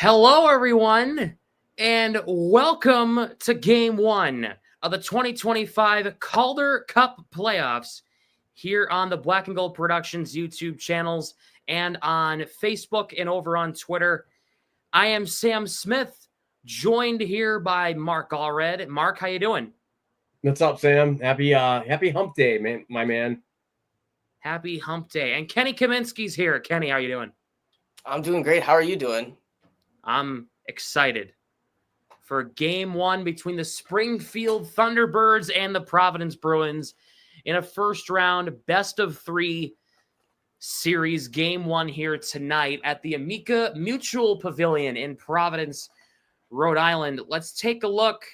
Hello, everyone, and welcome to Game 1 of the 2025 Calder Cup Playoffs here on the Black and Gold Productions YouTube channels and on Facebook and over on Twitter. I am Sam Smith, joined here by Mark Allred. Mark, how you doing? What's up, Sam? Happy Hump Day, man, my man. Happy Hump Day. And Kenny Kaminsky's here. Kenny, how you doing? I'm doing great. How are you doing? I'm excited for Game 1 between the Springfield Thunderbirds and the Providence Bruins in a first-round best-of-3 series. Game 1 here tonight at the Amica Mutual Pavilion in Providence, Rhode Island. Let's take a look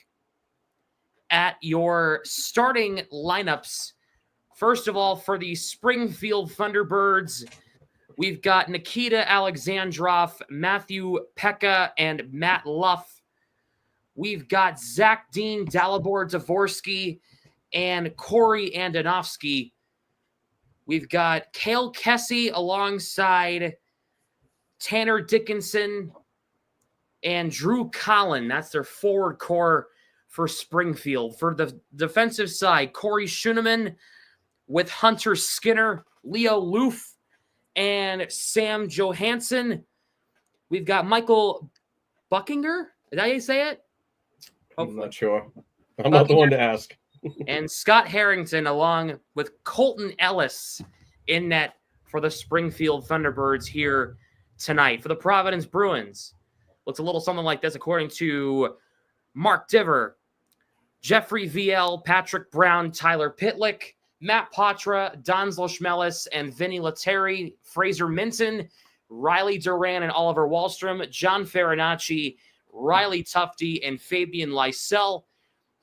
at your starting lineups. First of all, for the Springfield Thunderbirds, we've got Nikita Alexandrov, Matthew Pekka, and Matt Luff. We've got Zach Dean, Dalibor Dvorsky, and Corey Andonovsky. We've got Cale Kessie alongside Tanner Dickinson and Drew Collin. That's their forward core for Springfield. For the defensive side, Corey Schooneman with Hunter Skinner, Leo Loof, and Sam Johansson. We've got Michael Buckinger. Is that how you say it? I'm not sure. I'm not the one to ask. And Scott Harrington along with Colton Ellis in net for the Springfield Thunderbirds here tonight. For the Providence Bruins, looks a little something like this according to Mark Diver. Jeffrey VL, Patrick Brown, Tyler Pitlick, Matt Patra, Donzel Schmelis, and Vinny Lettieri, Fraser Minton, Riley Duran and Oliver Wallstrom, John Farinacci, Riley Tufte, and Fabian Lysell.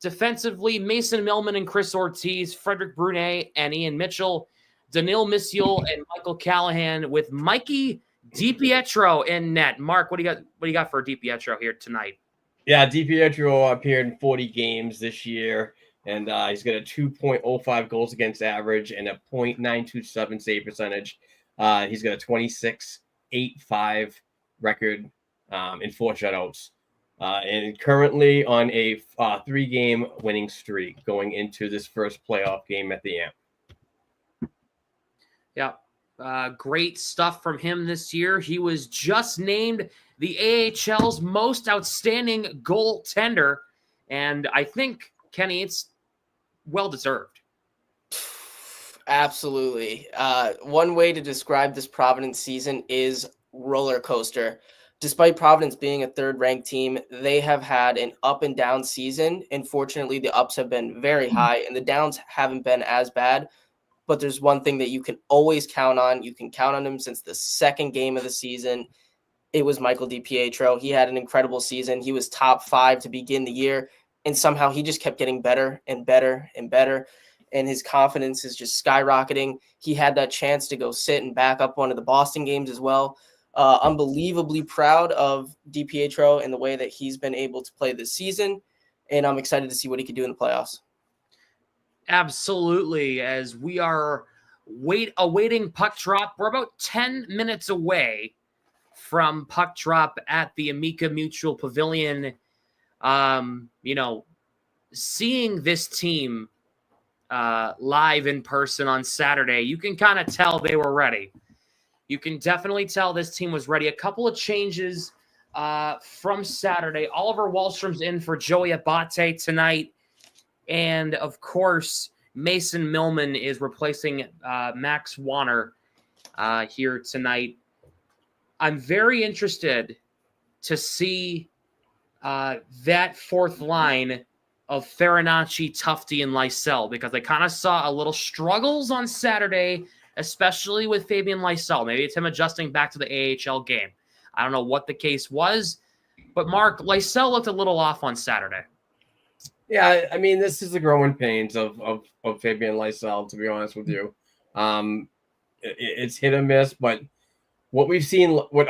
Defensively, Mason Millman and Chris Ortiz, Frederick Brunet and Ian Mitchell, Daniil Missiol and Michael Callahan with Mikey DiPietro in net. Mark, what do you got for DiPietro here tonight? Yeah, DiPietro appeared in 40 games this year, and he's got a 2.05 goals against average and a .927 save percentage. He's got a 26-8-5 record in 4 shutouts. And currently on a 3-game winning streak going into this first playoff game at the AMP. Yeah, great stuff from him this year. He was just named the AHL's most outstanding goaltender, and I think, Kenny, it's well-deserved. Absolutely. One way to describe this Providence season is roller coaster. Despite Providence being a third-ranked team, they have had an up-and-down season. And fortunately, the ups have been very high, and the downs haven't been as bad. But there's one thing that you can always count on. You can count on him since the second game of the season. It was Michael DiPietro. He had an incredible season. He was top 5 to begin the year, and somehow he just kept getting better and better and better. And his confidence is just skyrocketing. He had that chance to go sit and back up one of the Boston games as well. Unbelievably proud of DiPietro and the way that he's been able to play this season. And I'm excited to see what he can do in the playoffs. Absolutely. As we are awaiting puck drop, we're about 10 minutes away from puck drop at the Amica Mutual Pavilion. Seeing this team live in person on Saturday, you can kind of tell they were ready. You can definitely tell this team was ready. A couple of changes from Saturday. Oliver Wallstrom's in for Joey Abate tonight. And, of course, Mason Millman is replacing Max Wanner here tonight. I'm very interested to see that fourth line of Farinacci, Tufte, and Lysell, because I kind of saw a little struggles on Saturday, especially with Fabian Lysell. Maybe it's him adjusting back to the AHL game. I don't know what the case was, but Mark, Lysell looked a little off on Saturday. Yeah, I mean, this is the growing pains of Fabian Lysell, to be honest with you. It's hit or miss, but what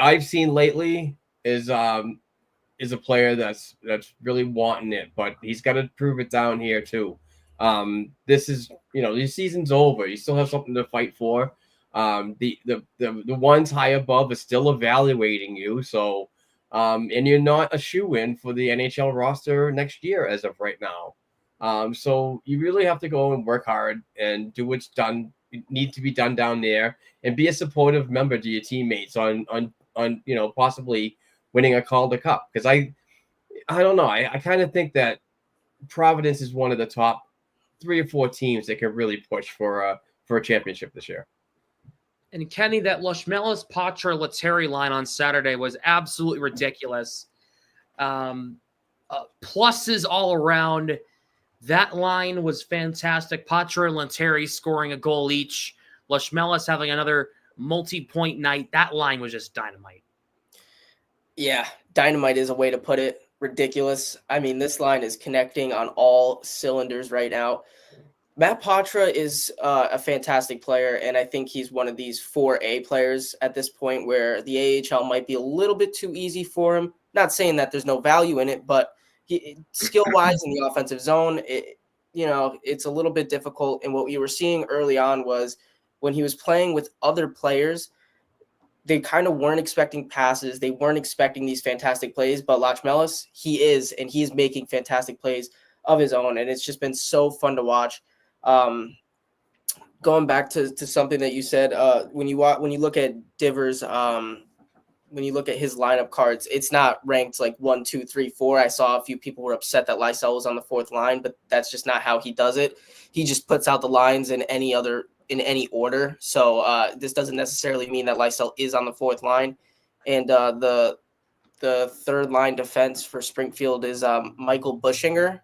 I've seen lately is a player that's really wanting it, but he's got to prove it down here too. This season's over. You still have something to fight for. The ones high above are still evaluating you, so and you're not a shoo-in for the NHL roster next year as of right now. So you really have to go and work hard and do what's done need to be done down there, and be a supportive member to your teammates on possibly winning a Calder Cup. Because I don't know, I kind of think that Providence is one of the top 3 or 4 teams that can really push for a championship this year. And Kenny, that Lushmelis, Patra, Lettieri line on Saturday was absolutely ridiculous. Pluses all around. That line was fantastic. Patra and Lettieri scoring a goal each. Lushmelis having another multi-point night. That line was just dynamite. Yeah, dynamite is a way to put it. Ridiculous. I mean, this line is connecting on all cylinders right now. Matt Patra is a fantastic player, and I think he's one of these 4A players at this point where the AHL might be a little bit too easy for him. Not saying that there's no value in it, but skill-wise in the offensive zone, it's a little bit difficult. And what we were seeing early on was when he was playing with other players, they kind of weren't expecting passes. They weren't expecting these fantastic plays, but Lushmelis, he is, and he's making fantastic plays of his own, and it's just been so fun to watch. Going back to something that you said, when you look at Divers, when you look at his lineup cards, it's not ranked like 1, 2, 3, 4. I saw a few people were upset that Lysell was on the 4th line, but that's just not how he does it. He just puts out the lines in any order. So this doesn't necessarily mean that Lysell is on the 4th line. And the 3rd line defense for Springfield is Michael Bushinger.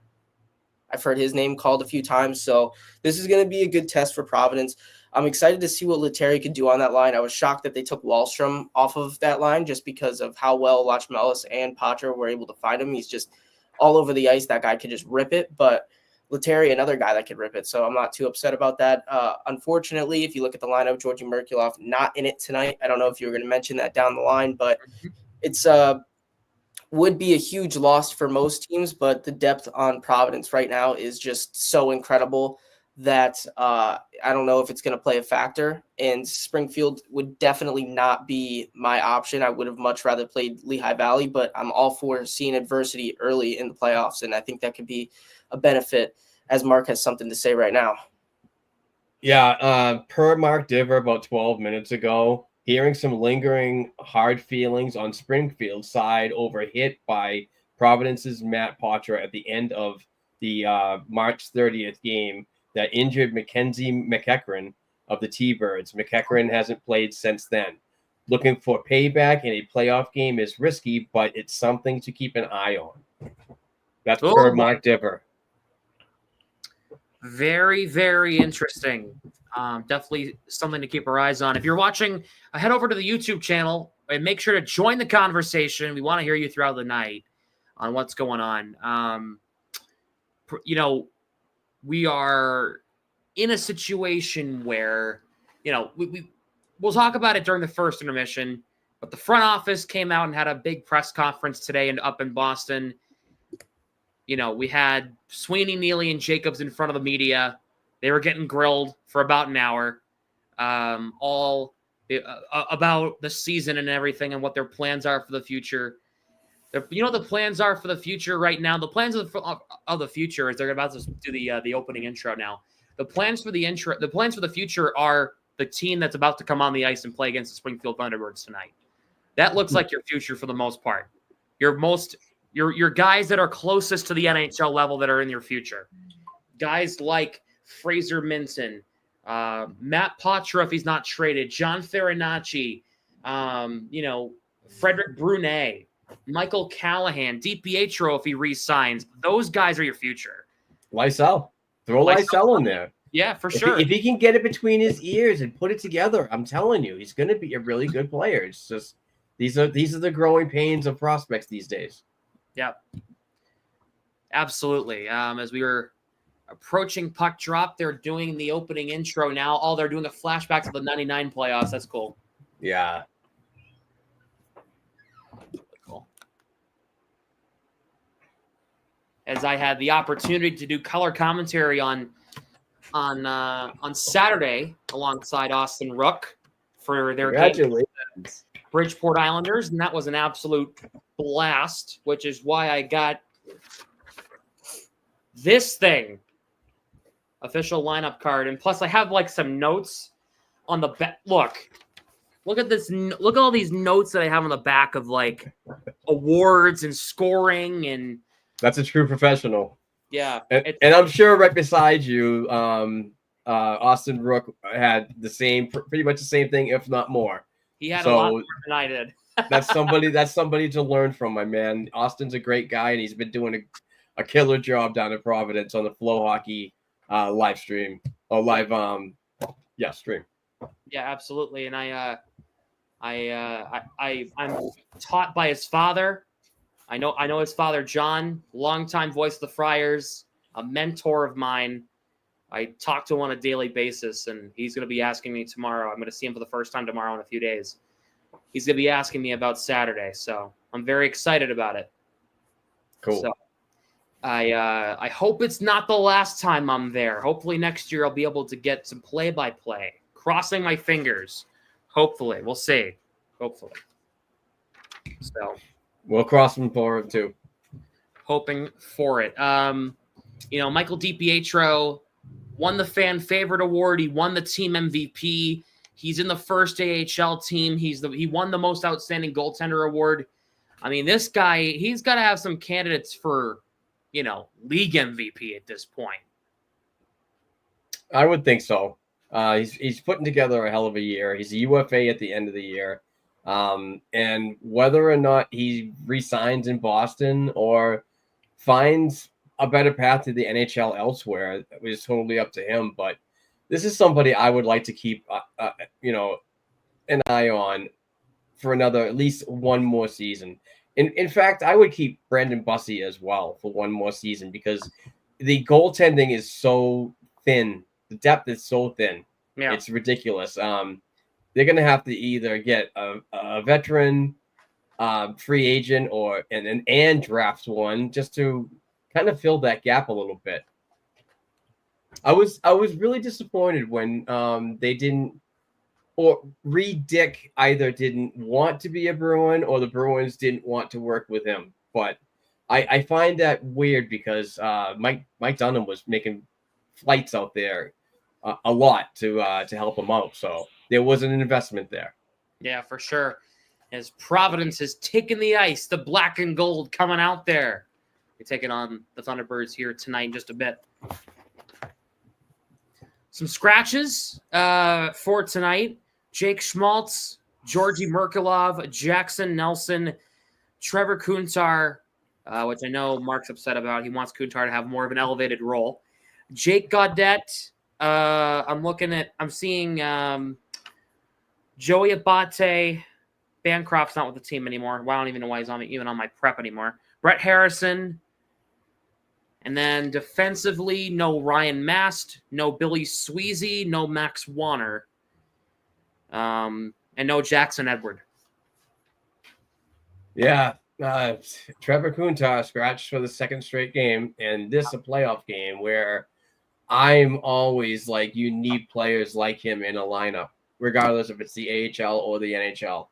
I've heard his name called a few times. So this is going to be a good test for Providence. I'm excited to see what Lettieri could do on that line. I was shocked that they took Wahlstrom off of that line just because of how well Lushmelis and Patra were able to find him. He's just all over the ice. That guy could just rip it. But Lettieri, another guy that could rip it. So I'm not too upset about that. Unfortunately, if you look at the lineup, Georgi Merkulov not in it tonight. I don't know if you were going to mention that down the line, but it's would be a huge loss for most teams, but the depth on Providence right now is just so incredible that I don't know if it's going to play a factor, and Springfield would definitely not be my option. I would have much rather played Lehigh Valley, but I'm all for seeing adversity early in the playoffs, and I think that could be a benefit, as Mark has something to say right now. Yeah, per Mark Diver about 12 minutes ago, hearing some lingering hard feelings on Springfield's side over hit by Providence's Matt Patra at the end of the March 30th game that injured Mackenzie McEachran of the T-Birds. McEachran hasn't played since then. Looking for payback in a playoff game is risky, but it's something to keep an eye on. That's per Mark Diver. Very, very interesting. Definitely something to keep our eyes on. If you're watching, head over to the YouTube channel and make sure to join the conversation. We want to hear you throughout the night on what's going on. We are in a situation where, we'll talk about it during the first intermission, but the front office came out and had a big press conference today and up in Boston. We had Sweeney, Neely, and Jacobs in front of the media. They were getting grilled for about an hour, all about the season and everything and what their plans are for the future. The plans are for the future right now. The plans of the future is they're about to do the opening intro now. The plans for the future are the team that's about to come on the ice and play against the Springfield Thunderbirds tonight. That looks like your future for the most part. Your guys that are closest to the NHL level that are in your future. Guys like Fraser Minton, Matt Patra if he's not traded, John Farinacci, Frederick Brunet, Michael Callahan, DiPietro if he re-signs. Those guys are your future. Lysell. Throw Lysell in there. Yeah, for sure. If he can get it between his ears and put it together, I'm telling you, he's going to be a really good player. It's just these are the growing pains of prospects these days. Yeah, absolutely. As we were approaching puck drop, they're doing the opening intro now. They're doing a flashback to the 99 playoffs. That's cool. Yeah. Cool. As I had the opportunity to do color commentary on Saturday alongside Austin Rook for their game, Bridgeport Islanders, and that was an absolute blast, which is why I got this thing, official lineup card. And plus I have like some notes on the back. Look at this. Look at all these notes that I have on the back of like awards and scoring. And that's a true professional. Yeah. And I'm sure right beside you, Austin Rook had pretty much the same thing, if not more. He had a lot more than I did. That's somebody to learn from, my man. Austin's a great guy, and he's been doing a killer job down in Providence on the Flow Hockey live stream or live stream. Yeah, absolutely. And I'm taught by his father. I know his father, John, longtime voice of the Friars, a mentor of mine. I talk to him on a daily basis, and he's going to be asking me tomorrow. I'm going to see him for the first time tomorrow in a few days. He's going to be asking me about Saturday, so I'm very excited about it. Cool. So I hope it's not the last time I'm there. Hopefully next year I'll be able to get some play-by-play. Crossing my fingers. Hopefully. We'll see. Hopefully. So we'll cross them for it too. Hoping for it. Michael DiPietro won the fan favorite award. He won the team MVP. He's in the first AHL team. He won the most outstanding goaltender award. I mean, this guy, he's got to have some candidates for, league MVP at this point. I would think so. He's putting together a hell of a year. He's a UFA at the end of the year. And whether or not he resigns in Boston or finds a better path to the NHL elsewhere is totally up to him. But this is somebody I would like to keep, an eye on for at least one more season. In fact, I would keep Brandon Bussey as well for one more season because the goaltending is so thin. The depth is so thin. Yeah. It's ridiculous. They're going to have to either get a veteran free agent and draft one just to kind of fill that gap a little bit. I was really disappointed when they didn't, or Reed Dick either didn't want to be a Bruin or the Bruins didn't want to work with him. But I find that weird because Mike Dunham was making flights out there a lot to help him out. So there was an investment there. Yeah, for sure. As Providence has taken the ice, the black and gold coming out there. We're taking on the Thunderbirds here tonight in just a bit. Some scratches for tonight. Jake Schmaltz, Georgi Merkulov, Jackson Nelson, Trevor Kuntar, which I know Mark's upset about. He wants Kuntar to have more of an elevated role. Jake Gaudette. I'm seeing Joey Abate. Bancroft's not with the team anymore. Well, I don't even know why he's even on my prep anymore. Brett Harrison. And then defensively, no Ryan Mast, no Billy Sweezy, no Max Wanner, and no Jackson Edward. Yeah, Trevor Kuntar scratched for the second straight game, and this a playoff game where I'm always like, you need players like him in a lineup, regardless if it's the AHL or the NHL.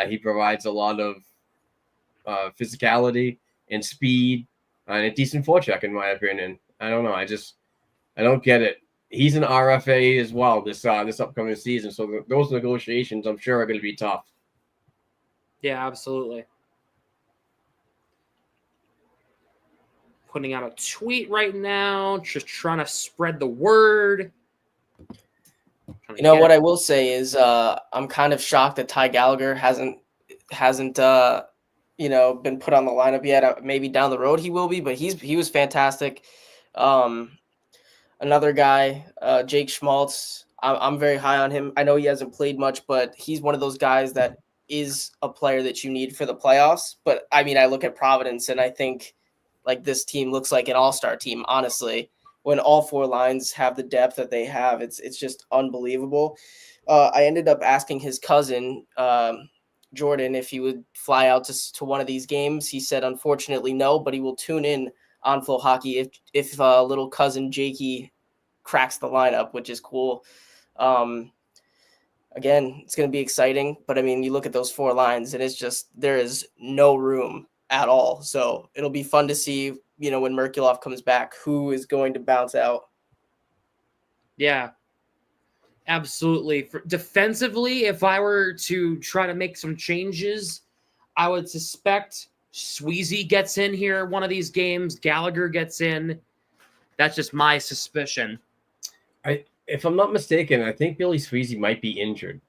He provides a lot of physicality and speed and a decent forecheck, in my opinion. I don't know. I don't get it. He's an RFA as well this upcoming season, so those negotiations, I'm sure, are going to be tough. Yeah, absolutely. Putting out a tweet right now, just trying to spread the word. What I will say is I'm kind of shocked that Ty Gallagher hasn't been put on the lineup yet. Maybe down the road he will be, but he was fantastic. Another guy, Jake Schmaltz, I'm very high on him. I know he hasn't played much, but he's one of those guys that is a player that you need for the playoffs. But I mean, I look at Providence and I think like this team looks like an all-star team, honestly. When all four lines have the depth that they have, it's just unbelievable. I ended up asking his cousin, Jordan, if he would fly out to one of these games. He said, unfortunately, no, but he will tune in on Flow Hockey if little cousin Jakey cracks the lineup, which is cool. again, it's going to be exciting. But I mean, you look at those 4 lines, and it's just there is no room at all. So it'll be fun to see, when Merkulov comes back, who is going to bounce out. Yeah, absolutely. Defensively, if I were to try to make some changes, I would suspect Sweezy gets in here one of these games. Gallagher gets in. That's just my suspicion. If I'm not mistaken, I think Billy Sweezy might be injured.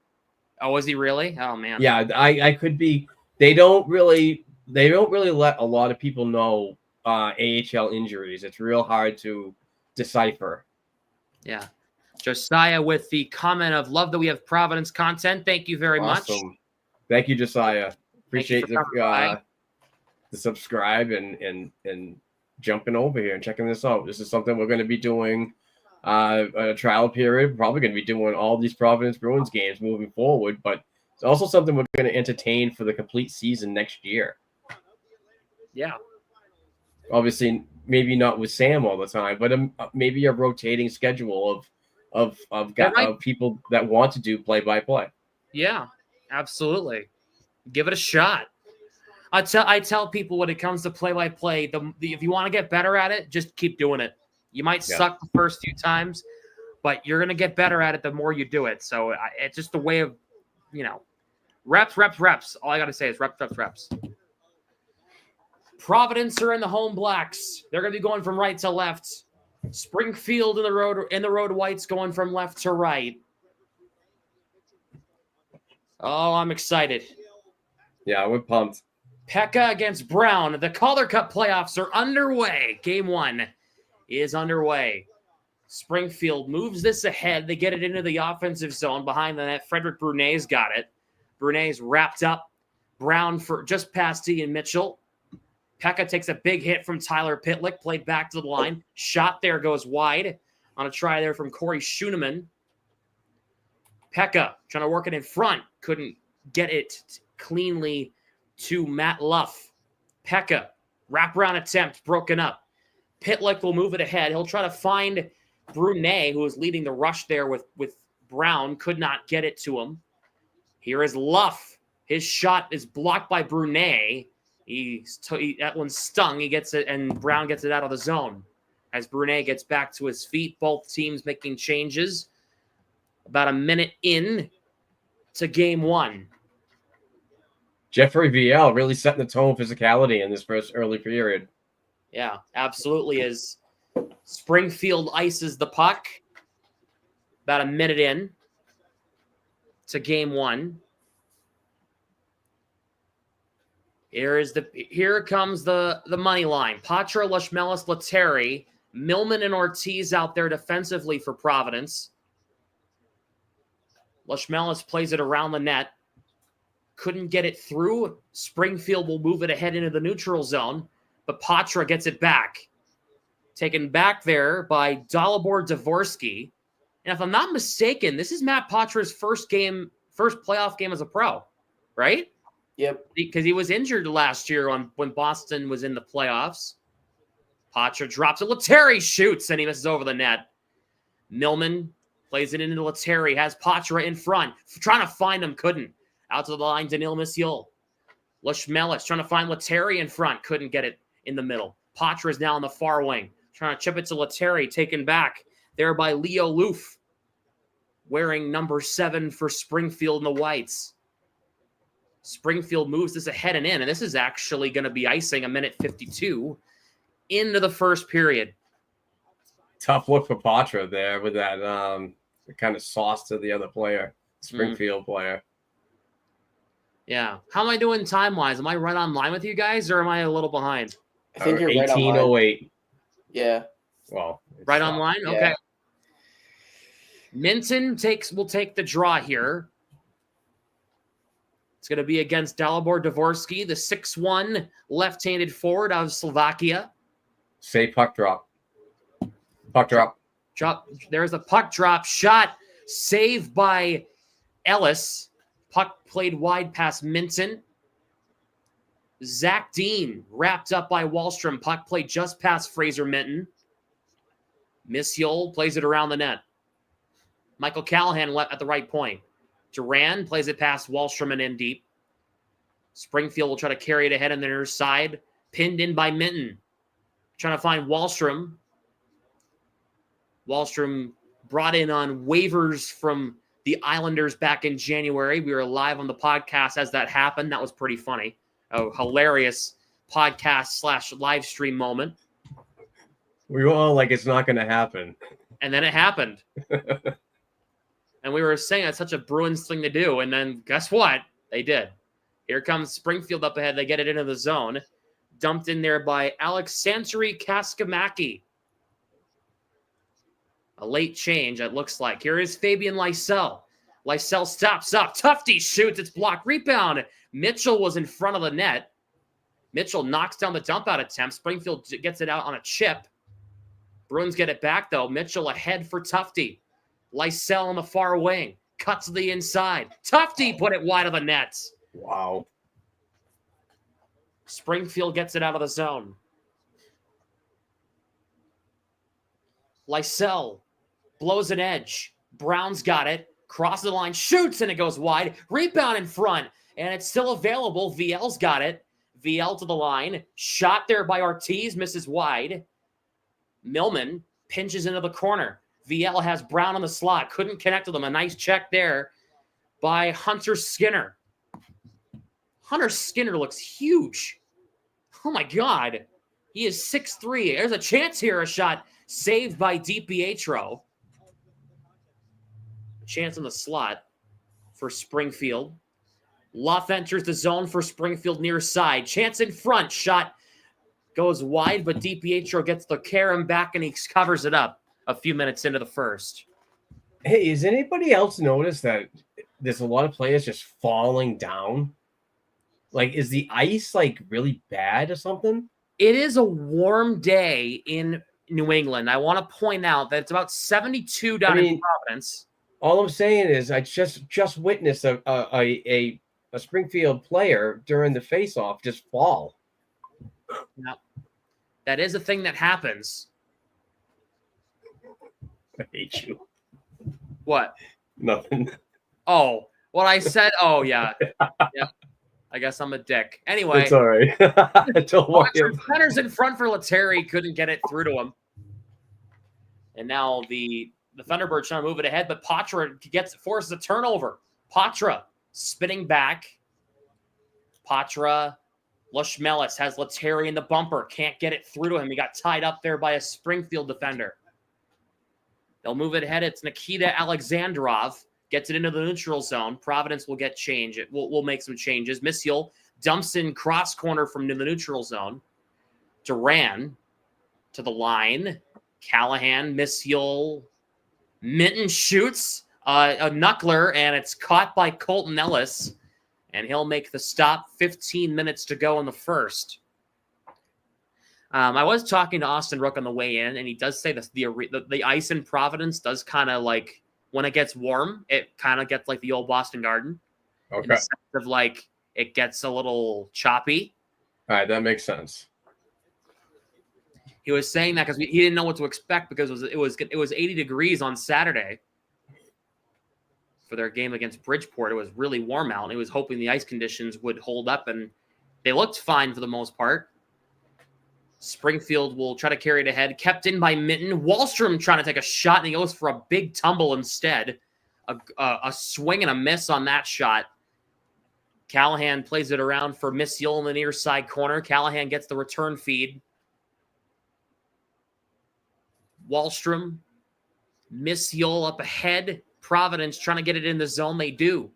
Oh, is he really? Oh man. Yeah, I could be. They don't really let a lot of people know AHL injuries. It's real hard to decipher. Yeah. Josiah with the comment of love that we have Providence content. Thank you very much. Thank you, Josiah. Appreciate the subscribe and jumping over here and checking this out. This is something we're going to be doing a trial period. Probably going to be doing all these Providence Bruins games moving forward, but it's also something we're going to entertain for the complete season next year. Yeah. Obviously, maybe not with Sam all the time, but maybe a rotating schedule of people that want to do play-by-play. Yeah, absolutely. Give it a shot. I tell people when it comes to play-by-play, if you want to get better at it, just keep doing it. You might suck the first few times, but you're going to get better at it the more you do it. So it's just a way of, reps. All I got to say is reps. Providence are in the home blacks. They're going to be going from right to left. Springfield in the road whites going from left to right. Oh, I'm excited. Yeah, we're pumped. Pekka against Brown. The Calder Cup Playoffs are underway. Game 1 is underway. Springfield moves this ahead. They get it into the offensive zone behind the net. Frederick Brunet's got it. Brunet's wrapped up. Brown for just past Ian Mitchell. Pekka takes a big hit from Tyler Pitlick, played back to the line. Shot there goes wide on a try there from Corey Schooneman. Pekka trying to work it in front. Couldn't get it cleanly to Matt Luff. Pekka, wraparound attempt, broken up. Pitlick will move it ahead. He'll try to find Brunet, who is leading the rush there with Brown. Could not get it to him. Here is Luff. His shot is blocked by Brunet. That one stung. He gets it, and Brown gets it out of the zone. As Brunet gets back to his feet, both teams making changes. About a minute in to game 1. Jeffrey Viel really setting the tone of physicality in this first early period. Yeah, absolutely. As Springfield ices the puck. About a minute in to game 1. Here comes the money line. Patra, Lashmelis, Letary, Millman, and Ortiz out there defensively for Providence. Lashmelis plays it around the net. Couldn't get it through. Springfield will move it ahead into the neutral zone, but Patra gets it back. Taken back there by Dalibor Dvorsky. And if I'm not mistaken, this is Matt Patra's first playoff game as a pro, right? Yep. Because he was injured last year when Boston was in the playoffs. Patra drops it. Letary shoots, and he misses over the net. Millman plays it into Letary. Has Patra in front. Trying to find him. Couldn't. Out to the line, Danil Misyul. Lashmelis trying to find Letary in front. Couldn't get it in the middle. Patra is now on the far wing. Trying to chip it to Letary. Taken back there by Leo Loof. Wearing number 7 for Springfield and the Whites. Springfield moves this ahead and in, and this is actually going to be icing a minute 52 into the first period. Tough look for Patra there with that kind of sauce to the other player, Springfield player. Yeah. How am I doing time-wise? Am I right on line with you guys, or am I a little behind? I think you're right on line. 1808. Yeah. Well, right on line? Yeah. Okay. Minton will take the draw here. It's going to be against Dalibor Dvorsky, the 6'1" left-handed forward out of Slovakia. Say puck drop. Puck drop. There's a puck drop shot. Saved by Ellis. Puck played wide past Minton. Zach Dean wrapped up by Wallstrom. Puck played just past Fraser Minton. Misyul plays it around the net. Michael Callahan at the right point. Duran plays it past Wallstrom and in deep. Springfield will try to carry it ahead on their side. Pinned in by Minton. Trying to find Wallstrom. Wallstrom brought in on waivers from the Islanders back in January. We were live on the podcast as that happened. That was pretty funny. A hilarious podcast / live stream moment. We were all like, it's not going to happen. And then it happened. And we were saying it's such a Bruins thing to do. And then guess what? They did. Here comes Springfield up ahead. They get it into the zone. Dumped in there by Alexandri Kaskamaki. A late change, it looks like. Here is Fabian Lysell. Lysell stops up. Tufte shoots. It's blocked. Rebound. Mitchell was in front of the net. Mitchell knocks down the dump out attempt. Springfield gets it out on a chip. Bruins get it back, though. Mitchell ahead for Tufte. Lysell on the far wing. Cuts to the inside. Tufte put it wide of the net. Wow. Springfield gets it out of the zone. Lysell blows an edge. Brown's got it. Crosses the line. Shoots, and it goes wide. Rebound in front. And it's still available. VL's got it. VL to the line. Shot there by Ortiz. Misses wide. Millman pinches into the corner. VL has Brown on the slot. Couldn't connect with him. A nice check there by Hunter Skinner. Hunter Skinner looks huge. Oh, my God. He is 6'3". There's a chance here. A shot saved by DiPietro. Chance in the slot for Springfield. Luff enters the zone for Springfield near side. Chance in front. Shot goes wide, but DiPietro gets the carom back and he covers it up a few minutes into the first. Hey, has anybody else noticed that there's a lot of players just falling down? Like, is the ice, like, really bad or something? It is a warm day in New England. I want to point out that it's about 72 down in Providence. All I'm saying is I just witnessed a Springfield player during the face-off just fall. Now, that is a thing that happens. I hate you. What? Nothing. Oh, what I said? Oh, yeah. Yeah. I guess I'm a dick. Anyway. It's all right. Don't worry. Center's in front for Lettieri. Couldn't get it through to him. And now the Thunderbirds trying to move it ahead, but Patra forces a turnover. Patra spinning back. Patra, Lushmelis has Lettieri in the bumper. Can't get it through to him. He got tied up there by a Springfield defender. They'll move it ahead. It's Nikita Alexandrov. Gets it into the neutral zone. Providence will get change. We'll make some changes. Missiel dumps in cross corner from the neutral zone. Duran to the line. Callahan, Missiel. Minton shoots a knuckler, and it's caught by Colton Ellis. And he'll make the stop. 15 minutes to go in the first. I was talking to Austin Rook on the way in, and he does say that the ice in Providence does kind of like, when it gets warm, it kind of gets like the old Boston Garden. Okay. In the sense of like, it gets a little choppy. All right, that makes sense. He was saying that because he didn't know what to expect because it was 80 degrees on Saturday for their game against Bridgeport. It was really warm out, and he was hoping the ice conditions would hold up, and they looked fine for the most part. Springfield will try to carry it ahead. Kept in by Minton. Wallstrom trying to take a shot, and he goes for a big tumble instead. A swing and a miss on that shot. Callahan plays it around for Missiel in the near side corner. Callahan gets the return feed. Wallstrom. Missiel up ahead. Providence trying to get it in the zone. They do.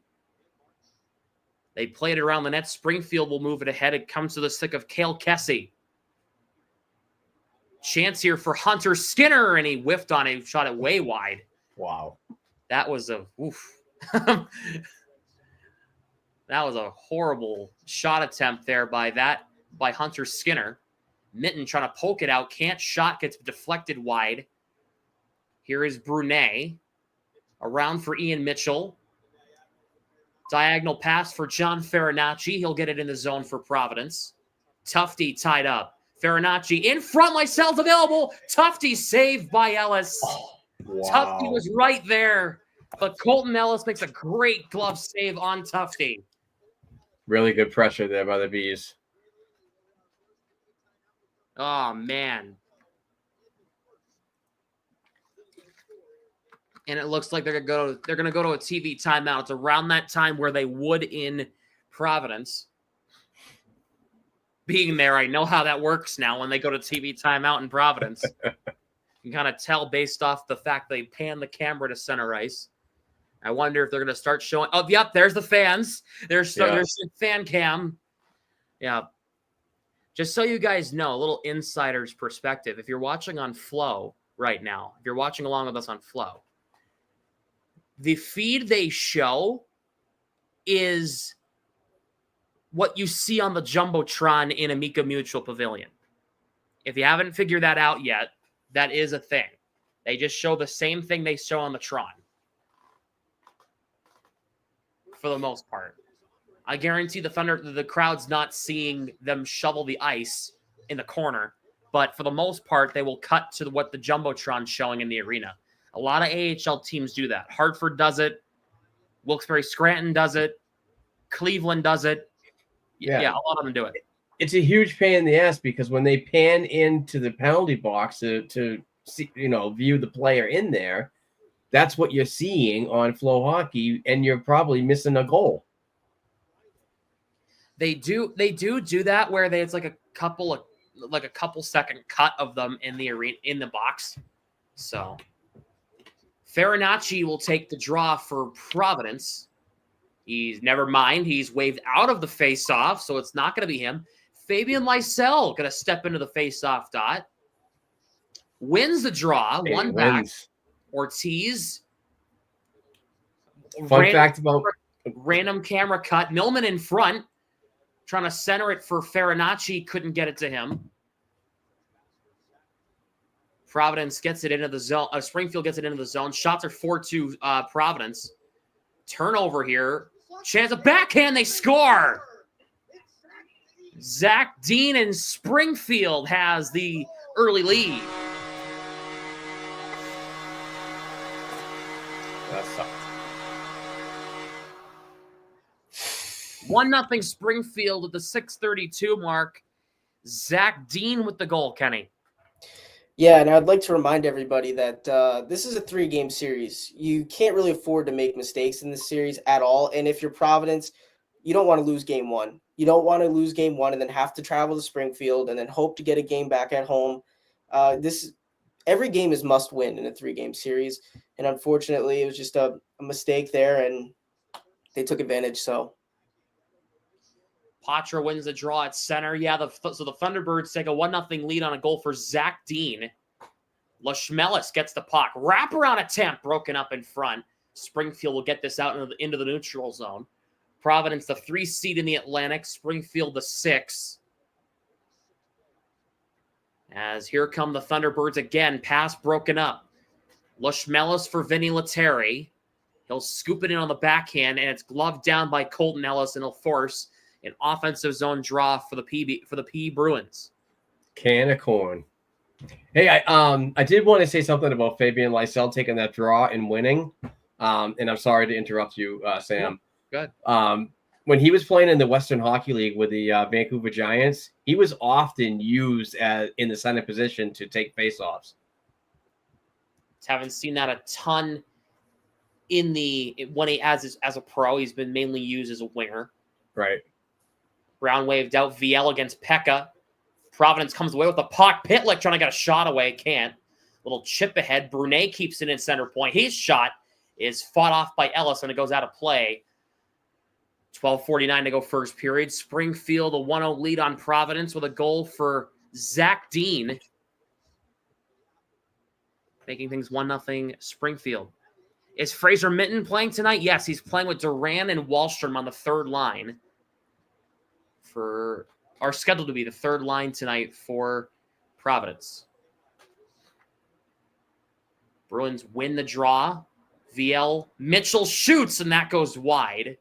They play it around the net. Springfield will move it ahead. It comes to the stick of Cale Kessie. Chance here for Hunter Skinner, and he whiffed on it, shot it way wide. Wow. That was a that was a horrible shot attempt there by Hunter Skinner. Minton trying to poke it out, can't shot, gets deflected wide. Here is Brunet. Around for Ian Mitchell. Diagonal pass for John Farinacci. He'll get it in the zone for Providence. Tufte tied up. Farinacci in front, myself available. Tufte saved by Ellis. Oh, wow. Tufte was right there. But Colton Ellis makes a great glove save on Tufte. Really good pressure there by the Bees. Oh, man. And it looks like they're gonna go to a TV timeout. It's around that time where they would in Providence. Being there, I know how that works now when they go to TV timeout in Providence. You can kind of tell based off the fact they pan the camera to center ice. I wonder if they're going to start showing. Oh, yep, there's the fans. There's fan cam. Yeah. Just so you guys know, a little insider's perspective. If you're watching on Flow right now, if you're watching along with us on Flow, the feed they show is what you see on the Jumbotron in Amica Mutual Pavilion. If you haven't figured that out yet, that is a thing. They just show the same thing they show on the Tron. For the most part. I guarantee the crowd's not seeing them shovel the ice in the corner, but for the most part, they will cut to what the Jumbotron's showing in the arena. A lot of AHL teams do that. Hartford does it. Wilkes-Barre Scranton does it. Cleveland does it. Yeah, a lot of them do it. It's a huge pain in the ass because when they pan into the penalty box to see, view the player in there, that's what you're seeing on Flow Hockey, and you're probably missing a goal. They do that where it's like a couple second cut of them in the arena in the box. So Farinacci will take the draw for Providence. He's waved out of the face-off, so it's not going to be him. Fabian Lysell going to step into the face-off dot. Wins the draw, one back. Ortiz. Fun fact about random camera cut. Millman in front, trying to center it for Farinacci. Couldn't get it to him. Providence gets it into the zone. Springfield gets it into the zone. Shots are 4-2 Providence. Turnover here. Chance of backhand. They score. Zach Dean in Springfield has the early lead. That sucked. 1-0 Springfield at the 6:32 mark. Zach Dean with the goal, Kenny. Yeah, and I'd like to remind everybody that this is a 3-game series. You can't really afford to make mistakes in this series at all. And if you're Providence, you don't want to lose game one. You don't want to lose game one and then have to travel to Springfield and then hope to get a game back at home. Every game is must win in a 3-game series. And unfortunately, it was just a mistake there, and they took advantage. So Patra wins the draw at center. Yeah, so the Thunderbirds take a 1-0 lead on a goal for Zach Dean. Lashmelis gets the puck. Wraparound attempt broken up in front. Springfield will get this out into the neutral zone. Providence, the 3 seed in the Atlantic. Springfield, the 6. As here come the Thunderbirds again. Pass broken up. Lashmelis for Vinny Lettieri. He'll scoop it in on the backhand, and it's gloved down by Colton Ellis, and he'll force an offensive zone draw for the P Bruins. Can of corn. Hey, I did want to say something about Fabian Lysell taking that draw and winning. And I'm sorry to interrupt you, Sam. Yeah, good. When he was playing in the Western Hockey League with the Vancouver Giants, he was often used in the center position to take faceoffs. Haven't seen that a ton when he as a pro. He's been mainly used as a winger. Right. Brown waved out. VL against Pekka. Providence comes away with the puck. Pitlick trying to get a shot away. Can't. Little chip ahead. Brunet keeps it in center point. His shot is fought off by Ellis and it goes out of play. 12:49 to go first period. Springfield a 1-0 lead on Providence with a goal for Zach Dean. Making things 1-0 Springfield. Is Fraser Minton playing tonight? Yes, he's playing with Duran and Wallstrom on the third line. Are scheduled to be the third line tonight for Providence. Bruins win the draw. VL Mitchell shoots, and that goes wide.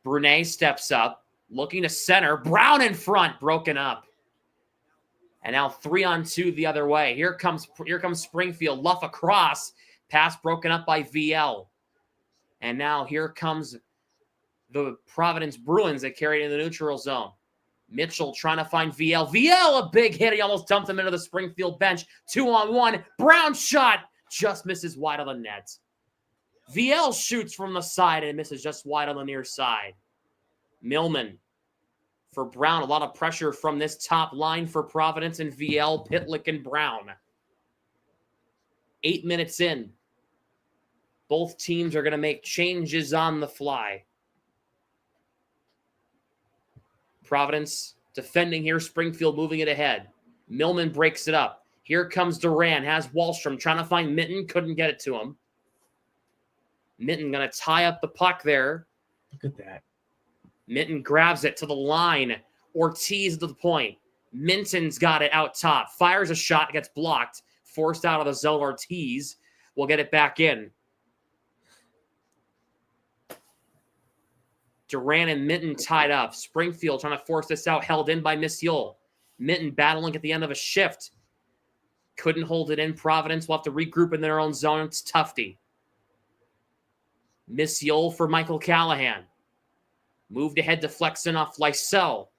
Brunet steps up, looking to center. Brown in front, broken up. And now 3-on-2 the other way. Here comes Springfield. Luff across. Pass broken up by VL. And now here comes the Providence Bruins that carried in the neutral zone. Mitchell trying to find VL. VL, a big hit. He almost dumped him into the Springfield bench. 2-on-1. Brown shot. Just misses wide on the net. VL shoots from the side and misses just wide on the near side. Millman for Brown. A lot of pressure from this top line for Providence and VL, Pitlick, and Brown. 8 minutes in. Both teams are going to make changes on the fly. Providence defending here. Springfield moving it ahead. Millman breaks it up. Here comes Duran. Has Wallstrom trying to find Minton. Couldn't get it to him. Minton going to tie up the puck there. Look at that. Minton grabs it to the line. Ortiz to the point. Minton's got it out top. Fires a shot. Gets blocked. Forced out of the zone. Ortiz will get it back in. Duran and Minton tied up. Springfield trying to force this out. Held in by Missiol. Minton battling at the end of a shift. Couldn't hold it in. Providence will have to regroup in their own zone. It's Tufty. Missiol for Michael Callahan. Moved ahead to Flexen off Lysell.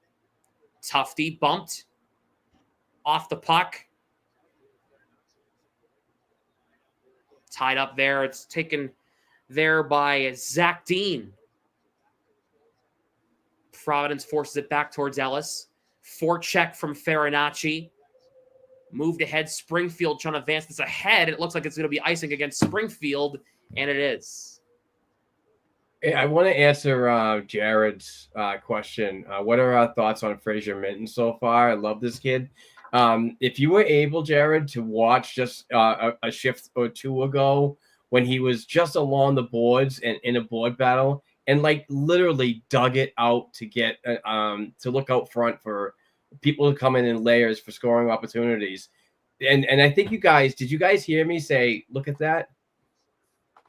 Tufty bumped. Off the puck. Tied up there. It's taken there by Zach Dean. Providence forces it back towards Ellis. Forecheck from Farinacci. Moved ahead. Springfield trying to advance this ahead. It looks like it's going to be icing against Springfield, and it is. Hey, I want to answer Jared's question. What are our thoughts on Fraser Minton so far? I love this kid. If you were able, Jared, to watch just a shift or two ago when he was just along the boards and in a board battle, and like literally dug it out to get to look out front for people to come in layers for scoring opportunities. And I think did you guys hear me say, look at that?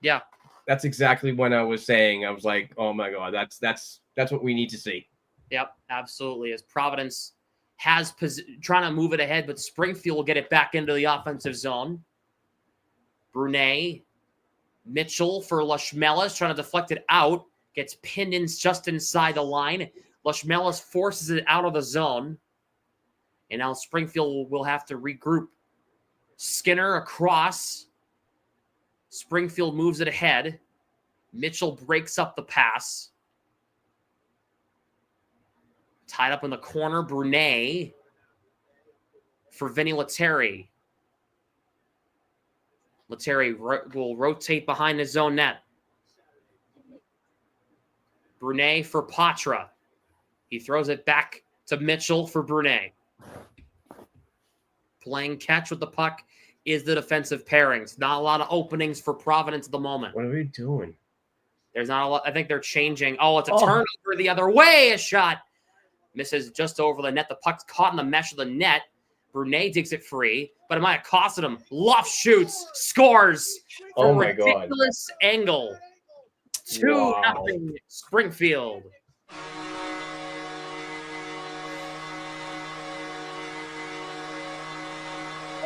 Yeah. That's exactly when I was saying. I was like, oh my God, that's what we need to see. Yep, absolutely. As Providence has trying to move it ahead, but Springfield will get it back into the offensive zone. Brunet, Mitchell for Lashmelis trying to deflect it out. Gets pinned in just inside the line. Lashmelis forces it out of the zone. And now Springfield will have to regroup. Skinner across. Springfield moves it ahead. Mitchell breaks up the pass. Tied up in the corner. Brunet for Vinny Lettieri. Lettieri will rotate behind his own net. Brunet for Patra. He throws it back to Mitchell for Brunet. Playing catch with the puck is the defensive pairings. Not a lot of openings for Providence at the moment. What are we doing? There's not a lot. I think they're changing. Oh, it's a turnover the other way. A shot. Misses just over the net. The puck's caught in the mesh of the net. Brunet digs it free, but it might have costed him. Luff shoots. Scores. Oh, my God. Ridiculous angle. 2-0 Springfield.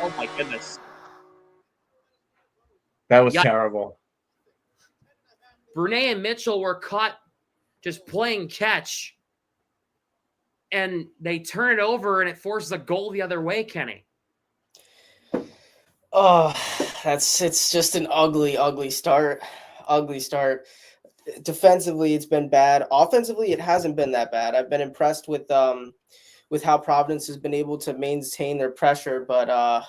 Oh my goodness. That was terrible. Brunet and Mitchell were caught just playing catch, and they turn it over, and it forces a goal the other way, Kenny. Oh, it's just an ugly start. Ugly start. Defensively, it's been bad. Offensively, it hasn't been that bad. I've been impressed with how Providence has been able to maintain their pressure, but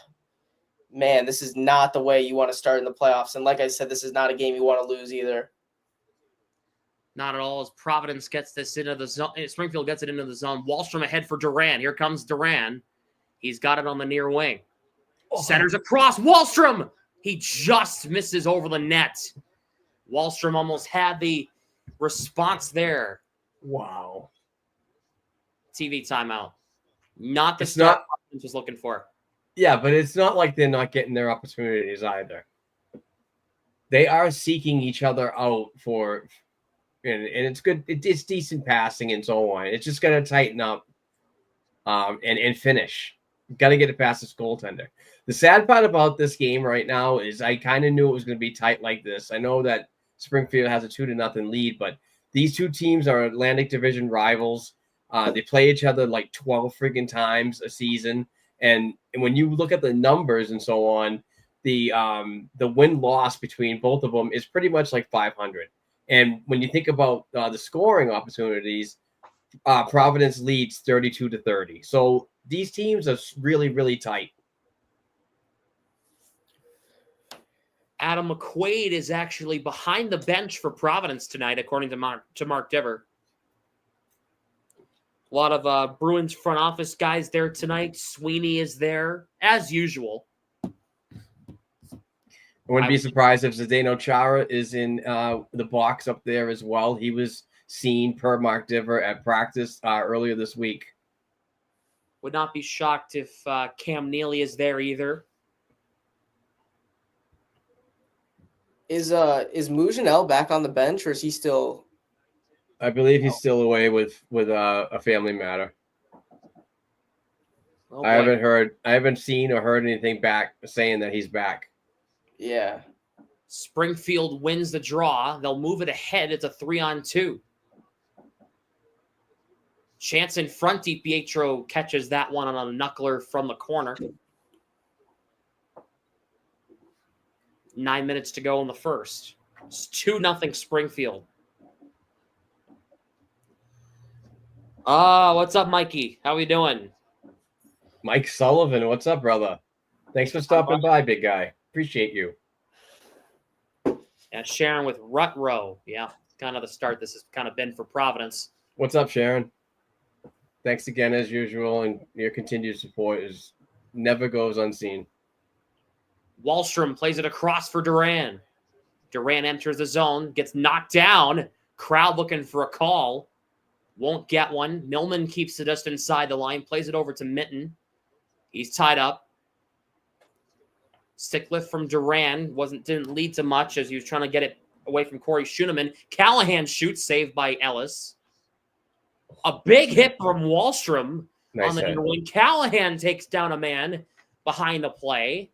man, this is not the way you want to start in the playoffs. And like I said, this is not a game you want to lose either. Not at all. As Providence gets this into the zone, Springfield gets it into the zone. Wallstrom ahead for Duran. Here comes Duran. He's got it on the near wing. Centers across. Wallstrom. He just misses over the net. Wallstrom almost had the response there. Wow. TV timeout. Not the start Providence was looking for. Yeah, but it's not like they're not getting their opportunities either. They are seeking each other out for, and it's good. It's decent passing and so on. It's just got to tighten up and finish. Got to get it past this goaltender. The sad part about this game right now is I kind of knew it was going to be tight like this. I know that Springfield has a 2-0 lead, but these two teams are Atlantic Division rivals. They play each other like 12 freaking times a season. And when you look at the numbers and so on, the win-loss between both of them is pretty much like 500. And when you think about the scoring opportunities, Providence leads 32-30. So these teams are really, really tight. Adam McQuaid is actually behind the bench for Providence tonight, according to Mark Dever. A lot of Bruins front office guys there tonight. Sweeney is there, as usual. I wouldn't be surprised if Zdeno Chara is in the box up there as well. He was seen per Mark Dever at practice earlier this week. Would not be shocked if Cam Neely is there either. Is Mujanel back on the bench, or is he still? I believe he's still away with a family matter. Oh, I haven't seen or heard anything back saying that he's back. Yeah. Springfield wins the draw. They'll move it ahead. It's a 3-on-2. Chance in front. DiPietro catches that one on a knuckler from the corner. 9 minutes to go in the first. It's 2-0 Springfield. What's up, Mikey? How we doing? Mike Sullivan, what's up, brother? Thanks for stopping by, big guy. Appreciate you. And Sharon with Rutrow. Yeah, kind of the start this has kind of been for Providence. What's up, Sharon? Thanks again, as usual, and your continued support never goes unseen. Wallstrom plays it across for Duran. Duran enters the zone, gets knocked down. Crowd looking for a call. Won't get one. Millman keeps it just inside the line, plays it over to Mitten. He's tied up. Stick lift from Duran didn't lead to much as he was trying to get it away from Corey Schooneman. Callahan shoots, saved by Ellis. A big hit from Wallstrom on the near wing. Callahan takes down a man behind the play.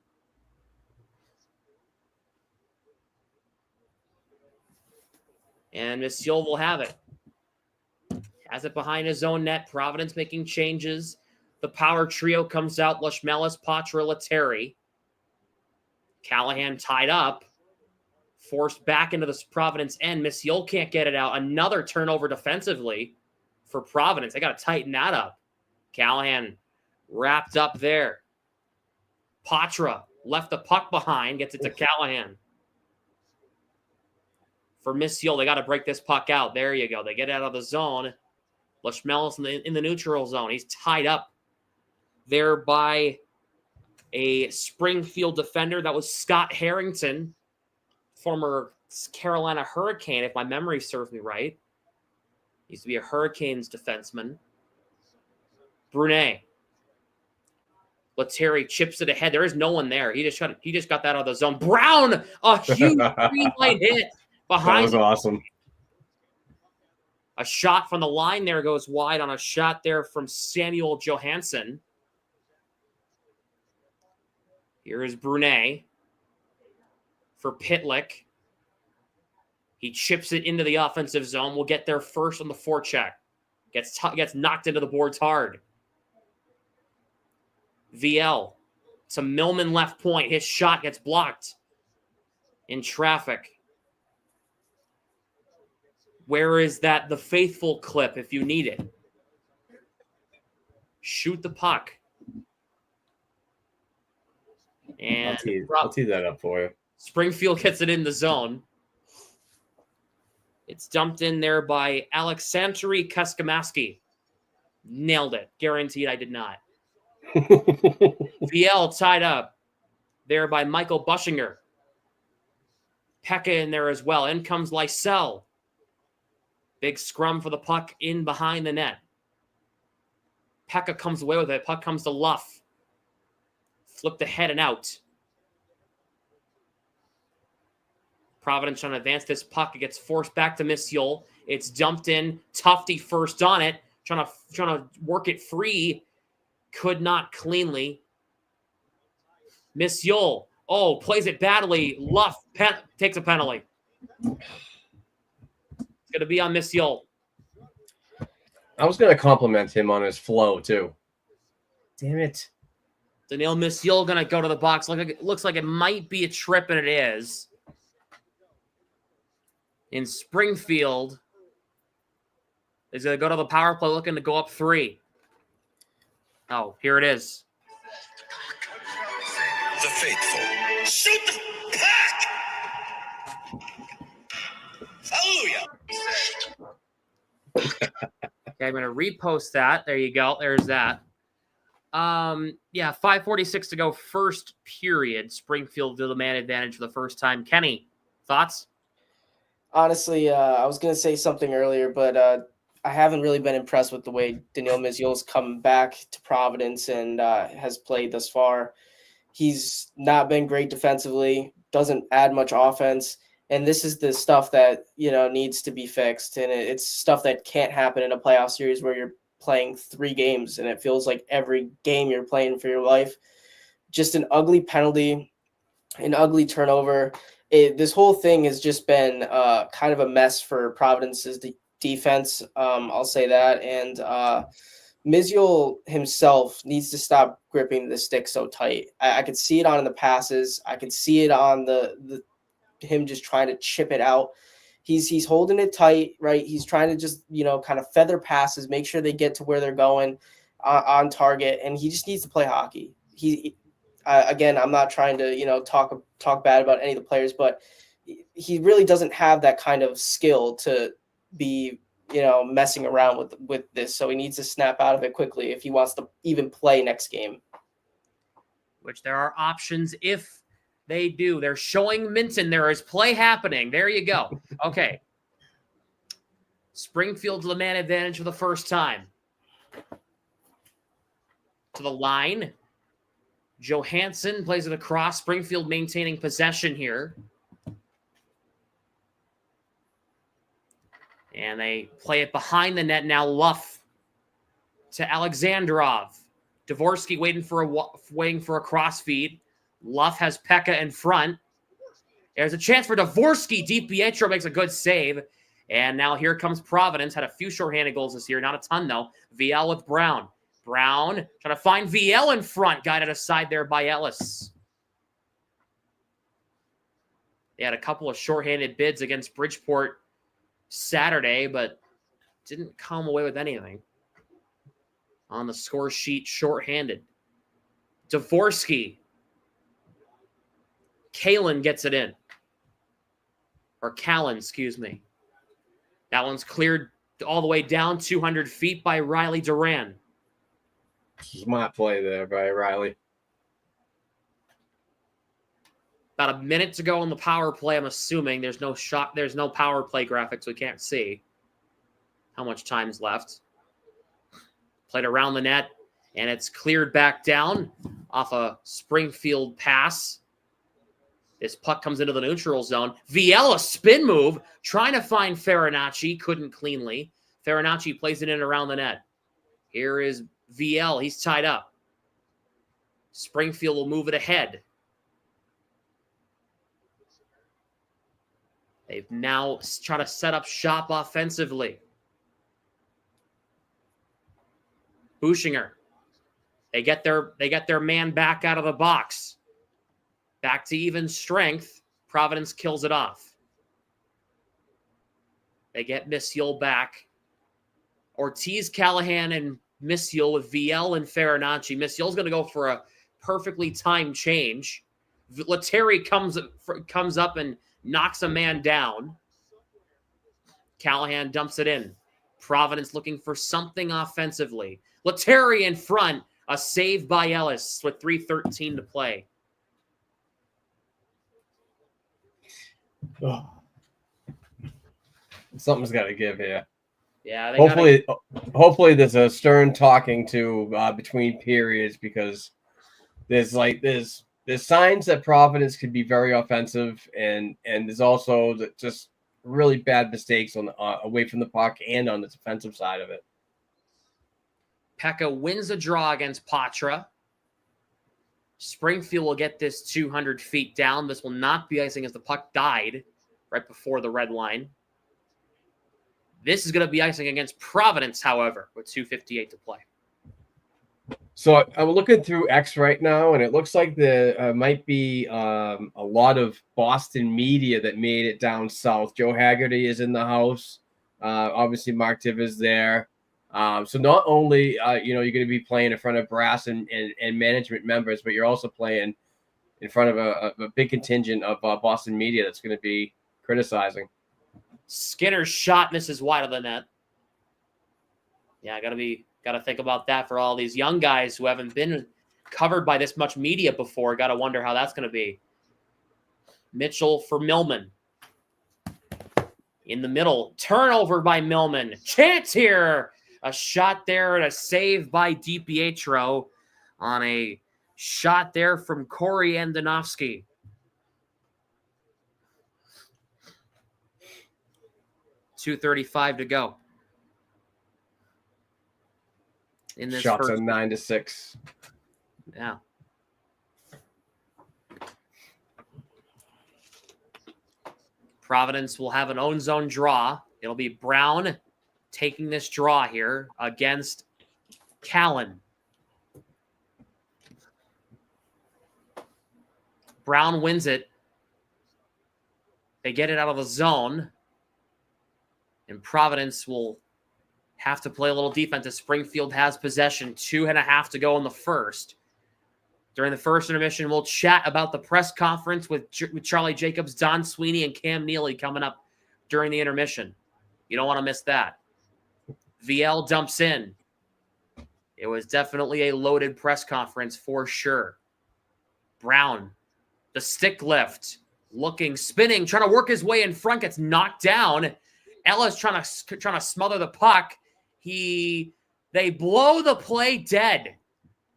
And Monsieur will have it. Has it behind his own net. Providence making changes. The power trio comes out. Lashmelis, Patra, Lettieri. Callahan tied up. Forced back into the Providence end. Monsieur can't get it out. Another turnover defensively for Providence. They got to tighten that up. Callahan wrapped up there. Patra left the puck behind. Gets it to Callahan. For Monsieur, they got to break this puck out. There you go. They get out of the zone. Lashmelis in the neutral zone. He's tied up there by a Springfield defender. That was Scott Harrington, former Carolina Hurricane, if my memory serves me right. Used to be a Hurricanes defenseman. Brunet. Lettieri chips it ahead. There is no one there. He just got that out of the zone. Brown, a huge green light hit behind. That was awesome. A shot from the line there goes wide on a shot there from Samuel Johansson. Here is Brunet for Pitlick. He chips it into the offensive zone. We'll get there first on the forecheck. Gets knocked into the boards hard. VL to Millman left point. His shot gets blocked in traffic. Where is the faithful clip if you need it? Shoot the puck. And I'll tee that up for you. Springfield gets it in the zone. It's dumped in there by Alexandri Kaskamaski. Nailed it. Guaranteed I did not. VL tied up there by Michael Bushinger. Pekka in there as well. In comes Lysell. Big scrum for the puck in behind the net. Pekka comes away with it. Puck comes to Luff. Flipped ahead and out. Providence trying to advance this puck. It gets forced back to Monsieur. It's dumped in. Tufty first on it. Trying to work it free. Could not cleanly. Monsieur. Oh, plays it badly. Luff takes a penalty. It's going to be on Missiol. I was going to compliment him on his flow, too. Damn it. Daniil Missiol going to go to the box. Looks like it might be a trip, and it is. In Springfield, he's going to go to the power play looking to go up 3. Oh, here it is. The faithful. Shoot the pack! Hallelujah! Okay, I'm going to repost that. There you go. There's that. 5:46 to go, first period. Springfield to the man advantage for the first time. Kenny, thoughts? Honestly, I was going to say something earlier, but I haven't really been impressed with the way Daniil Missiol's come back to Providence and has played thus far. He's not been great defensively, doesn't add much offense, and this is the stuff that, needs to be fixed, and it's stuff that can't happen in a playoff series where you're playing 3 games, and it feels like every game you're playing for your life. Just an ugly penalty, an ugly turnover. This whole thing has just been kind of a mess for Providence's defense. I'll say that. And Missiol himself needs to stop gripping the stick so tight. I could see it on the passes. I could see it on the him just trying to chip it out. He's holding it tight, right? He's trying to just, kind of feather passes, make sure they get to where they're going on target. And he just needs to play hockey. Again, I'm not trying to, talk bad about any of the players, but he really doesn't have that kind of skill to be, messing around with this. So he needs to snap out of it quickly if he wants to even play next game. Which there are options if they do. They're showing Minton. There is play happening. There you go. Okay. Springfield to the man advantage for the first time. To the line. Johansson plays it across. Springfield maintaining possession here. And they play it behind the net now. Luff to Alexandrov. Dvorsky waiting for a cross feed. Luff has Pekka in front. There's a chance for Dvorsky. DiPietro makes a good save. And now here comes Providence. Had a few shorthanded goals this year. Not a ton, though. VL with Brown. Brown trying to find VL in front. Guided aside there by Ellis. They had a couple of shorthanded bids against Bridgeport Saturday, but didn't come away with anything. On the score sheet, shorthanded. Dvorsky. Kalen gets it in. Or Callan, excuse me. That one's cleared all the way down 200 feet by Riley Duran. Smart play there by Riley. About a minute to go on the power play. I'm assuming there's no shot. There's no power play graphics. We can't see how much time's left. Played around the net, and it's cleared back down off a Springfield pass. This puck comes into the neutral zone. Viel, a spin move, trying to find Farinacci. Couldn't cleanly. Farinacci plays it in around the net. Here is Viel. He's tied up. Springfield will move it ahead. They've now tried to set up shop offensively. Buschinger. They get their man back out of the box. Back to even strength. Providence kills it off. They get Missiol back. Ortiz, Callahan, and Missiol with VL and Farinacci. Missiol's going to go for a perfectly timed change. Lettieri comes up and knocks a man down. Callahan dumps it in. Providence looking for something offensively. Lettieri in front. A save by Ellis with 3:13 to play. Oh. Something's got to give here. Yeah. Hopefully there's a stern talking to between periods, because there's signs that Providence could be very offensive, and there's also just really bad mistakes on away from the puck and on the defensive side of it. Pekka wins a draw against Patra. Springfield will get this 200 feet down. This will not be icing as the puck died right before the red line. This is going to be icing against Providence, however, with 2:58 to play. So I'm looking through X right now, and it looks like there might be a lot of Boston media that made it down south. Joe Haggerty is in the house. Obviously, Mark Tiv is there. So not only you're going to be playing in front of brass and management members, but you're also playing in front of a big contingent of Boston media that's going to be criticizing. Skinner's shot misses wide of the net. Yeah, got to think about that for all these young guys who haven't been covered by this much media before. Got to wonder how that's going to be. Mitchell for Millman. In the middle, turnover by Millman. Chance here. A shot there and a save by DiPietro on a shot there from Corey Andonovsky. .235 to go. In this shots first on 9-6. Yeah. Providence will have an own zone draw. It'll be Brown taking this draw here against Callan. Brown wins it. They get it out of the zone. And Providence will have to play a little defense as Springfield has possession. 2.5 to go in the first. During the first intermission, we'll chat about the press conference with Charlie Jacobs, Don Sweeney, and Cam Neely coming up during the intermission. You don't want to miss that. VL dumps in. It was definitely a loaded press conference for sure. Brown, the stick lift, looking, spinning, trying to work his way in front, gets knocked down. Ellis trying to smother the puck. They blow the play dead.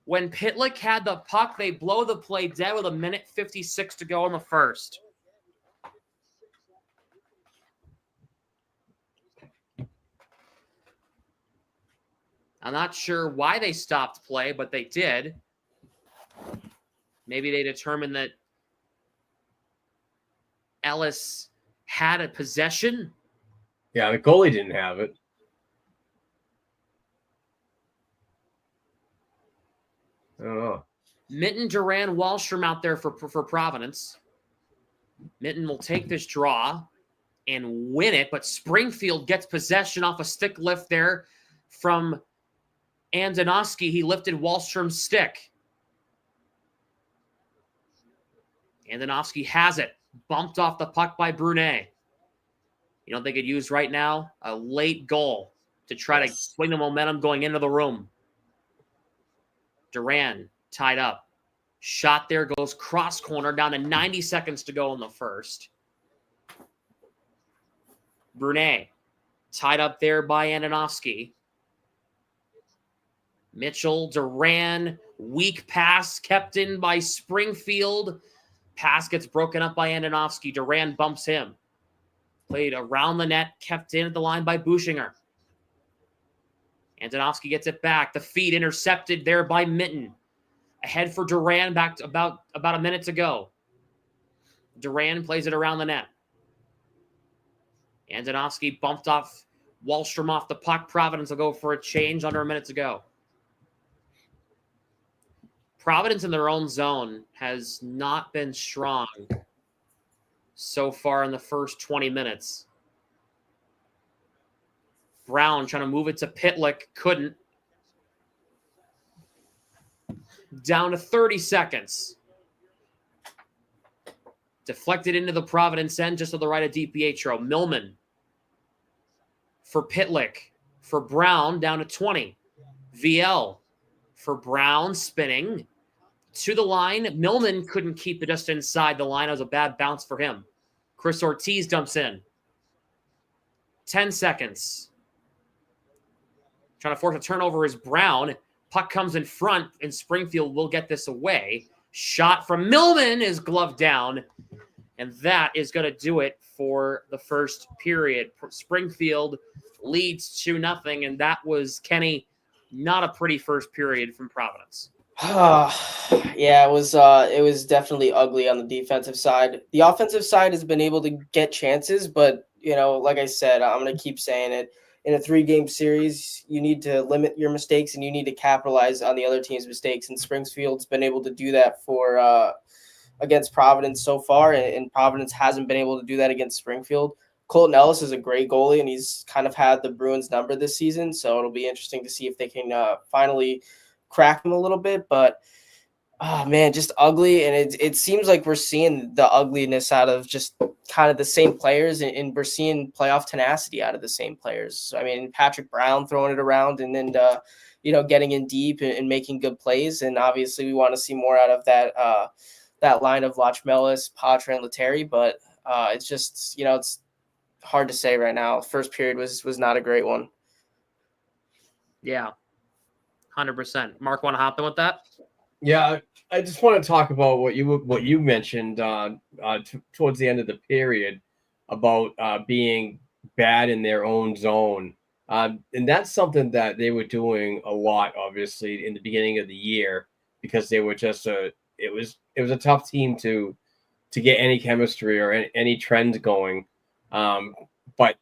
When Pitlick had the puck, they blow the play dead with 1:56 to go in the first. I'm not sure why they stopped play, but they did. Maybe they determined that Ellis had a possession. Yeah, the goalie didn't have it. I don't know. Mitten, Duran, Wallstrom out there for Providence. Mitten will take this draw and win it, but Springfield gets possession off a stick lift there from Andonovsky. He lifted Wallstrom's stick. Andonovsky has it. Bumped off the puck by Brunet. You know what they could use right now? A late goal to try to swing the momentum going into the room. Duran tied up. Shot there, goes cross corner, down to 90 seconds to go in the first. Brunet tied up there by Andonovsky. Mitchell, Duran, weak pass kept in by Springfield. Pass gets broken up by Andonovsky. Duran bumps him. Played around the net, kept in at the line by Bushinger. Andonovsky gets it back. The feed intercepted there by Mitten. Ahead for Duran, back to about a minute to go. Duran plays it around the net. Andonovsky bumped off Wallstrom off the puck. Providence will go for a change under a minute to go. Providence in their own zone has not been strong so far in the first 20 minutes. Brown trying to move it to Pitlick. Couldn't. Down to 30 seconds. Deflected into the Providence end just to the right of DiPietro. Millman for Pitlick. For Brown, down to 20. VL for Brown, spinning to the line. Millman couldn't keep it just inside the line. It was a bad bounce for him. Chris Ortiz dumps in. 10 seconds. Trying to force a turnover is Brown. Puck comes in front, and Springfield will get this away. Shot from Millman is gloved down, and that is going to do it for the first period. Springfield leads 2-0, and that was, Kenny, not a pretty first period from Providence. Yeah, it was definitely ugly on the defensive side. The offensive side has been able to get chances, but like I said, I'm gonna keep saying it. In a 3-game series, you need to limit your mistakes and you need to capitalize on the other team's mistakes. And Springfield's been able to do that for against Providence so far, and Providence hasn't been able to do that against Springfield. Colton Ellis is a great goalie, and he's kind of had the Bruins number this season, so it'll be interesting to see if they can finally crack him a little bit. But oh man, just ugly, and it seems like we're seeing the ugliness out of just kind of the same players, and we're seeing playoff tenacity out of the same players. I mean, Patrick Brown throwing it around, and then getting in deep and making good plays, and obviously we want to see more out of that line of Lach Mellis, Patra, and Letary, but it's just it's hard to say right now. First period was not a great one. Yeah, 100%. Mark, want to hop in with that? Yeah, I just want to talk about what you mentioned towards the end of the period about being bad in their own zone, and that's something that they were doing a lot, obviously, in the beginning of the year, because they were just it was a tough team to get any chemistry or any trend going, but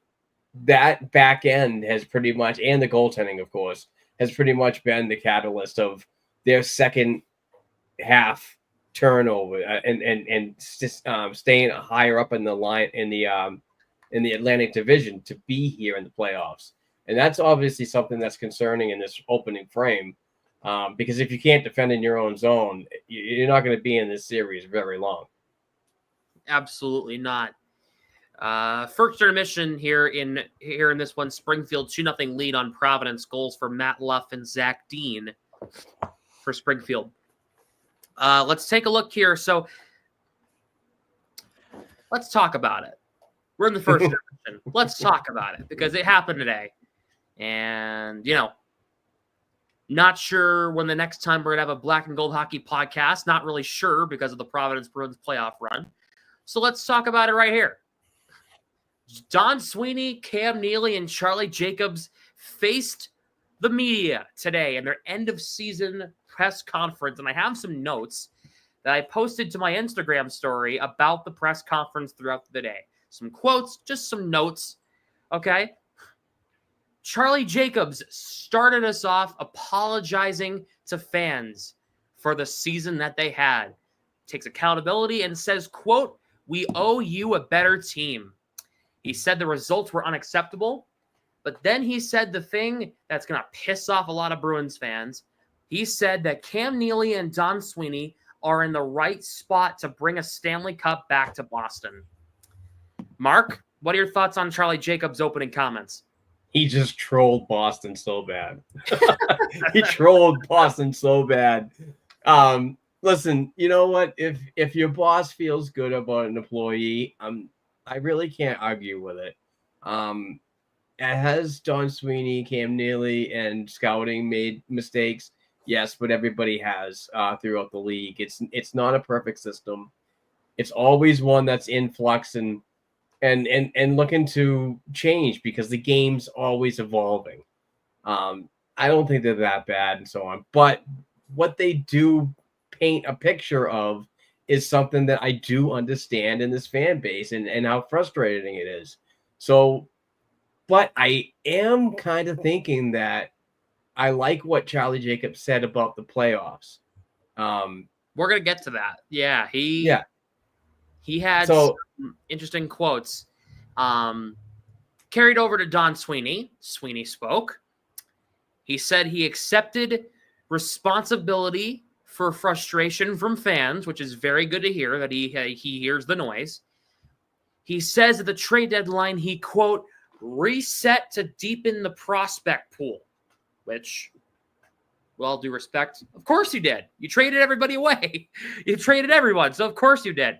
that back end has pretty much, and the goaltending, of course, has pretty much been the catalyst of their second half turnover and staying higher up in the line in the Atlantic Division to be here in the playoffs. And that's obviously something that's concerning in this opening frame, because if you can't defend in your own zone, you're not going to be in this series very long. Absolutely not. First intermission here in this one. Springfield 2-0 lead on Providence. Goals for Matt Luff and Zach Dean for Springfield. Let's take a look here. So let's talk about it. We're in the first intermission. Let's talk about it because it happened today. And, not sure when the next time we're going to have a Black and Gold Hockey podcast. Not really sure because of the Providence Bruins playoff run. So let's talk about it right here. Don Sweeney, Cam Neely, and Charlie Jacobs faced the media today in their end-of-season press conference, and I have some notes that I posted to my Instagram story about the press conference throughout the day. Some quotes, just some notes, okay? Charlie Jacobs started us off apologizing to fans for the season that they had. Takes accountability and says, quote, "We owe you a better team." He said the results were unacceptable, but then he said the thing that's going to piss off a lot of Bruins fans. He said that Cam Neely and Don Sweeney are in the right spot to bring a Stanley Cup back to Boston. Mark, what are your thoughts on Charlie Jacobs' opening comments? He just trolled Boston so bad. He trolled Boston so bad. Listen, you know what? If your boss feels good about an employee, I really can't argue with it. Has Don Sweeney, Cam Neely, and scouting made mistakes? Yes, but everybody has throughout the league. It's not a perfect system. It's always one that's in flux and looking to change because the game's always evolving. I don't think they're that bad and so on. But what they do paint a picture of is something that I do understand in this fan base and how frustrating it is. So, but I am kind of thinking that I like what Charlie Jacobs said about the playoffs. We're going to get to that. Yeah, he had some interesting quotes. Carried over to Don Sweeney. Sweeney spoke. He said he accepted responsibility for frustration from fans, which is very good to hear that he hears the noise. He says at the trade deadline, he, quote, reset to deepen the prospect pool, which, with all due respect, of course you did. You traded everybody away. You traded everyone, so of course you did.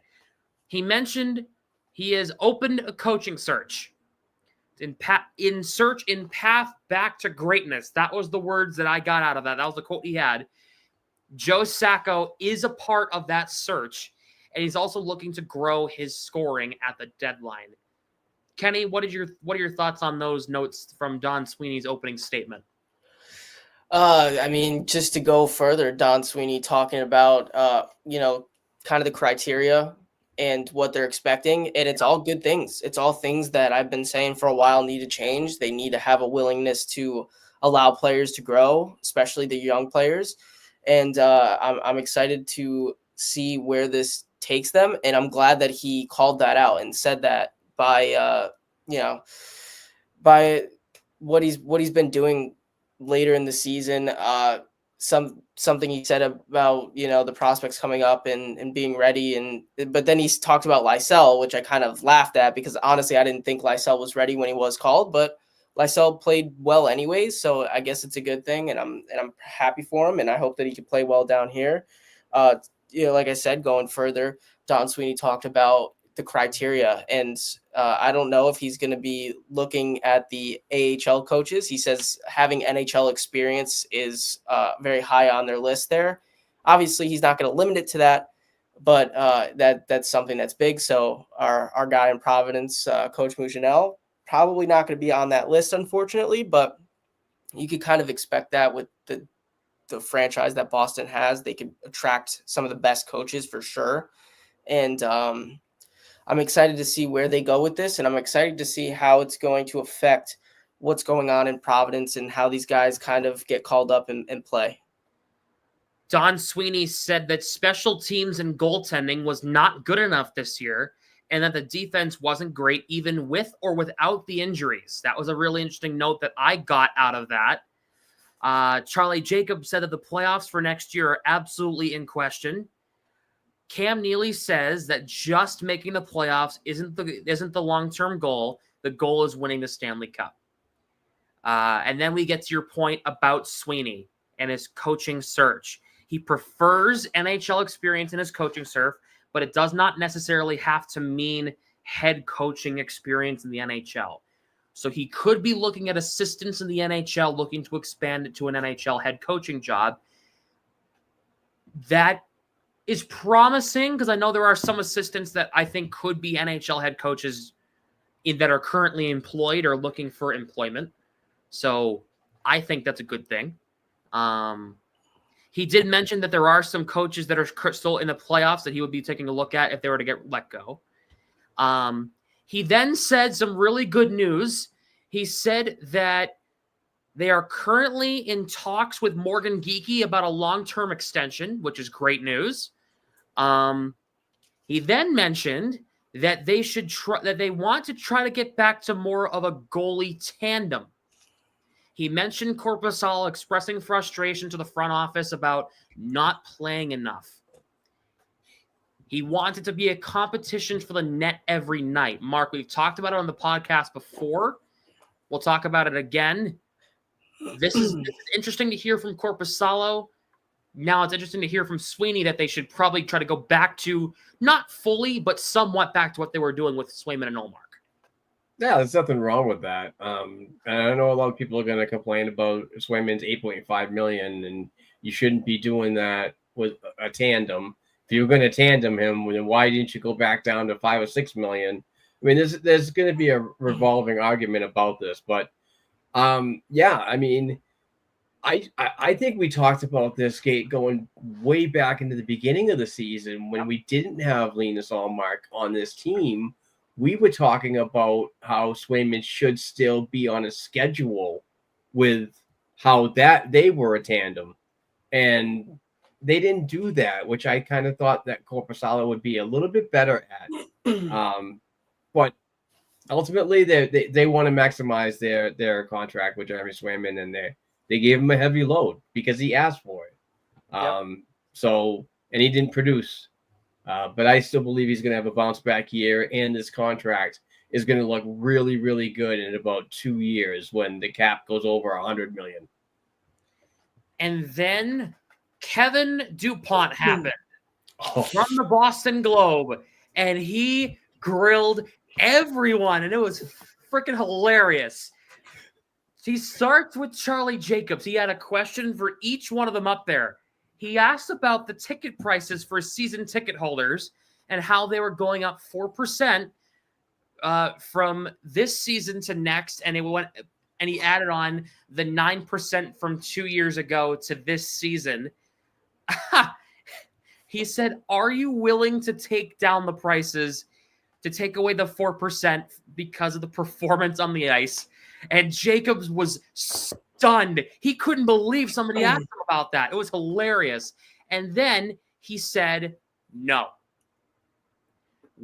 He mentioned he has opened a coaching search in path back to greatness. That was the words that I got out of that. That was the quote he had. Joe Sacco is a part of that search, and he's also looking to grow his scoring at the deadline. Kenny, what are your thoughts on those notes from Don Sweeney's opening statement? I mean, just to go further, Don Sweeney talking about, kind of the criteria and what they're expecting, and it's all good things. It's all things that I've been saying for a while need to change. They need to have a willingness to allow players to grow, especially the young players. And I'm excited to see where this takes them, and I'm glad that he called that out and said that by what he's been doing later in the season. Something he said about the prospects coming up and being ready, but then he's talked about Lysell, which I kind of laughed at because honestly I didn't think Lysell was ready when he was called, but Lysell played well anyways, so I guess it's a good thing, and I'm happy for him, and I hope that he can play well down here. Like I said, going further, Don Sweeney talked about the criteria, and I don't know if he's going to be looking at the AHL coaches. He says having NHL experience is very high on their list there. Obviously, he's not going to limit it to that, but that's something that's big. So our guy in Providence, Coach Mougenel, probably not going to be on that list, unfortunately, but you could kind of expect that with the franchise that Boston has. They could attract some of the best coaches for sure. And I'm excited to see where they go with this, and I'm excited to see how it's going to affect what's going on in Providence and how these guys kind of get called up and play. Don Sweeney said that special teams and goaltending was not good enough this year, and that the defense wasn't great even with or without the injuries. That was a really interesting note that I got out of that. Charlie Jacobs said that the playoffs for next year are absolutely in question. Cam Neely says that just making the playoffs isn't the long-term goal. The goal is winning the Stanley Cup. And then we get to your point about Sweeney and his coaching search. He prefers NHL experience in his coaching search, but it does not necessarily have to mean head coaching experience in the NHL. So he could be looking at assistants in the NHL, looking to expand it to an NHL head coaching job. That is promising because I know there are some assistants that I think could be NHL head coaches that are currently employed or looking for employment. So I think that's a good thing. He did mention that there are some coaches that are still in the playoffs that he would be taking a look at if they were to get let go. He then said some really good news. He said that they are currently in talks with Morgan Geekie about a long-term extension, which is great news. He then mentioned that they want to try to get back to more of a goalie tandem. He mentioned Korpisalo expressing frustration to the front office about not playing enough. He wanted to be a competition for the net every night. Mark, we've talked about it on the podcast before. We'll talk about it again. This is interesting to hear from Korpisalo. Now it's interesting to hear from Sweeney that they should probably try to go back to, not fully, but somewhat back to what they were doing with Swayman and Ullmark. Yeah, there's nothing wrong with that. And I know a lot of people are going to complain about Swayman's $8.5 million, and you shouldn't be doing that with a tandem. If you were going to tandem him, then why didn't you go back down to $5 or $6 million? I mean, there's going to be a revolving argument about this, but yeah, I mean, I think we talked about this gate going way back into the beginning of the season when we didn't have Linus Ullmark on this team. We were talking about how Swayman should still be on a schedule with how that they were a tandem, and they didn't do that, which I kind of thought that Korpisalo would be a little bit better at. But ultimately, they want to maximize their contract with Jeremy Swayman, and they gave him a heavy load because he asked for it. And he didn't produce. But I still believe he's going to have a bounce back year, and this contract is going to look really, really good in about 2 years when the cap goes over $100 million. And then Kevin DuPont happened from the Boston Globe, and he grilled everyone, and it was freaking hilarious. He starts with Charlie Jacobs. He had a question for each one of them up there. He asked about the ticket prices for season ticket holders and how they were going up 4% from this season to next, and and he added on the 9% from 2 years ago to this season. He said, are you willing to take down the prices to take away the 4% because of the performance on the ice? And Jacobs was stunned. He couldn't believe somebody asked him about that. It was hilarious. And then he said no.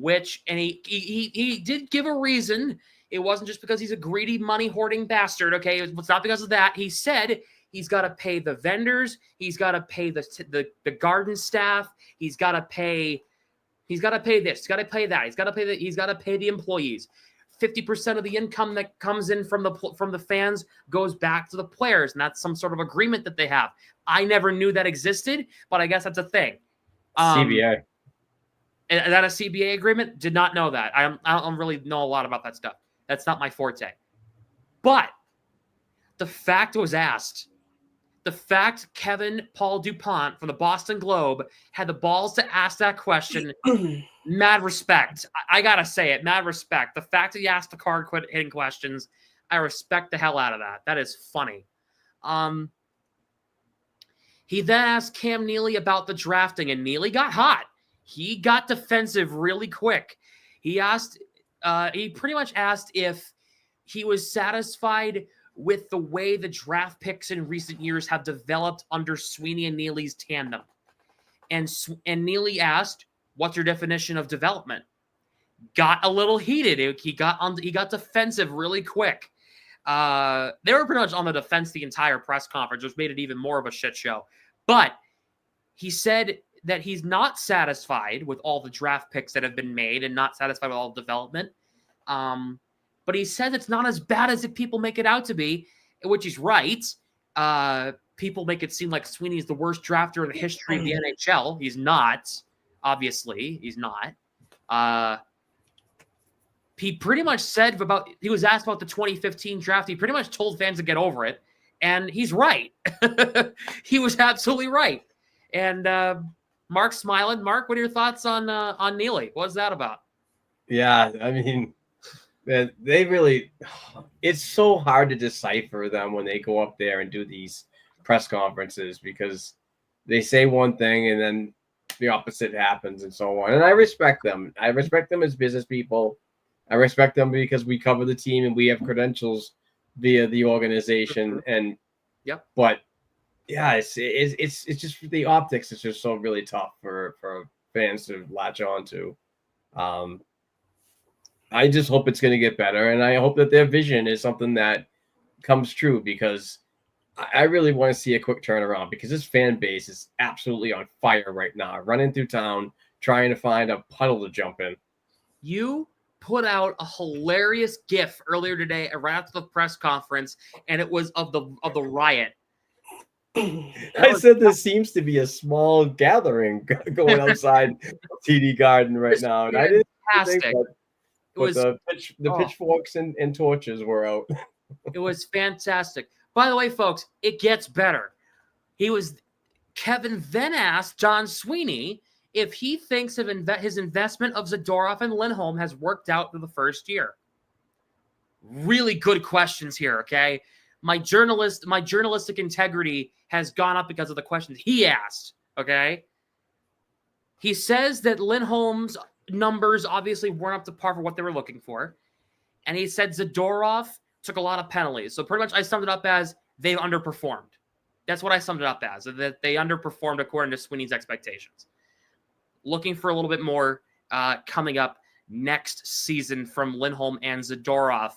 And he did give a reason. It wasn't just because he's a greedy, money-hoarding bastard, okay? It's not because of that. He said he's got to pay the vendors. He's got to pay the garden staff. He's got to pay this. He's got to pay that. He's got to pay the employees. 50% of the income that comes in from the fans goes back to the players, and that's some sort of agreement that they have. I never knew that existed, but I guess that's a thing. CBA. Is that a CBA agreement? Did not know that. I don't really know a lot about that stuff. That's not my forte. But the fact was asked. The fact Kevin Paul DuPont from the Boston Globe had the balls to ask that question, mad respect. I got to say it, mad respect. The fact that he asked the card hitting questions, I respect the hell out of that. That is funny. He then asked Cam Neely about the drafting, and Neely got hot. He got defensive really quick. He pretty much asked if he was satisfied with the way the draft picks in recent years have developed under Sweeney and Neely's tandem. And Neely asked, what's your definition of development? Got a little heated. He got defensive really quick. They were pretty much on the defense the entire press conference, which made it even more of a shit show. But he said that he's not satisfied with all the draft picks that have been made and not satisfied with all the development. But he says it's not as bad as people make it out to be, which he's right. People make it seem like Sweeney is the worst drafter in the history of the NHL. He's not. Obviously, he's not. He pretty much said he was asked about the 2015 draft. He pretty much told fans to get over it. And he's right. He was absolutely right. And Mark's smiling. Mark, what are your thoughts on Neely? What's that about? Yeah, I mean, man, it's so hard to decipher them when they go up there and do these press conferences because they say one thing and then the opposite happens and so on. And I respect them. I respect them as business people. I respect them because we cover the team and we have credentials via the organization. And yep. But yeah, it's just the optics. It's just so really tough for fans to latch on to. I just hope it's going to get better, and I hope that their vision is something that comes true because I really want to see a quick turnaround because this fan base is absolutely on fire right now, running through town, trying to find a puddle to jump in. You put out a hilarious GIF earlier today right after the press conference, and it was of the riot. I said there seems to be a small gathering going outside TD Garden right now, and I didn't think that. But the pitchforks and torches were out. It was fantastic. By the way, folks, it gets better. Kevin then asked John Sweeney if he thinks his investment of Zadorov and Lindholm has worked out for the first year. Really good questions here, okay? My journalistic integrity has gone up because of the questions he asked, okay? He says that Lindholm's numbers obviously weren't up to par for what they were looking for. And he said Zadorov took a lot of penalties. So pretty much I summed it up as they underperformed. That's what I summed it up as, that they underperformed according to Sweeney's expectations. Looking for a little bit more coming up next season from Lindholm and Zadorov.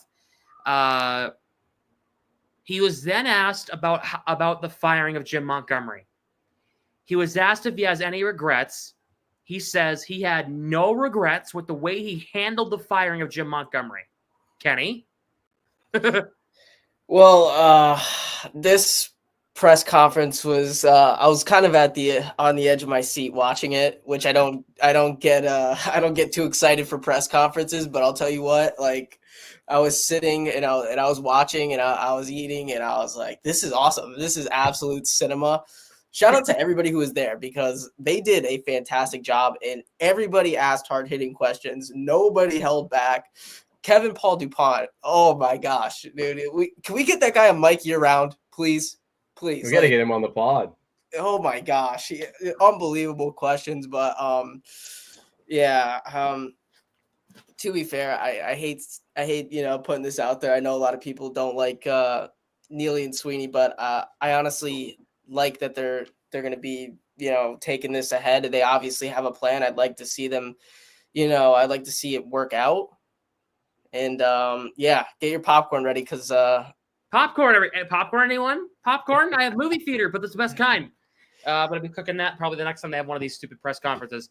He was then asked about the firing of Jim Montgomery. He was asked if he has any regrets. He says he had no regrets with the way he handled the firing of Jim Montgomery. Kenny? Well, this press conference was I was kind of on the edge of my seat watching it, which I don't get too excited for press conferences, but I'll tell you what, like I was sitting and I was watching and I was eating and I was like, this is awesome. This is absolute cinema. Shout out to everybody who was there because they did a fantastic job and everybody asked hard-hitting questions. Nobody held back. Kevin Paul DuPont. Oh my gosh, dude. Can we get that guy a mic year round, please? Please. We got to get him on the pod. Oh my gosh. Unbelievable questions. But to be fair, I hate, putting this out there. I know a lot of people don't like Neely and Sweeney, but I honestly like that they're going to be, taking this ahead. They obviously have a plan. I'd like to see them, I'd like to see it work out. And get your popcorn ready because popcorn, anyone? Popcorn? I have movie theater, but that's the best kind. But I'll be cooking that probably the next time they have one of these stupid press conferences.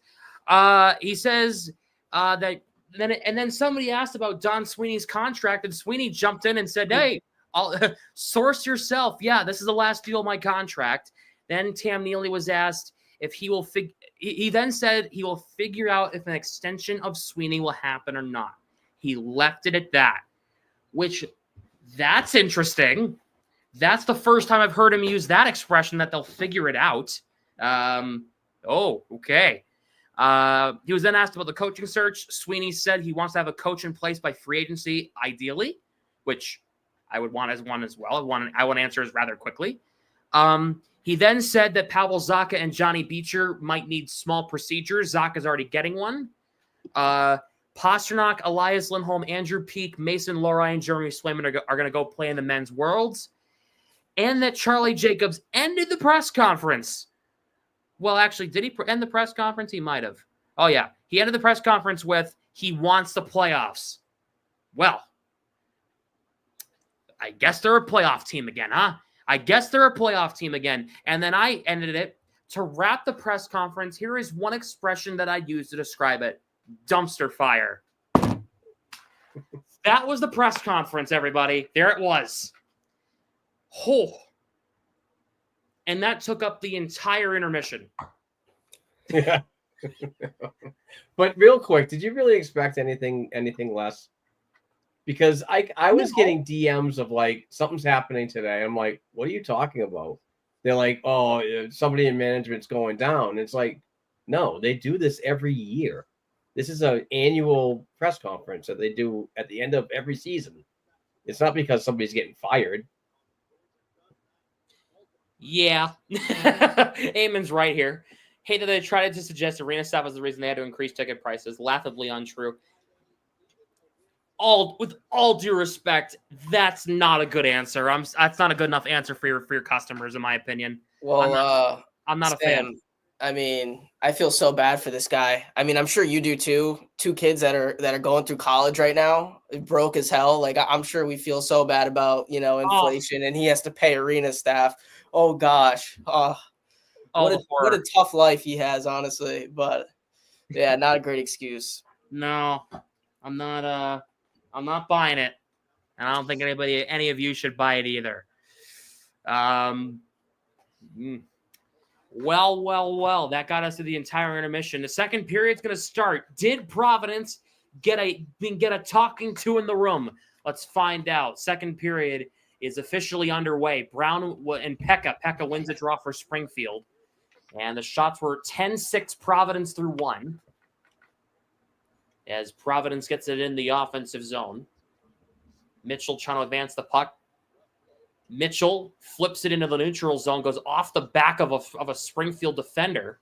He says then somebody asked about Don Sweeney's contract, and Sweeney jumped in and said, "Hey, I'll source yourself. Yeah, this is the last deal of my contract." Then Tam Neely was asked if he will he then said he will figure out if an extension of Sweeney will happen or not. He left it at that, which that's interesting. That's the first time I've heard him use that expression, that they'll figure it out. Okay. He was then asked about the coaching search. Sweeney said he wants to have a coach in place by free agency, ideally, which I would want as one as well. I want answers rather quickly. He then said that Pavel Zacha and Johnny Beecher might need small procedures. Zacha's already getting one. Pasternak, Elias Lindholm, Andrew Peak, Mason Lohrei, and Jeremy Swayman are going to go play in the men's worlds. And that Charlie Jacobs ended the press conference. Well, actually, did he end the press conference? He might have. Oh, yeah. He ended the press conference with, he wants the playoffs. Well, I guess they're a playoff team again, huh? And then I ended it to wrap the press conference. Here is one expression that I use to describe it. Dumpster fire. That was the press conference, everybody. There it was. Oh. And that took up the entire intermission. Yeah. But real quick, did you really expect anything less? Because I was getting DMs of like, something's happening today. I'm like, what are you talking about? They're like, oh, somebody in management's going down. It's like, no, they do this every year. This is an annual press conference that they do at the end of every season. It's not because somebody's getting fired. Yeah. Eamon's right here. Hey, that they tried to suggest arena staff was the reason they had to increase ticket prices. Laughably untrue. With all due respect, that's not a good answer. That's not a good enough answer for your customers, in my opinion. Well, I'm not Sam, a fan. I mean, I feel so bad for this guy. I mean, I'm sure you do too. 2 kids that are going through college right now, broke as hell. Like, I'm sure we feel so bad about, inflation, and he has to pay arena staff. Oh gosh. What a tough life he has, honestly. But yeah, not a great excuse. No, I'm not buying it. And I don't think any of you should buy it either. Well, that got us to the entire intermission. The second period's going to start. Did Providence get a talking to in the room? Let's find out. Second period is officially underway. Brown and Pekka wins a draw for Springfield. And the shots were 10-6 Providence through 1. As Providence gets it in the offensive zone. Mitchell trying to advance the puck. Mitchell flips it into the neutral zone, goes off the back of a Springfield defender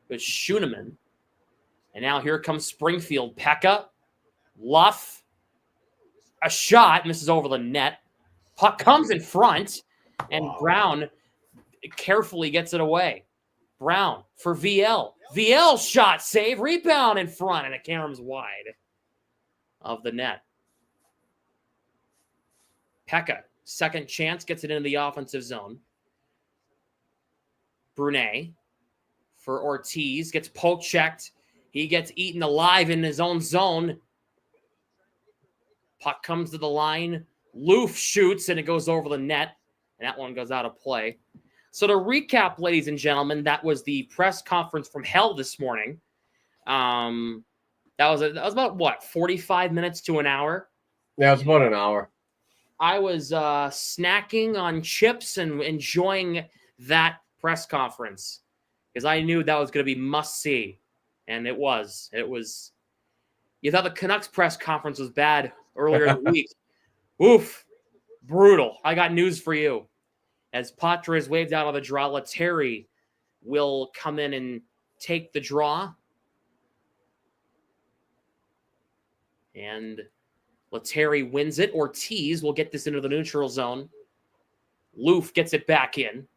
with Schooneman. And now here comes Springfield. Pekka, Luff, a shot, and this is over the net. Puck comes in front, and Brown carefully gets it away. Brown for VL. VL shot, save, rebound in front, and it caroms wide of the net. Pekka, second chance, gets it into the offensive zone. Brunet for Ortiz, gets poke-checked. He gets eaten alive in his own zone. Puck comes to the line. Loof shoots, and it goes over the net, and that one goes out of play. So to recap, ladies and gentlemen, that was the press conference from hell this morning. That was about, what, 45 minutes to an hour? Yeah, it was about an hour. I was snacking on chips and enjoying that press conference because I knew that was going to be must-see, and it was. You thought the Canucks press conference was bad earlier in the week. Oof. Brutal. I got news for you. As Patra is waved out of the draw, Lettieri will come in and take the draw. And Lettieri wins it. Ortiz will get this into the neutral zone. Loof gets it back in.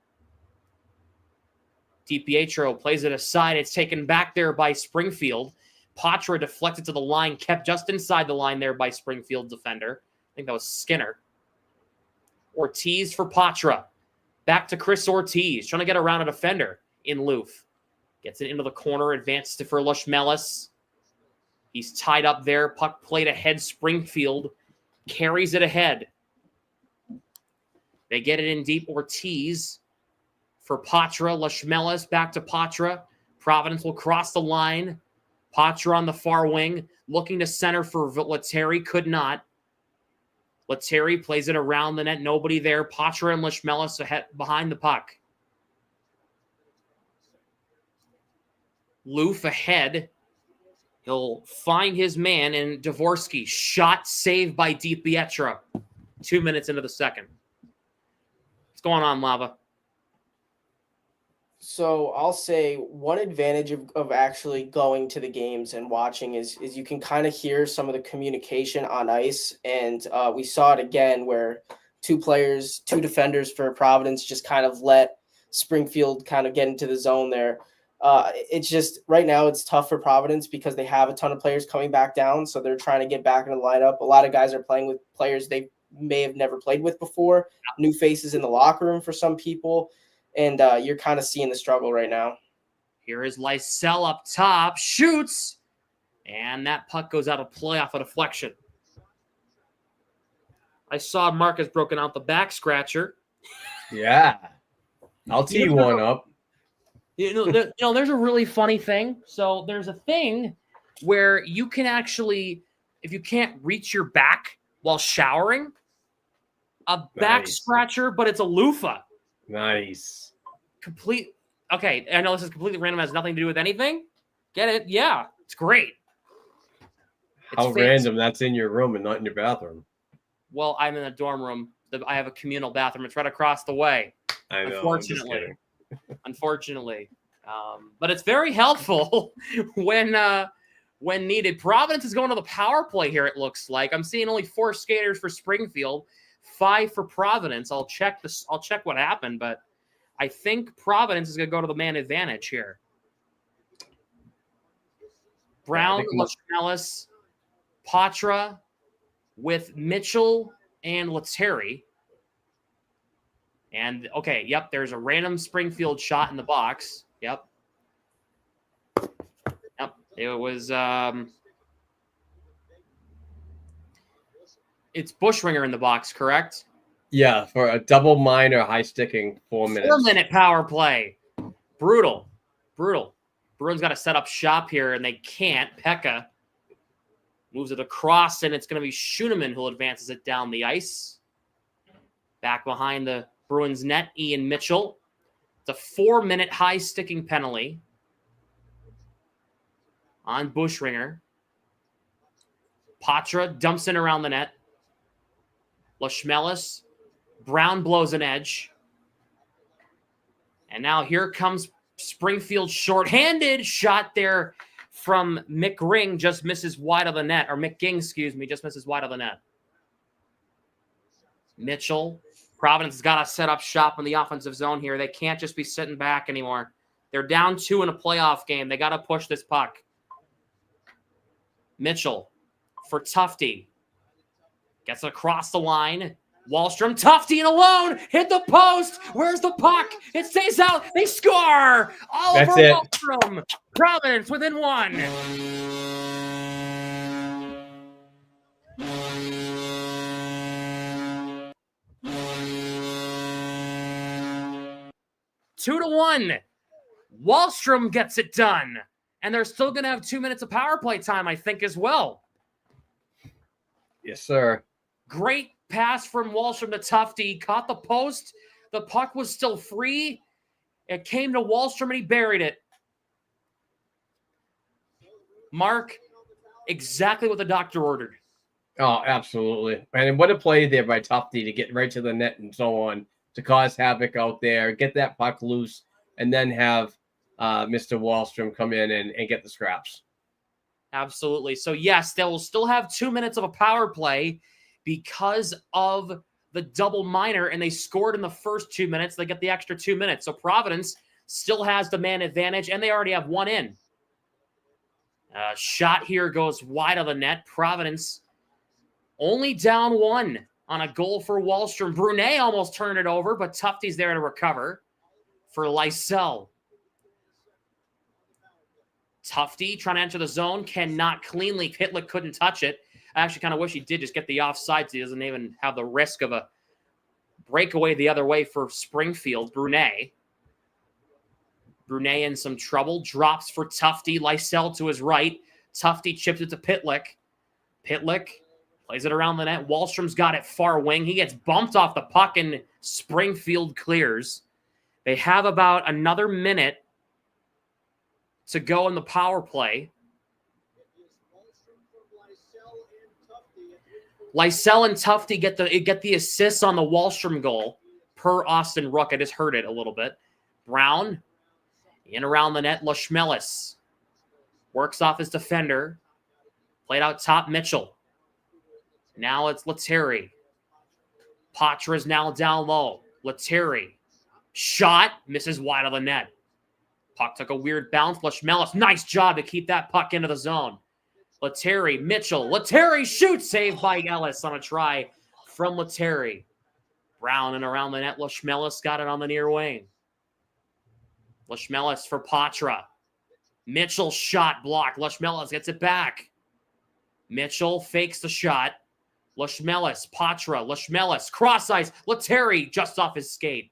DiPietro plays it aside. It's taken back there by Springfield. Patra deflected to the line, kept just inside the line there by Springfield defender. I think that was Skinner. Ortiz for Patra. Back to Chris Ortiz, trying to get around a defender in Loof. Gets it into the corner, advances to for Lushmelis. He's tied up there. Puck played ahead. Springfield carries it ahead. They get it in deep. Ortiz for Patra. Lushmelis back to Patra. Providence will cross the line. Patra on the far wing, looking to center for Lettieri. Could not. Lettieri plays it around the net. Nobody there. Patra and Lushmelis ahead behind the puck. Loof ahead. He'll find his man in Dvorsky. Shot saved by DiPietro. 2 minutes into the second. What's going on, Lava? So I'll say one advantage of actually going to the games and watching is you can kind of hear some of the communication on ice. And we saw it again where two defenders for Providence just kind of let Springfield kind of get into the zone there. It's just right now it's tough for Providence because they have a ton of players coming back down. So they're trying to get back in the lineup. A lot of guys are playing with players they may have never played with before. New faces in the locker room for some people. And you're kind of seeing the struggle right now. Here is Lysell up top. Shoots. And that puck goes out of play off a deflection. I saw Marcus broken out the back scratcher. Yeah. I'll tee you one up. There's a really funny thing. So there's a thing where you can actually, if you can't reach your back while showering, a back scratcher, but it's a loofah. Nice. Complete. Okay, I know this is completely random, has nothing to do with anything. Get it? Yeah, it's great. How random that's in your room and not in your bathroom. Well, I'm in a dorm room. I have a communal bathroom. It's right across the way. I know. Unfortunately. But it's very helpful when needed. Providence is going to the power play here, it looks like. I'm seeing only 4 skaters for Springfield, 5 for Providence. I'll check what happened, but I think Providence is going to go to the man advantage here. Brown, Lushmelis, Patra with Mitchell and Lettieri. And, okay, yep, there's a random Springfield shot in the box. Yep. It was, it's Bushringer in the box, correct? Yeah, for a double minor high sticking 4 minutes. 4-minute power play. Brutal. Bruins got to set up shop here, and they can't. Pekka moves it across, and it's going to be Schoeneman who advances it down the ice. Back behind the Bruins net, Ian Mitchell. It's a 4-minute high sticking penalty on Bushringer. Patra dumps in around the net. Lushmelis. Brown blows an edge. And now here comes Springfield shorthanded. Shot there from Mick Ring, just misses wide of the net. Or Mick Ging, just misses wide of the net. Mitchell. Providence has got to set up shop in the offensive zone here. They can't just be sitting back anymore. They're down 2 in a playoff game. They got to push this puck. Mitchell for Tufte. Gets it across the line. Wahlstrom, Tufte and alone, hit the post. Where's the puck? It stays out. They score. Oliver Wahlstrom. Providence within 1. Two to 1. Wahlstrom gets it done. And they're still going to have 2 minutes of power play time, I think, as well. Yes, sir. Great pass from Wahlstrom to Tufte. Caught the post. The puck was still free. It came to Wahlstrom, and he buried it. Mark, exactly what the doctor ordered. Oh, absolutely. And what a play there by Tufte to get right to the net and so on, to cause havoc out there, get that puck loose, and then have Mr. Wallstrom come in and get the scraps. Absolutely. So, yes, they will still have 2 minutes of a power play because of the double minor, and they scored in the first 2 minutes. They get the extra 2 minutes. So, Providence still has the man advantage, and they already have one in. Shot here goes wide of the net. Providence only down one on a goal for Wallstrom. Brunet almost turned it over, but Tufte's there to recover for Lysell. Tufte trying to enter the zone, cannot cleanly. Pitlick couldn't touch it. I actually kind of wish he did just get the offside so he doesn't even have the risk of a breakaway the other way for Springfield. Brunet in some trouble. Drops for Tufte. Lysell to his right. Tufte chips it to Pitlick. Pitlick plays it around the net. Wallstrom's got it far wing. He gets bumped off the puck and Springfield clears. They have about another minute to go in the power play. Lysell and Tufte get the assists on the Wallstrom goal per Austin Rook. I just heard it a little bit. Brown in around the net. Leschmelis works off his defender. Played out top Mitchell. Now it's Lettieri. Patra's now down low. Lettieri. Shot. Misses wide of the net. Puck took a weird bounce. Leschmelis. Nice job to keep that puck into the zone. Lettieri. Mitchell. Lettieri shoots. Saved by Ellis on a try from Lettieri. Brown and around the net. Leschmelis got it on the near wing. Leschmelis for Patra. Mitchell shot blocked. Leschmelis gets it back. Mitchell fakes the shot. Leschmelis, Patra, Leschmelis, cross ice, Lettieri just off his skate.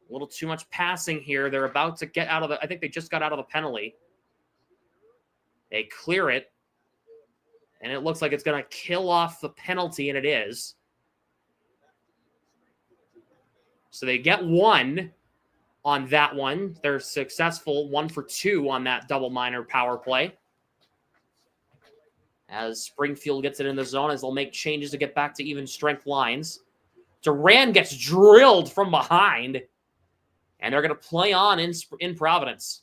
A little too much passing here. They're about to get out of I think they just got out of the penalty. They clear it. And it looks like it's going to kill off the penalty, and it is. So they get one on that one. They're successful 1 for 2 on that double minor power play. As Springfield gets it in the zone, as they'll make changes to get back to even strength lines. Duran gets drilled from behind, and they're going to play on in Providence.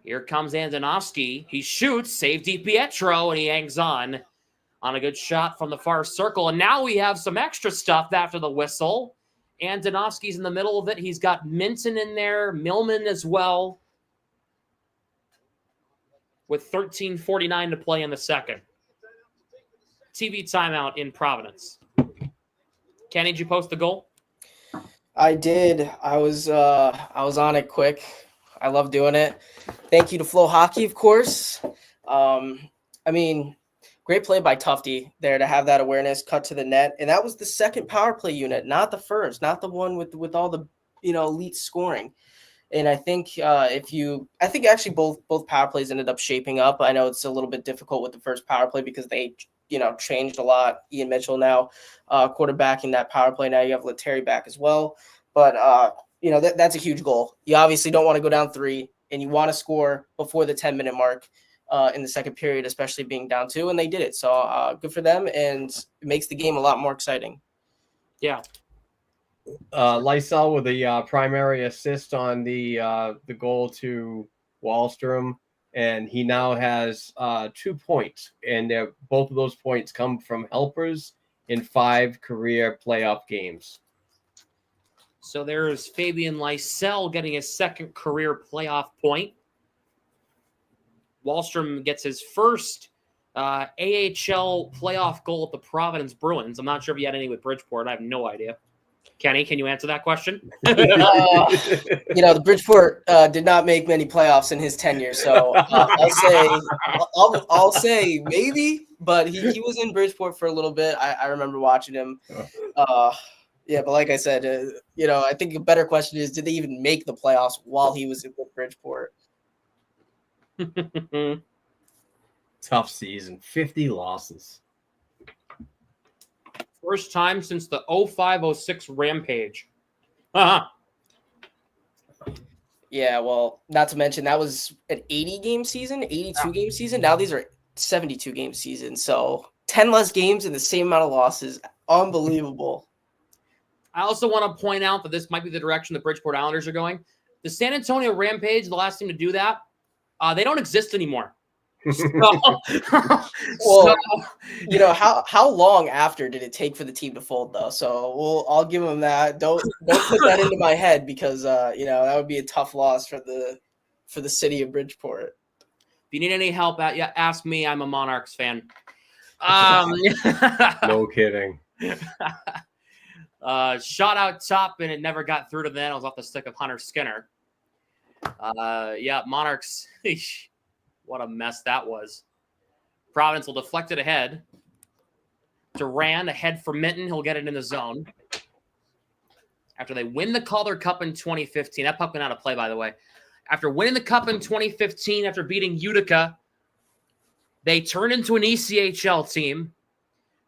Here comes Andonovski. He shoots, save DiPietro, and he hangs on a good shot from the far circle. And now we have some extra stuff after the whistle. Andonovski's in the middle of it. He's got Minton in there, Millman as well, with 13:49 to play in the second. TV timeout in Providence. Kenny, did you post the goal? I did. I was on it quick. I love doing it. Thank you to Flow Hockey, of course. Great play by Tufte there to have that awareness, cut to the net. And that was the second power play unit, not the first, not the one with all the elite scoring. And I think actually both power plays ended up shaping up. I know it's a little bit difficult with the first power play because they changed a lot. Ian Mitchell now quarterbacking that power play. Now you have Lettieri back as well. But that's a huge goal. You obviously don't want to go down 3, and you want to score before the 10-minute mark in the second period, especially being down 2, and they did it. So good for them, and it makes the game a lot more exciting. Yeah. Lysell with the primary assist on the goal to Wallstrom, and he now has 2 points, and both of those points come from helpers in 5 career playoff games. So there's Fabian Lysell getting his second career playoff point. Wallstrom gets his first AHL playoff goal at the Providence Bruins. I'm not sure if he had any with Bridgeport. I have no idea. Kenny, can you answer that question? The Bridgeport did not make many playoffs in his tenure, so I'll say maybe, but he was in Bridgeport for a little bit. I remember watching him. But like I said, I think a better question is, did they even make the playoffs while he was in Bridgeport? Tough season, 50 losses. First time since the 05-06 rampage. Yeah, well, not to mention that was an 80-game season, 82-game season. Now these are 72-game seasons. So 10 less games and the same amount of losses. Unbelievable. I also want to point out that this might be the direction the Bridgeport Islanders are going. The San Antonio Rampage, the last team to do that, they don't exist anymore. Well, how long after did it take for the team to fold though? So I'll give them that. Don't put that into my head because that would be a tough loss for the city of Bridgeport. If you need any help, ask me. I'm a Monarchs fan. No kidding. Shot out top and it never got through to them. It was off the stick of Hunter Skinner. Monarchs. What a mess that was. Providence will deflect it ahead. Duran ahead for Minton. He'll get it in the zone. After they win the Calder Cup in 2015. That puck went out of play, by the way. After winning the Cup in 2015, after beating Utica, they turn into an ECHL team.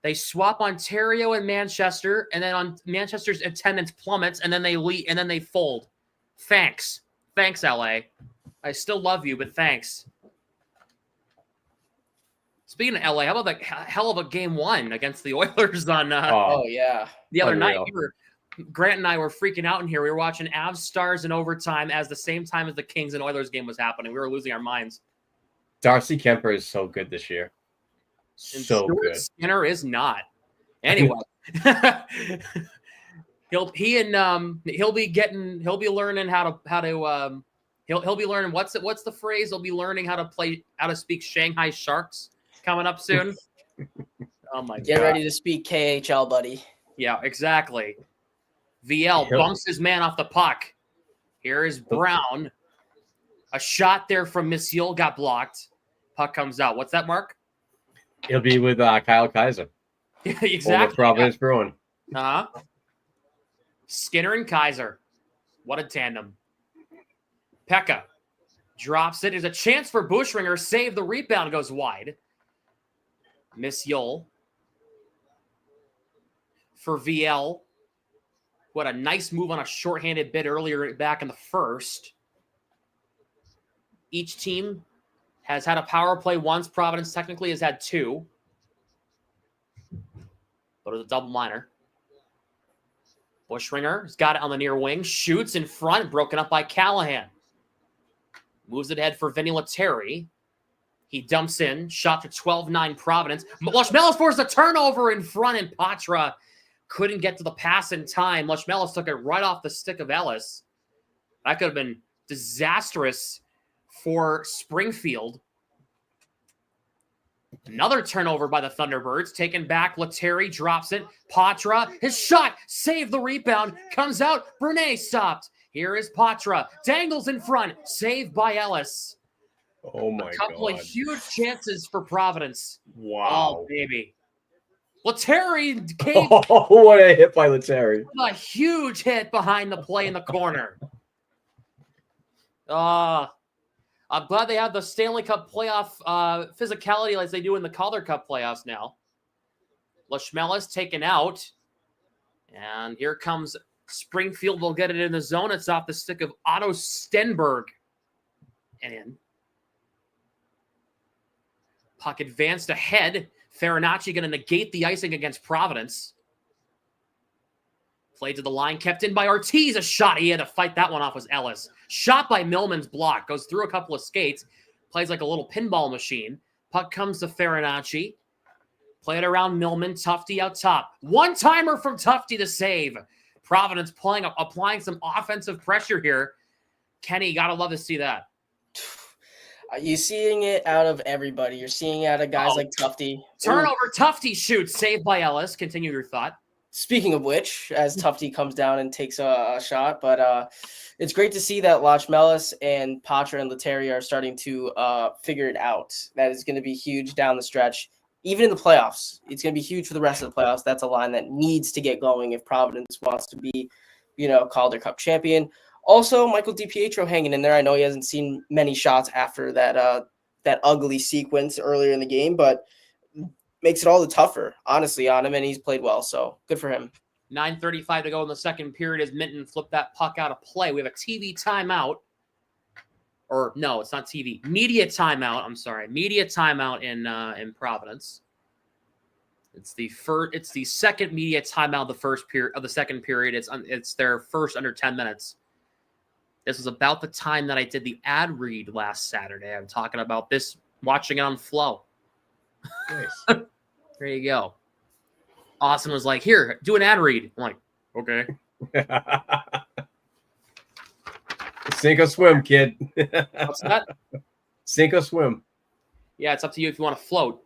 They swap Ontario and Manchester, and then on Manchester's attendance plummets, and then they leave, and then they fold. Thanks, LA. I still love you, but thanks. Speaking of LA, how about that hell of a game one against the Oilers on the other night? Grant and I were freaking out in here. We were watching Avs Stars in overtime as the same time as the Kings and Oilers game was happening. We were losing our minds. Darcy Kemper is so good this year. So good. Skinner is not. Anyway, he'll be learning he'll be learning what's the phrase? He'll be learning how to speak Shanghai Sharks coming up soon. Oh my God. Get ready to speak KHL, buddy. Yeah, exactly. VL bumps his man off the puck. Here is Brown. A shot there from Missiel got blocked. Puck comes out. What's that, Mark? He'll be with Kyle Kaiser. Exactly. Over Providence Bruin. Skinner and Kaiser. What a tandem. Pekka drops it. There's a chance for Bushringer. Save the rebound. Goes wide. Missiel for VL. What a nice move on a shorthanded bid earlier back in the first. Each team has had a power play once. Providence technically has had two. But it's a double minor. Bushringer has got it on the near wing. Shoots in front. Broken up by Callahan. Moves it ahead for Vinny Lettieri. He dumps in. Shot to 12-9 Providence. Lushmelis forced a turnover in front, and Patra couldn't get to the pass in time. Lushmelis took it right off the stick of Ellis. That could have been disastrous for Springfield. Another turnover by the Thunderbirds. Taken back. Lettieri drops it. Patra, his shot. Save the rebound. Comes out. Brunet stopped. Here is Patra. Dangles in front. Saved by Ellis. Oh, my God. A couple of huge chances for Providence. Wow. Oh, baby. Lettieri came. Oh, what a hit by Lettieri. A huge hit behind the play in the corner. I'm glad they have the Stanley Cup playoff physicality like they do in the Calder Cup playoffs now. Lushmelis taken out. And here comes Springfield. Will get it in the zone. It's off the stick of Otto Stenberg. And in. Puck advanced ahead. Farinacci going to negate the icing against Providence. Played to the line, kept in by Ortiz. A shot. He had to fight that one off was Ellis. Shot by Millman's block. Goes through a couple of skates. Plays like a little pinball machine. Puck comes to Farinacci. Play it around Millman. Tufte out top. One-timer from Tufte to save. Providence applying some offensive pressure here. Kenny, got to love to see that. You're seeing it out of everybody. You're seeing it out of guys like Tufte. Turnover. Tufte shoots. Saved by Ellis. Continue your thought. Speaking of which, as Tufte comes down and takes a shot, but it's great to see that Lushmelis and Patra and Lettieri are starting to figure it out. That is going to be huge down the stretch, even in the playoffs. It's going to be huge for the rest of the playoffs. That's a line that needs to get going if Providence wants to be, Calder Cup champion. Also, Michael DiPietro hanging in there. I know he hasn't seen many shots after that ugly sequence earlier in the game, but makes it all the tougher, honestly, on him, and he's played well, so good for him. 9:35 to go in the second period as Minton flipped that puck out of play. We have a TV timeout. or no, it's not TV. Media timeout. I'm sorry, media timeout in Providence. It's the second media timeout of the second period. It's their first under 10 minutes. This was about the time that I did the ad read last Saturday. I'm talking about this, watching it on Flow. Nice. There you go. Austin was like, "Here, do an ad read." I'm like, "Okay." Sink or swim, kid. What's that? Sink or swim. Yeah, it's up to you if you want to float.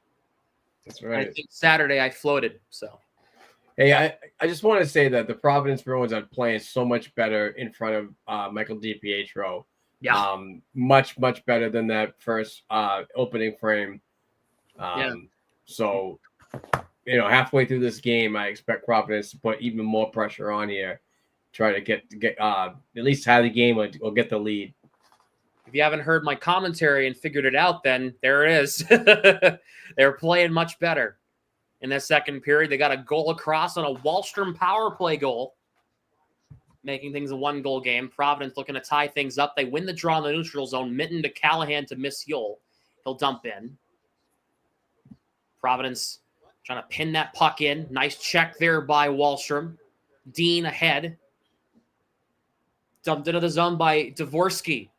That's right. I think Saturday I floated. So, hey, I just want to say that the Providence Bruins are playing so much better in front of Michael DiPietro. yeah. Much better than that first opening frame. Yeah. So, halfway through this game, I expect Providence to put even more pressure on here, try to get at least tie the game or get the lead. If you haven't heard my commentary and figured it out, then there it is. They're playing much better in that second period. They got a goal across on a Wallstrom power play goal, making things a 1-goal game. Providence looking to tie things up. They win the draw in the neutral zone. Mitten to Callahan to Miss Yule. He'll dump in. Providence trying to pin that puck in. Nice check there by Wallstrom. Dean ahead. Dumped into the zone by Dvorsky.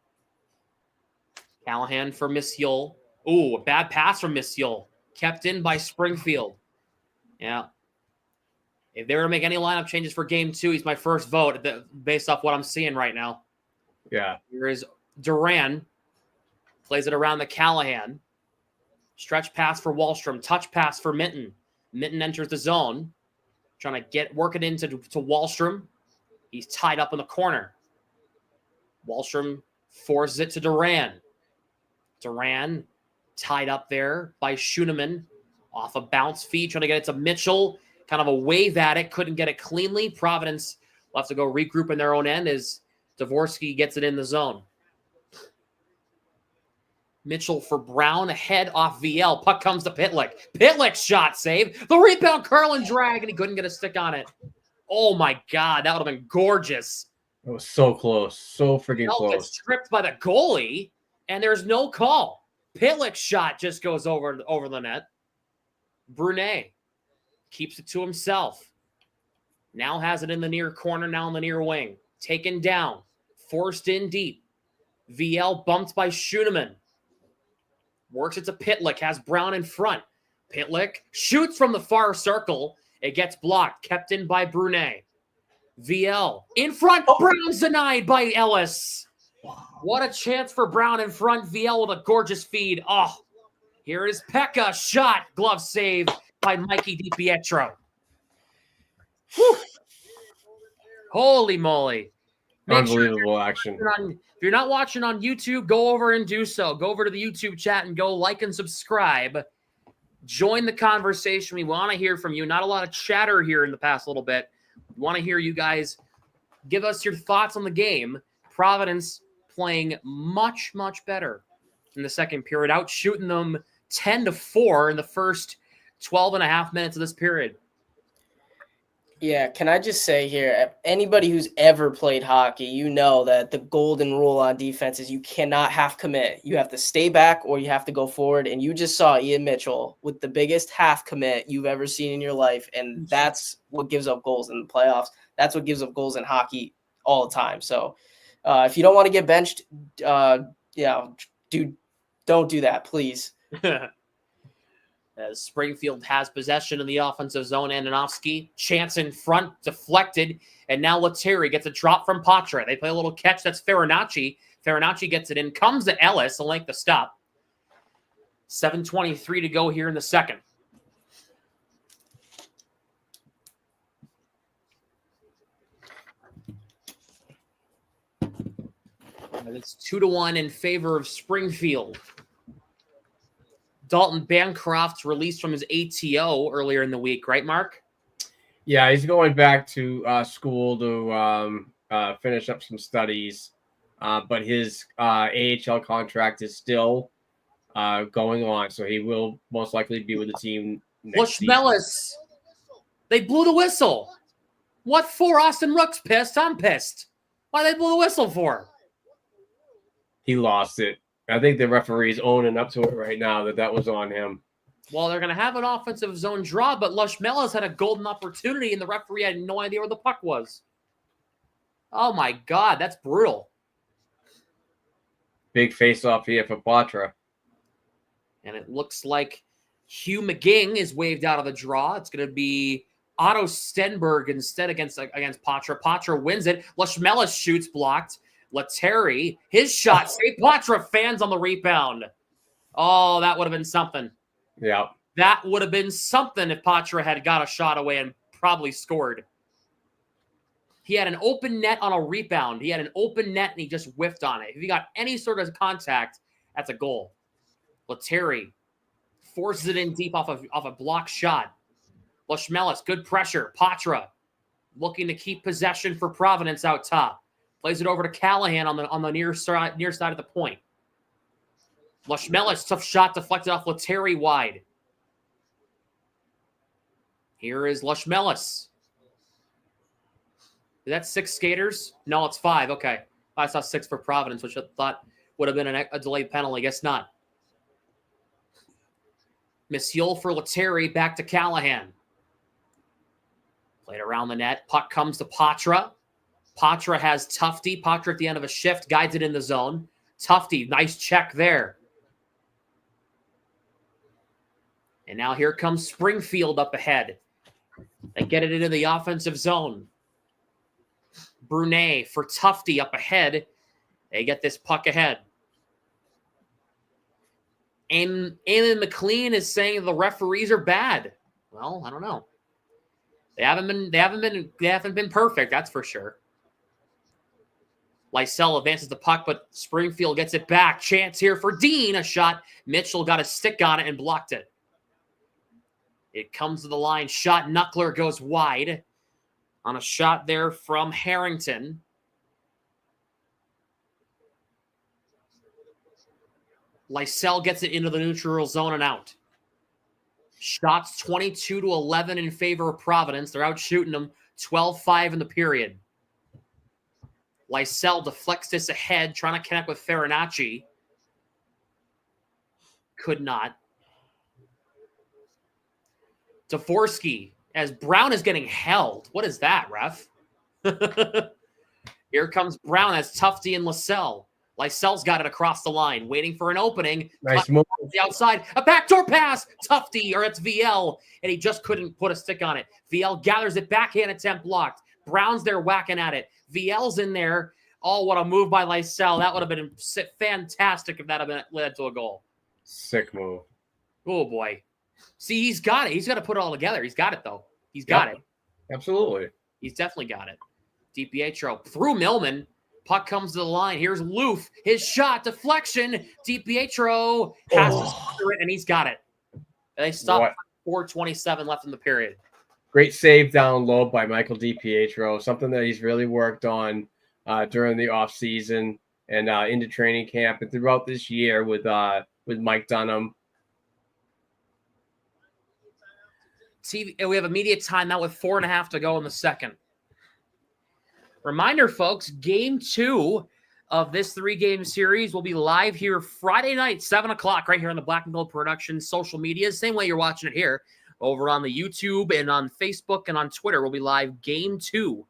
Callahan for Miss Yule. Ooh, a bad pass from Miss Yule. Kept in by Springfield. Yeah. If they were to make any lineup changes for game 2, he's my first vote based off what I'm seeing right now. Yeah. Here is Duran. Plays it around the Callahan. Stretch pass for Wallstrom. Touch pass for Mitten. Mitten enters the zone. Trying to work it into Wallstrom. He's tied up in the corner. Wallstrom forces it to Duran. Duran tied up there by Schoenemann. Off a bounce feed, trying to get it to Mitchell. Kind of a wave at it. Couldn't get it cleanly. Providence will have to go regroup in their own end as Dvorsky gets it in the zone. Mitchell for Brown, ahead off VL. Puck comes to Pitlick. Pitlick shot save. The rebound, Carlin drag, and he couldn't get a stick on it. Oh my God, that would have been gorgeous. It was so close. So freaking Pitlick close. gets tripped by the goalie, and there's no call. Pitlick's shot just goes over the net. Brunet keeps it to himself. Now has it in the near corner, now in the near wing. Taken down. Forced in deep. VL bumped by Schoenemann. Works it to Pitlick. Has Brown in front. Pitlick shoots from the far circle. It gets blocked. Kept in by Brunet. VL in front. Oh. Brown's denied by Ellis. What a chance for Brown in front. VL with a gorgeous feed. Oh, here is Pekka. Shot. Glove save by Mikey DiPietro. Whew. Holy moly. Unbelievable action. If you're not watching on YouTube, go over and do so. Go over to the YouTube chat and go like and subscribe. Join the conversation. We want to hear from you. Not a lot of chatter here in the past little bit. We want to hear you guys give us your thoughts on the game. Providence playing much better in the second period, out shooting them 10-4 in the first 12 and a half minutes of this period. Yeah, can I just say here, anybody who's ever played hockey, you know that the golden rule on defense is you cannot half commit. You have to stay back or you have to go forward. And you just saw Ian Mitchell with the biggest half commit you've ever seen in your life. And that's what gives up goals in the playoffs. That's what gives up goals in hockey all the time. So if you don't want to get benched, don't do that, please. As Springfield has possession in the offensive zone, Andonovsky, chance in front, deflected, and now Lettieri gets a drop from Patra. They play a little catch. That's Farinacci. Farinacci gets it in, comes to Ellis, and like the stop. 7:23 to go here in the second. And it's 2-1 in favor of Springfield. Dalton Bancroft's released from his ATO earlier in the week, right, Mark? Yeah, he's going back to school to finish up some studies, but his AHL contract is still going on, so he will most likely be with the team next season. Mellis, they blew the whistle. What for? Austin Rook's pissed. I'm pissed. Why they blew the whistle for? he lost it. I think the referee's owning up to it right now that was on him. Well, they're going to have an offensive zone draw, but Lushmelis had a golden opportunity, and the referee had no idea where the puck was. Oh, my God. That's brutal. Big face-off here for Patra. And it looks like Hugh McGing is waved out of the draw. It's going to be Otto Stenberg instead against Patra. Patra wins it. Lushmelis shoots blocked. Lettieri, his shot saved. Patra fans on the rebound. Oh, that would have been something. Yeah. That would have been something if Patra had got a shot away and probably scored. He had an open net on a rebound. He had an open net and he just whiffed on it. If he got any sort of contact, that's a goal. Lettieri forces it in deep off a block shot. Lushmelis, good pressure. Patra looking to keep possession for Providence out top. Plays it over to Callahan on the near side of the point. Lushmelis, tough shot deflected off Lettieri wide. Here is Lushmelis. Is that 6 skaters? No, it's 5. Okay. I saw 6 for Providence, which I thought would have been a delayed penalty. Guess not. Missiol for Lettieri, back to Callahan. Played around the net. Puck comes to Patra. Patra has Tufte. Patra at the end of a shift, guides it in the zone. Tufte, nice check there. And now here comes Springfield up ahead. They get it into the offensive zone. Brunet for Tufte up ahead. They get this puck ahead. And Eamon McLean is saying the referees are bad. Well, I don't know. They haven't been perfect, that's for sure. Lysell advances the puck, but Springfield gets it back. Chance here for Dean. A shot. Mitchell got a stick on it and blocked it. It comes to the line. Shot. Knuckler goes wide on a shot there from Harrington. Lysell gets it into the neutral zone and out. Shots 22-11 in favor of Providence. They're out shooting them 12-5 in the period. Lysell deflects this ahead, trying to connect with Farinacci. Could not. Dvorsky, as Brown is getting held. What is that, ref? Here comes Brown as Tufte and Lysell. Lysell's got it across the line, waiting for an opening. Nice move. The outside, a backdoor pass. Tufte, or it's VL, and he just couldn't put a stick on it. VL gathers it, backhand attempt blocked. Brown's there whacking at it. VL's in there. Oh, what a move by Lysell. That would have been fantastic if that had been led to a goal. Sick move. Oh, boy. See, he's got it. He's got to put it all together. He's got it, though. He's got it. Absolutely. He's definitely got it. DiPietro through Millman. Puck comes to the line. Here's Loof. His shot. Deflection. DiPietro passes through it, and he's got it. They stopped 4:27 left in the period. Great save down low by Michael DiPietro. Something that he's really worked on during the offseason and into training camp and throughout this year with Mike Dunham. We have immediate timeout with 4.5 to go in the second. Reminder, folks, game 2 of this 3-game series will be live here Friday night, 7 o'clock, right here on the Black and Gold Productions social media. Same way you're watching it here. Over on the YouTube and on Facebook and on Twitter, we'll be live game 2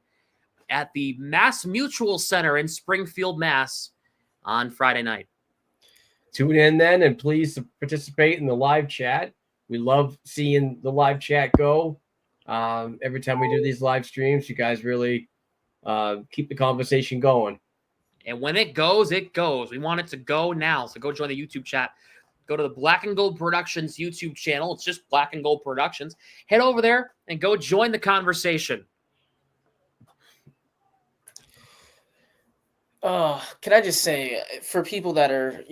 at the Mass Mutual Center in Springfield, Mass on Friday night. Tune in then and please participate in the live chat. We love seeing the live chat go. Every time we do these live streams, you guys really keep the conversation going. And when it goes, it goes. We want it to go now. So go join the YouTube chat. Go to the Black and Gold Productions YouTube channel. It's just Black and Gold Productions. Head over there and go join the conversation. Can I just say, for people that are,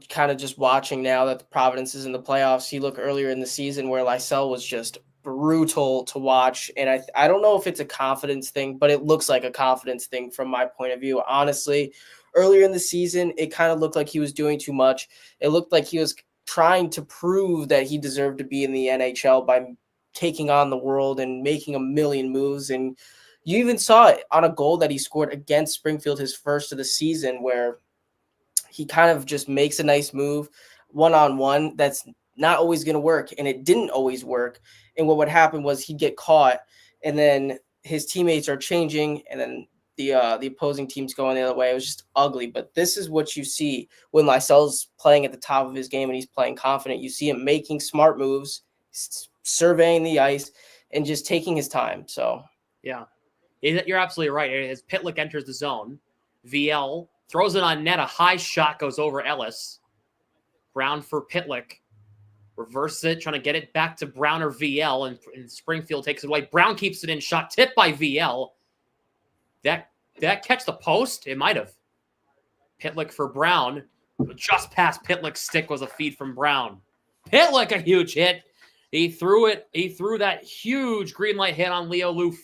kind of just watching now that the Providence is in the playoffs, you look earlier in the season where Lysell was just brutal to watch. And I don't know if it's a confidence thing, but it looks like a confidence thing from my point of view. Honestly, earlier in the season, it kind of looked like he was doing too much. It looked like he was trying to prove that he deserved to be in the NHL by taking on the world and making a million moves. And you even saw it on a goal that he scored against Springfield, his first of the season, where he kind of just makes a nice move one-on-one that's not always going to work, and it didn't always work. And what would happen was he'd get caught, and then his teammates are changing, and then the opposing team's going the other way. It was just ugly. But this is what you see when Lysel's playing at the top of his game and he's playing confident. You see him making smart moves, surveying the ice, and just taking his time. So yeah, you're absolutely right. As Pitlick enters the zone, VL throws it on net. A high shot goes over Ellis. Brown for Pitlick. Reverses it, trying to get it back to Brown or VL, and Springfield takes it away. Brown keeps it in, shot tipped by VL. Did that catch the post? It might have. Pitlick for Brown. Just past Pitlick's stick was a feed from Brown. Pitlick, a huge hit. He threw it. He threw that huge green light hit on Leo Loof.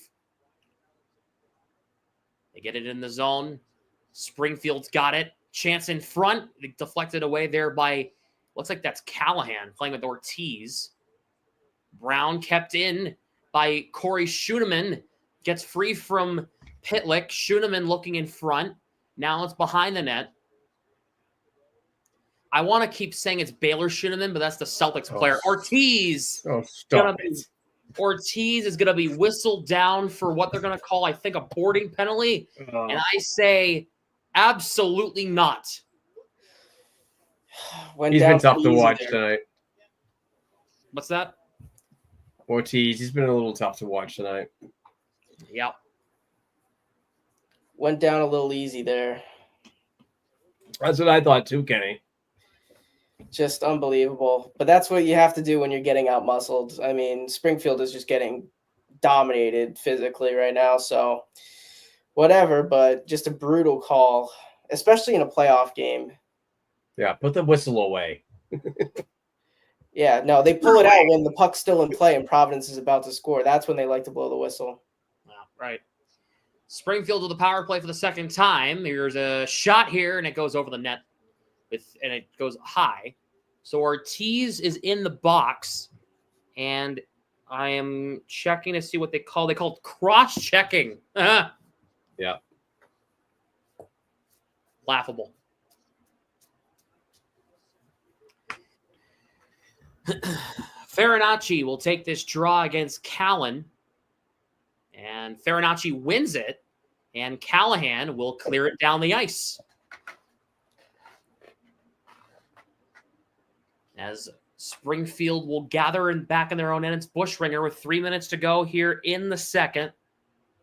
They get it in the zone. Springfield's got it. Chance in front. Deflected away there by, looks like that's Callahan playing with Ortiz. Brown kept in by Corey Schooneman. Gets free from Pitlick. Schooneman looking in front. Now it's behind the net. I want to keep saying it's Baylor Schooneman, but that's the Celtics player. Ortiz. Oh, stop it. Ortiz is going to be whistled down for what they're going to call, I think, a boarding penalty. And I say absolutely not. He's been tough to watch tonight. What's that? Ortiz, he's been a little tough to watch tonight. Yep. Went down a little easy there. That's what I thought too, Kenny. Just unbelievable. But that's what you have to do when you're getting out-muscled. I mean, Springfield is just getting dominated physically right now. So whatever, but just a brutal call, especially in a playoff game. Yeah, put the whistle away. Yeah, no, they pull it out when the puck's still in play and Providence is about to score. That's when they like to blow the whistle. Yeah, right. Springfield with the power play for the second time. Here's a shot here, and it goes over the net. And it goes high. So Ortiz is in the box, and I am checking to see what they call. They call it cross-checking. Yeah. Laughable. Farinacci will take this draw against Callan, and Farinacci wins it, and Callahan will clear it down the ice. As Springfield will gather back in their own end. It's Bushringer with 3 minutes to go here in the second.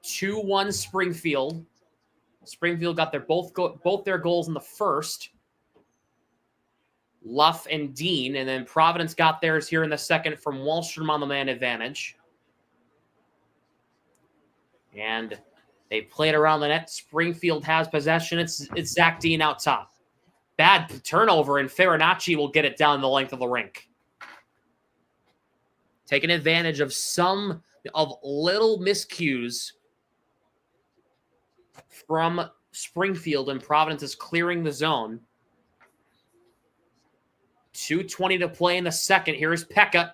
2-1 Springfield. Springfield got both their goals in the first. Luff and Dean. And then Providence got theirs here in the second from Wallstrom on the man advantage. And they played around the net. Springfield has possession. It's Zach Dean out top. Bad turnover, and Farinacci will get it down the length of the rink. Taking advantage of some of little miscues from Springfield, and Providence is clearing the zone. 2:20 to play in the second. Here is Pekka.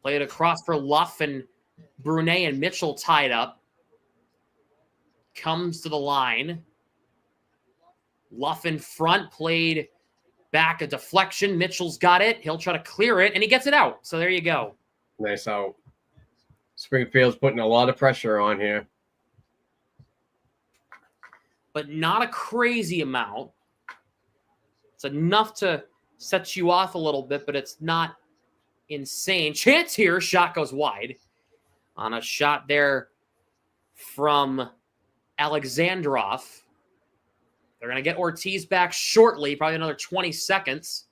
Played across for Luff, and Brunet and Mitchell tied up. Comes to the line. Luff in front, played back, a deflection. Mitchell's got it. He'll try to clear it, and he gets it out. So there you go. Nice out. Springfield's putting a lot of pressure on here. But not a crazy amount. It's enough to set you off a little bit, but it's not insane. Chance here. Shot goes wide. On a shot there from Alexandrov. They're going to get Ortiz back shortly, probably another 20 seconds.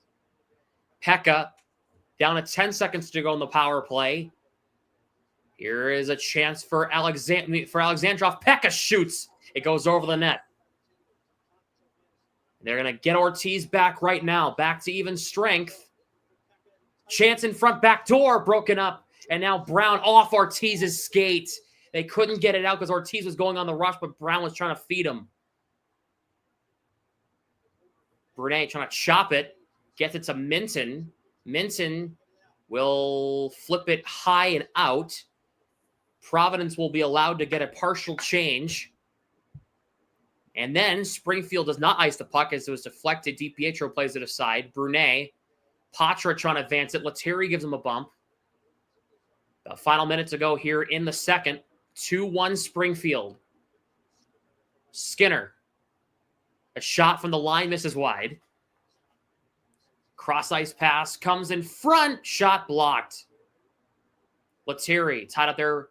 Pekka down to 10 seconds to go in the power play. Here is a chance for Alexandrov. Pekka shoots. It goes over the net. They're going to get Ortiz back right now. Back to even strength. Chance in front, back door, broken up. And now Brown off Ortiz's skate. They couldn't get it out because Ortiz was going on the rush, but Brown was trying to feed him. Brunet trying to chop it. Gets it to Minton. Minton will flip it high and out. Providence will be allowed to get a partial change. And then Springfield does not ice the puck as it was deflected. DiPietro plays it aside. Brunet, Patra trying to advance it. Lettieri gives him a bump. The final minute to go here in the second. 2-1 Springfield. Skinner. A shot from the line misses wide. Cross ice pass comes in front. Shot blocked. Lettieri tied up there.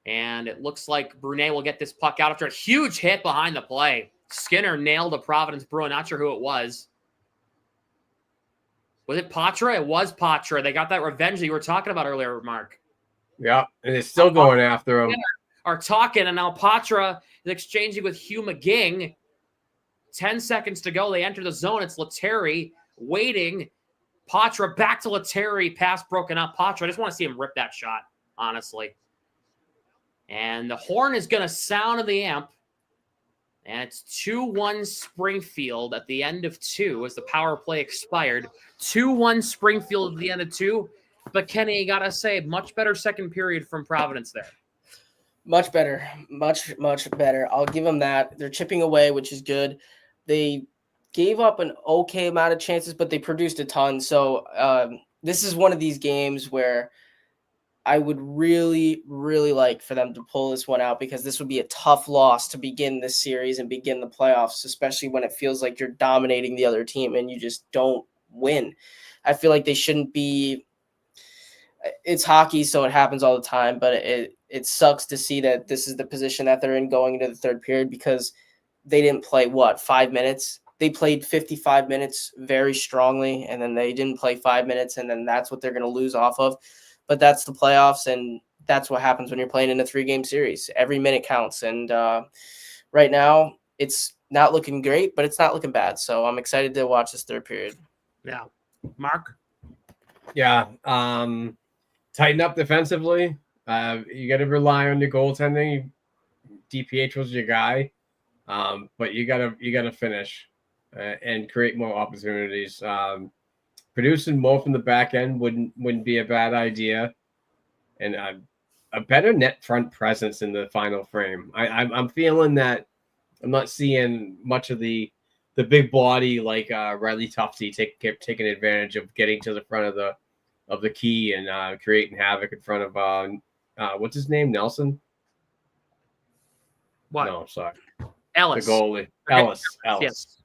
And it looks like Brunet will get this puck out after a huge hit behind the play. Skinner nailed a Providence Bruin. Not sure who it was. Was it Patra? It was Patra. They got that revenge that you were talking about earlier, Mark. Yeah, and it's still going after him. Are talking, and now Patra is exchanging with Hugh McGing. 10 seconds to go. They enter the zone. It's Lettieri waiting. Patra back to Lettieri. Pass broken up. Patra, I just want to see him rip that shot, honestly. And the horn is going to sound in the amp. And it's 2-1 Springfield at the end of 2 as the power play expired. 2-1 Springfield at the end of 2. But Kenny, you got to say, much better second period from Providence there. Much better. Much better. I'll give them that. They're chipping away, which is good. They gave up an okay amount of chances, but they produced a ton. So this is one of these games where I would really, really like for them to pull this one out, because this would be a tough loss to begin this series and begin the playoffs, especially when it feels like you're dominating the other team and you just don't win. I feel like they shouldn't be. It's hockey, so it happens all the time, but it sucks to see that this is the position that they're in going into the third period, because they didn't play, 5 minutes? They played 55 minutes very strongly, and then they didn't play 5 minutes, and then that's what they're going to lose off of. But that's the playoffs, and that's what happens when you're playing in a 3-game series. Every minute counts, and right now it's not looking great, but it's not looking bad. So I'm excited to watch this third period. Yeah. Mark? Yeah. Tighten up defensively. You got to rely on your goaltending. DiPietro's your guy, but you gotta finish and create more opportunities. Producing more from the back end wouldn't be a bad idea, and a better net front presence in the final frame. I'm feeling that I'm not seeing much of the big body like Riley Tufte taking advantage of getting to the front of the key and creating havoc in front of what's his name, Nelson? What? No, sorry, Ellis. the goalie, Okay. Ellis. Yes.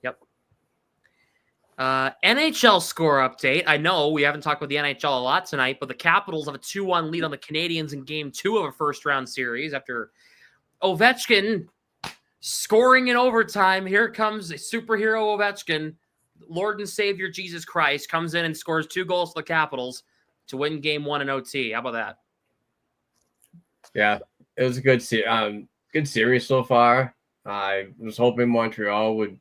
Yep. NHL score update. I know we haven't talked about the NHL a lot tonight, but the Capitals have a 2-1 lead on the Canadiens in Game 2 of a first-round series after Ovechkin scoring in overtime. Here comes a superhero Ovechkin. Lord and Savior Jesus Christ comes in and scores 2 goals for the Capitals to win Game 1 in OT. How about that? Yeah, it was a good series so far. I was hoping Montreal would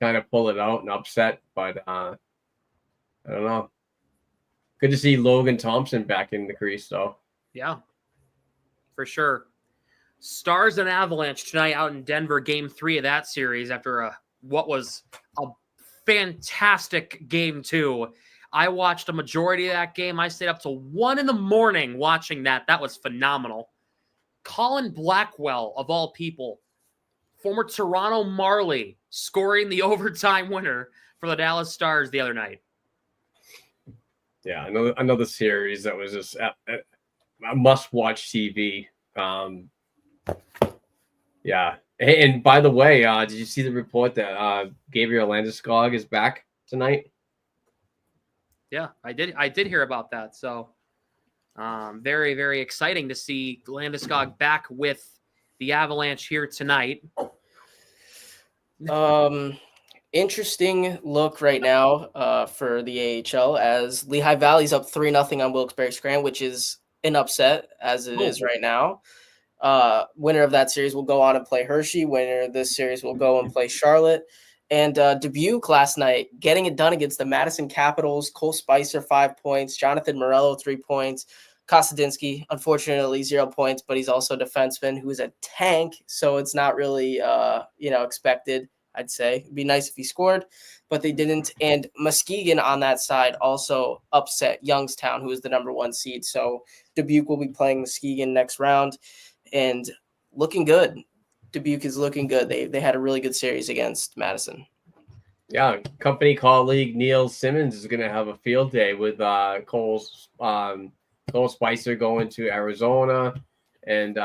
kind of pull it out and upset, but I don't know. Good to see Logan Thompson back in the crease, though. Yeah, for sure. Stars and Avalanche tonight out in Denver, Game 3 of that series after what was a fantastic Game 2. I watched a majority of that game. I stayed up till 1 a.m. watching that. That was phenomenal. Colin Blackwell, of all people, former Toronto Marley, scoring the overtime winner for the Dallas Stars the other night. Yeah, another series that was just a must-watch TV. Yeah. And by the way, did you see the report that Gabriel Landeskog is back tonight? Yeah, I did hear about that. So very, very exciting to see Landeskog back with the Avalanche here tonight. Interesting look right now for the AHL as Lehigh Valley's up 3-0 on Wilkes-Barre Scranton, which is an upset as it is right now. Winner of that series will go on and play Hershey. Winner of this series will go and play Charlotte. And Dubuque last night getting it done against the Madison Capitals. Cole Spicer, 5 points. Jonathan Morello, 3 points. Kostadinsky, unfortunately, 0 points, but he's also a defenseman who is a tank. So it's not really, expected, I'd say. It'd be nice if he scored, but they didn't. And Muskegon on that side also upset Youngstown, who is the number 1 seed. So Dubuque will be playing Muskegon next round and looking good. Dubuque is looking good. They had a really good series against Madison. Yeah, company colleague Neil Simmons is going to have a field day with Cole Spicer going to Arizona, and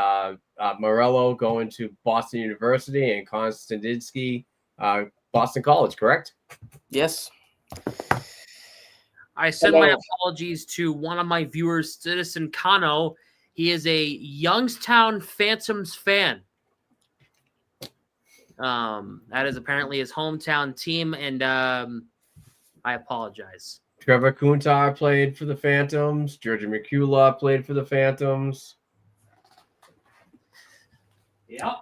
Morello going to Boston University, and Konstantinsky, Boston College, correct? Yes. I send my apologies to one of my viewers, Citizen Kano. He is a Youngstown Phantoms fan. That is apparently his hometown team, and I apologize. Trevor Kuntar played for the Phantoms. Georgia Mercula played for the Phantoms. Yep.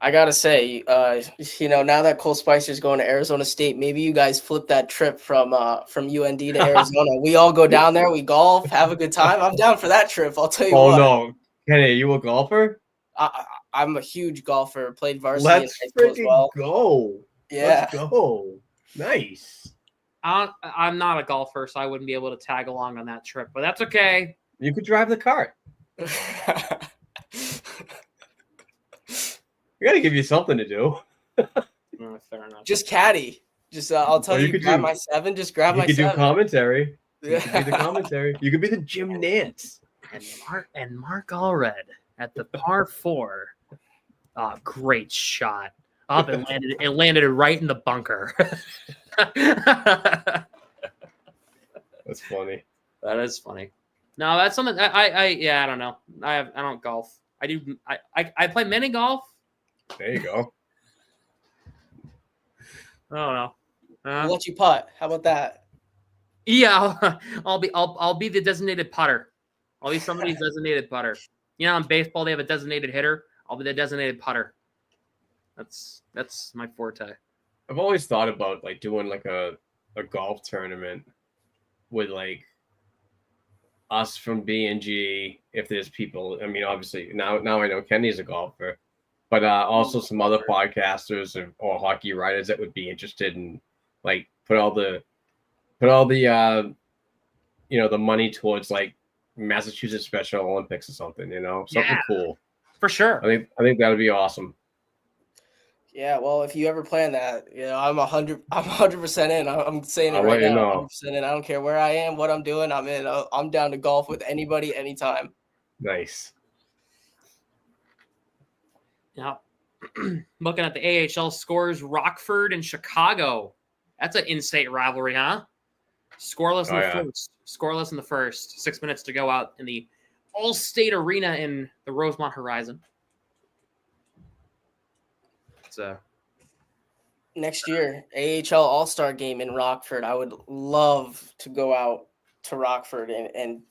I gotta say, now that Cole Spicer's going to Arizona State, maybe you guys flip that trip from UND to Arizona. We all go down there, we golf, have a good time. I'm down for that trip. I'll tell you what. Oh no, Kenny, are you a golfer? I'm a huge golfer. Played varsity Let's in high school as well. go. Yeah. Let's go. Nice. I'm not a golfer, so I wouldn't be able to tag along on that trip, but that's okay. You could drive the cart. We got to give you something to do. Fair enough. Just caddy. Just I'll tell you, grab my 7. Just grab my 7. You could do commentary. Yeah. You could be the commentary. You could be the Jim Nance. And Mark Allred at the par 4. Great shot. Up and landed it right in the bunker. That's funny. That is funny. No, that's something I don't know. I don't golf. I play mini golf. There you go. I don't know. I'll let you putt. How about that? Yeah, I'll be the designated putter. I'll be somebody's designated putter. You know, in baseball they have a designated hitter. I'll be the designated putter. That's my forte. I've always thought about like doing like a golf tournament with like us from B&G, if there's people. I mean, obviously now I know Kenny's a golfer, but also some other podcasters or hockey writers that would be interested in like put all the the money towards like Massachusetts Special Olympics or something, something cool. For sure. I think that would be awesome. Yeah, well, if you ever plan that, I'm 100% in. I'm saying it right now. 100% in. I don't care where I am, what I'm doing. I'm in. I'm down to golf with anybody, anytime. Nice. Now, looking at the AHL scores, Rockford and Chicago. That's an in-state rivalry, huh? Scoreless in the first. 6 minutes to go out in the All-State Arena in the Rosemont Horizon. Next year, AHL All-Star game in Rockford. I would love to go out to Rockford and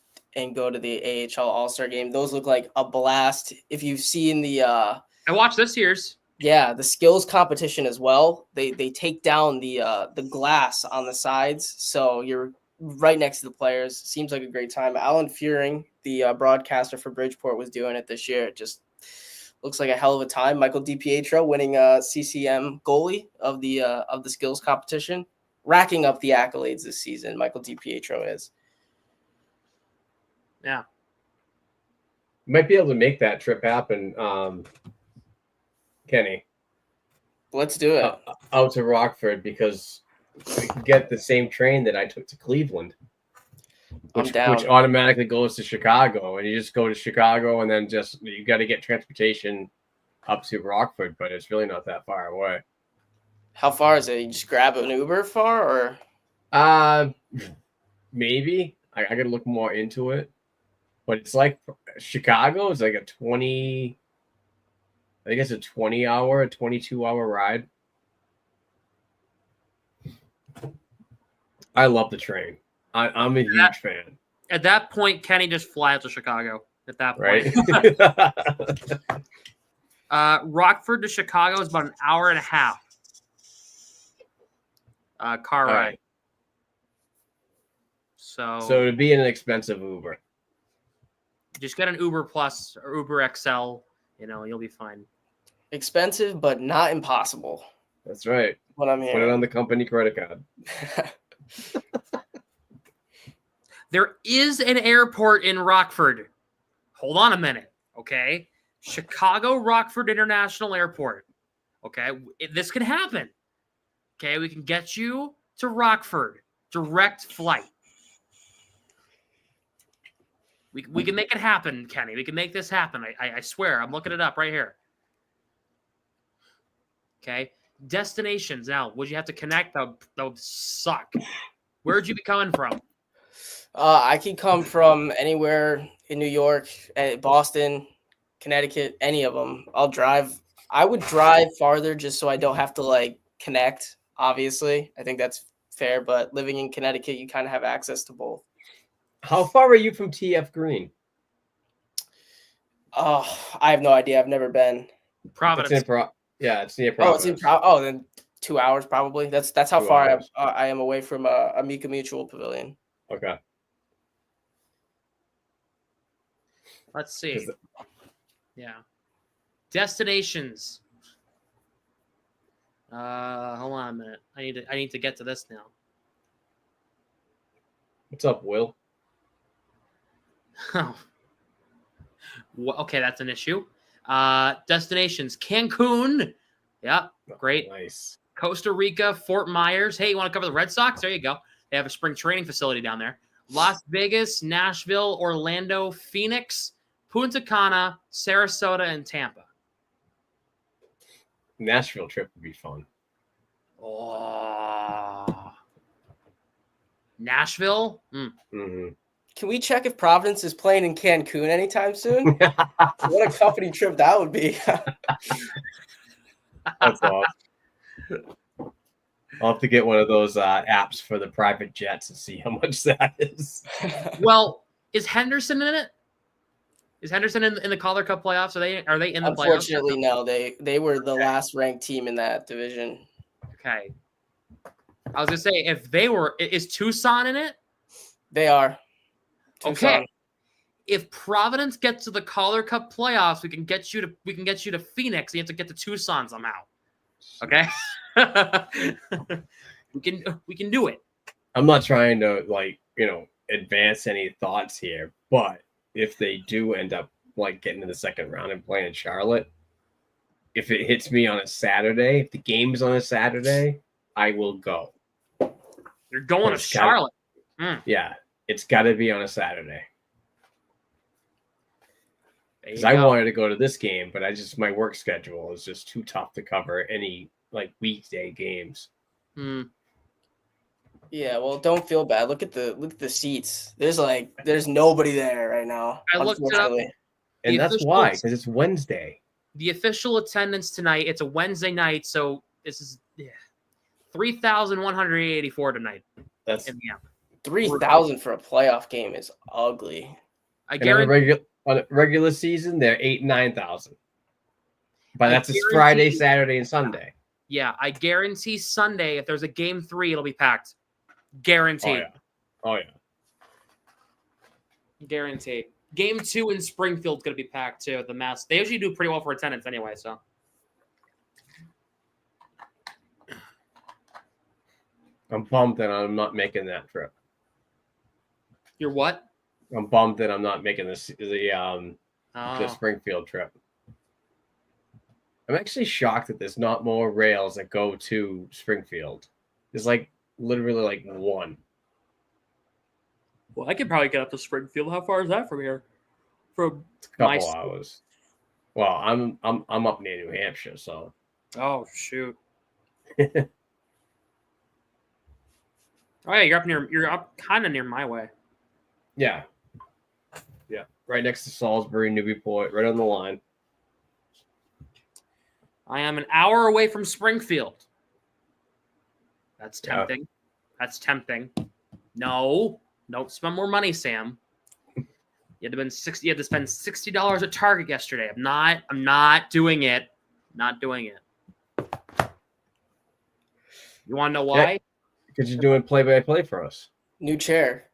go to the AHL All-Star game. Those look like a blast. If you've seen the I watched this year's. Yeah, the skills competition as well. They take down the glass on the sides, so you're right next to the players. Seems like a great time. Alan Furing, the broadcaster for Bridgeport, was doing it this year. It just looks like a hell of a time. Michael DiPietro winning CCM goalie of the skills competition, racking up the accolades this season. Michael DiPietro is. Yeah. Might be able to make that trip happen, Kenny. Let's do it. Out to Rockford, because we can get the same train that I took to Cleveland. Which automatically goes to Chicago, and you just go to Chicago, and then you got to get transportation up to Rockford, but it's really not that far away. How far is it? You just grab an Uber far, or? Maybe I got to look more into it, but it's like Chicago is like a 22-hour ride. I love the train. I'm a huge fan. At that point, Kenny just fly out to Chicago. At that point, right? Rockford to Chicago is about an hour and a half. Car ride. Right. So it'd be an expensive Uber. Just get an Uber Plus or Uber XL. You'll be fine. Expensive, but not impossible. That's right. What I'm hearing. Put it on the company credit card. There is an airport in Rockford. Hold on a minute, okay? Chicago Rockford International Airport. Okay, this could happen. Okay, we can get you to Rockford, direct flight. We can make it happen, Kenny. We can make this happen. I swear. I'm looking it up right here. Okay, destinations. Now, would you have to connect? That would suck. Where'd you be coming from? I can come from anywhere in New York, Boston, Connecticut, any of them. I'll drive. I would drive farther just so I don't have to like connect. Obviously, I think that's fair. But living in Connecticut, you kind of have access to both. How far are you from TF Green? Oh, I have no idea. I've never been. Providence. It's near Providence. Oh, it's in then 2 hours probably. That's how 2 far hours. I am away from Amica Mutual Pavilion. Okay. Let's see. Yeah. Destinations. Hold on a minute. I need to get to this now. What's up, Will? Oh. Well, okay, that's an issue. Destinations. Cancun. Yeah, great. Nice. Costa Rica, Fort Myers. Hey, you want to cover the Red Sox? There you go. They have a spring training facility down there. Las Vegas, Nashville, Orlando, Phoenix, Punta Cana, Sarasota, and Tampa. Nashville trip would be fun. Oh. Nashville? Mm-hmm. Can we check if Providence is playing in Cancun anytime soon? What a company trip that would be. That's awesome. I'll have to get one of those apps for the private jets and see how much that is. Well, is Henderson in it? Is Henderson in the Calder Cup playoffs? Are they in the playoffs? Unfortunately, no. They were the last ranked team in that division. Okay. I was gonna say if they were, is Tucson in it? They are. Okay. Tucson. If Providence gets to the Calder Cup playoffs, we can get you to Phoenix. You have to get to Tucson somehow. Okay. we can do it. I'm not trying to advance any thoughts here, but if they do end up getting to the second round and playing in Charlotte, if it hits me on a Saturday, if the game's on a Saturday, I will go. You're going to Charlotte. Yeah, it's got to be on a Saturday. Because I go. wanted to go to this game, but my work schedule is just too tough to cover any weekday games. Yeah, well, don't feel bad. Look at the seats. There's nobody there right now. I looked it up. And that's why, because it's Wednesday. The official attendance tonight, it's a Wednesday night, so this is 3,184 tonight. That's 3,000 for a playoff game is ugly. I guarantee on a regular season, they're 8,000-9,000. But that's just Friday, Saturday, and Sunday. Yeah, I guarantee Sunday, if there's a game 3, it'll be packed. Guaranteed. Oh yeah. Guaranteed. Game 2 in Springfield's going to be packed too. The Mass. They usually do pretty well for attendance anyway. So. I'm bummed that I'm not making that trip. You're what? I'm bummed that I'm not making the Springfield trip. I'm actually shocked that there's not more rails that go to Springfield. There's literally one. Well, I could probably get up to Springfield. How far is that from here? From a couple hours. Well, I'm up near New Hampshire, so. Oh shoot. Oh yeah, you're up kind of near my way. Yeah. Yeah. Right next to Salisbury, Newburyport, right on the line. I am an hour away from Springfield. That's tempting. Yeah. That's tempting. No, don't spend more money, Sam. You had to spend $60 at Target yesterday. I'm not doing it. Not doing it. You want to know why? Because you're doing play-by-play for us. New chair.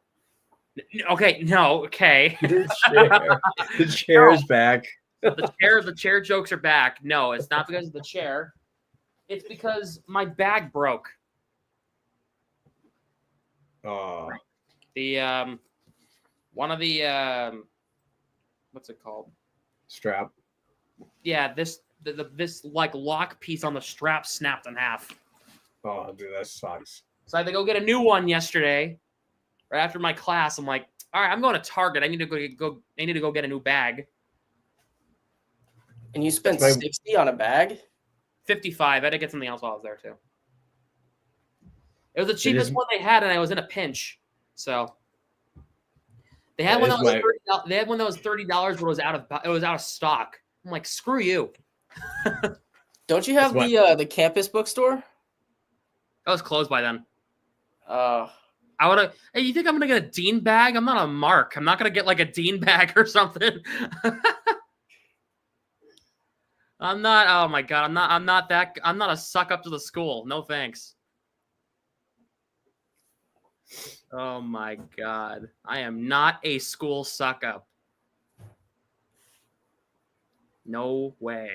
Okay, no, okay. The chair is back. The chair jokes are back. No, it's not because of the chair. It's because my bag broke. Oh. The one of the what's it called? Strap. Yeah, this like lock piece on the strap snapped in half. Oh, dude, that sucks. So I had to go get a new one yesterday. Right after my class, I'm like, all right, I'm going to Target. I need to go get a new bag. And you spent $60 on a bag? 55. I had to get something else while I was there too. It was the cheapest one they had, and I was in a pinch. So they had one that was $30. They had one that was $30, but it was out of stock. I'm like, screw you. Don't you have the campus bookstore? That was closed by then. I would have. Hey, you think I'm gonna get a Dean bag? I'm not a Mark. I'm not gonna get like a Dean bag or something. I'm not. Oh my god. I'm not a suck up to the school. No thanks. Oh my god. I am not a school suck up. No way.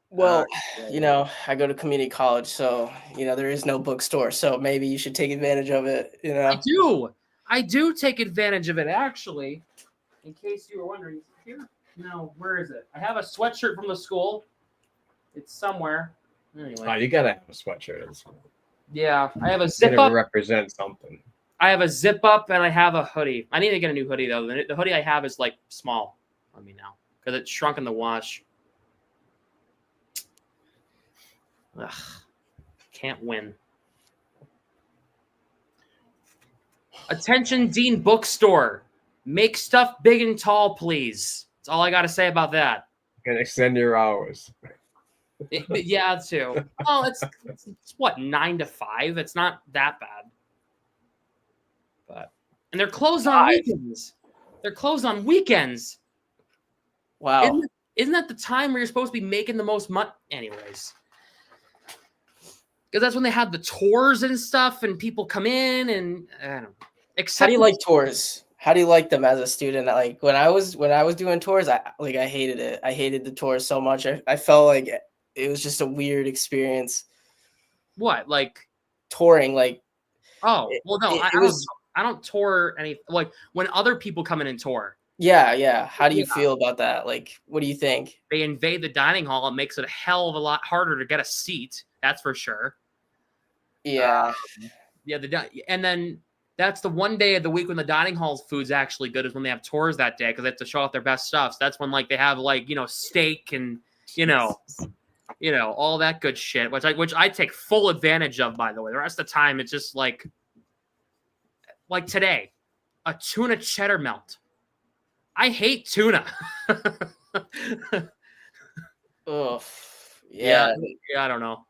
Well, I go to community college, so, there is no bookstore. So maybe you should take advantage of it, I do take advantage of it, actually. In case you were wondering. Here? No, where is it? I have a sweatshirt from the school. It's somewhere. Anyway. Oh, you gotta have a sweatshirt. Yeah, I have a zip up. Represent something. I have a zip up and I have a hoodie. I need to get a new hoodie though. The hoodie I have is like small on me now because it shrunk in the wash. Ugh, can't win. Attention, Dean Bookstore. Make stuff big and tall, please. That's all I got to say about that. And extend your hours. Yeah, too. Well, it's what, 9 to 5? It's not that bad. And they're closed on weekends. They're closed on weekends. Wow. Isn't that the time where you're supposed to be making the most money? Anyways. Because that's when they have the tours and stuff, and people come in, and I don't know. How do you like tours? How do you like them as a student? Like when I was doing tours, I hated it. I hated the tours so much. I felt like it was just a weird experience. What, like touring? Like, oh well, no, I don't tour any. Like when other people come in and tour. Yeah. How do you feel about that? Like, what do you think? They invade the dining hall. It makes it a hell of a lot harder to get a seat. That's for sure. Yeah. And then that's the one day of the week when the dining hall's food's actually good is when they have tours that day because they have to show off their best stuff. So that's when like they have like, steak and, all that good shit, which I take full advantage of, by the way. The rest of the time, it's just like today, a tuna cheddar melt. I hate tuna. Ugh. Yeah, I don't know.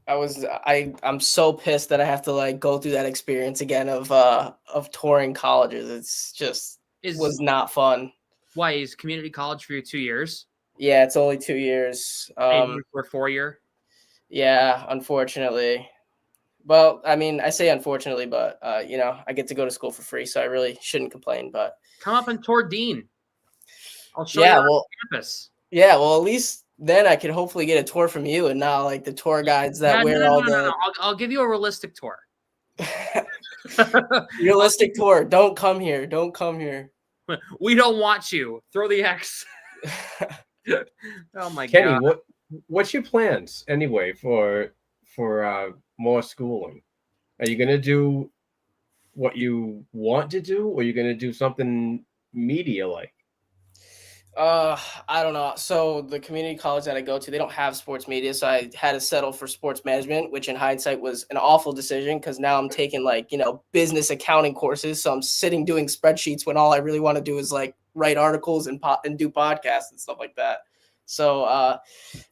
I'm so pissed that I have to like go through that experience again of touring colleges. It's just was not fun. Why is community college for you 2 years? Yeah, it's only 2 years. For 4 year? Yeah, unfortunately. Well, I mean, I say unfortunately, but I get to go to school for free, so I really shouldn't complain. But come up and tour Dean. I'll show you campus. Yeah, well, at least then I could hopefully get a tour from you and not like the tour guides that wear all the. No. I'll give you a realistic tour. Realistic tour. Don't come here. We don't want you. Throw the X. Oh my Kenny, god. What's your plans anyway for more schooling? Are you gonna do what you want to do, or are you gonna do something media like? I don't know. So the community college that I go to, they don't have sports media. So I had to settle for sports management, which in hindsight was an awful decision because now I'm taking business accounting courses. So I'm sitting doing spreadsheets when all I really want to do is like write articles and do podcasts and stuff like that. So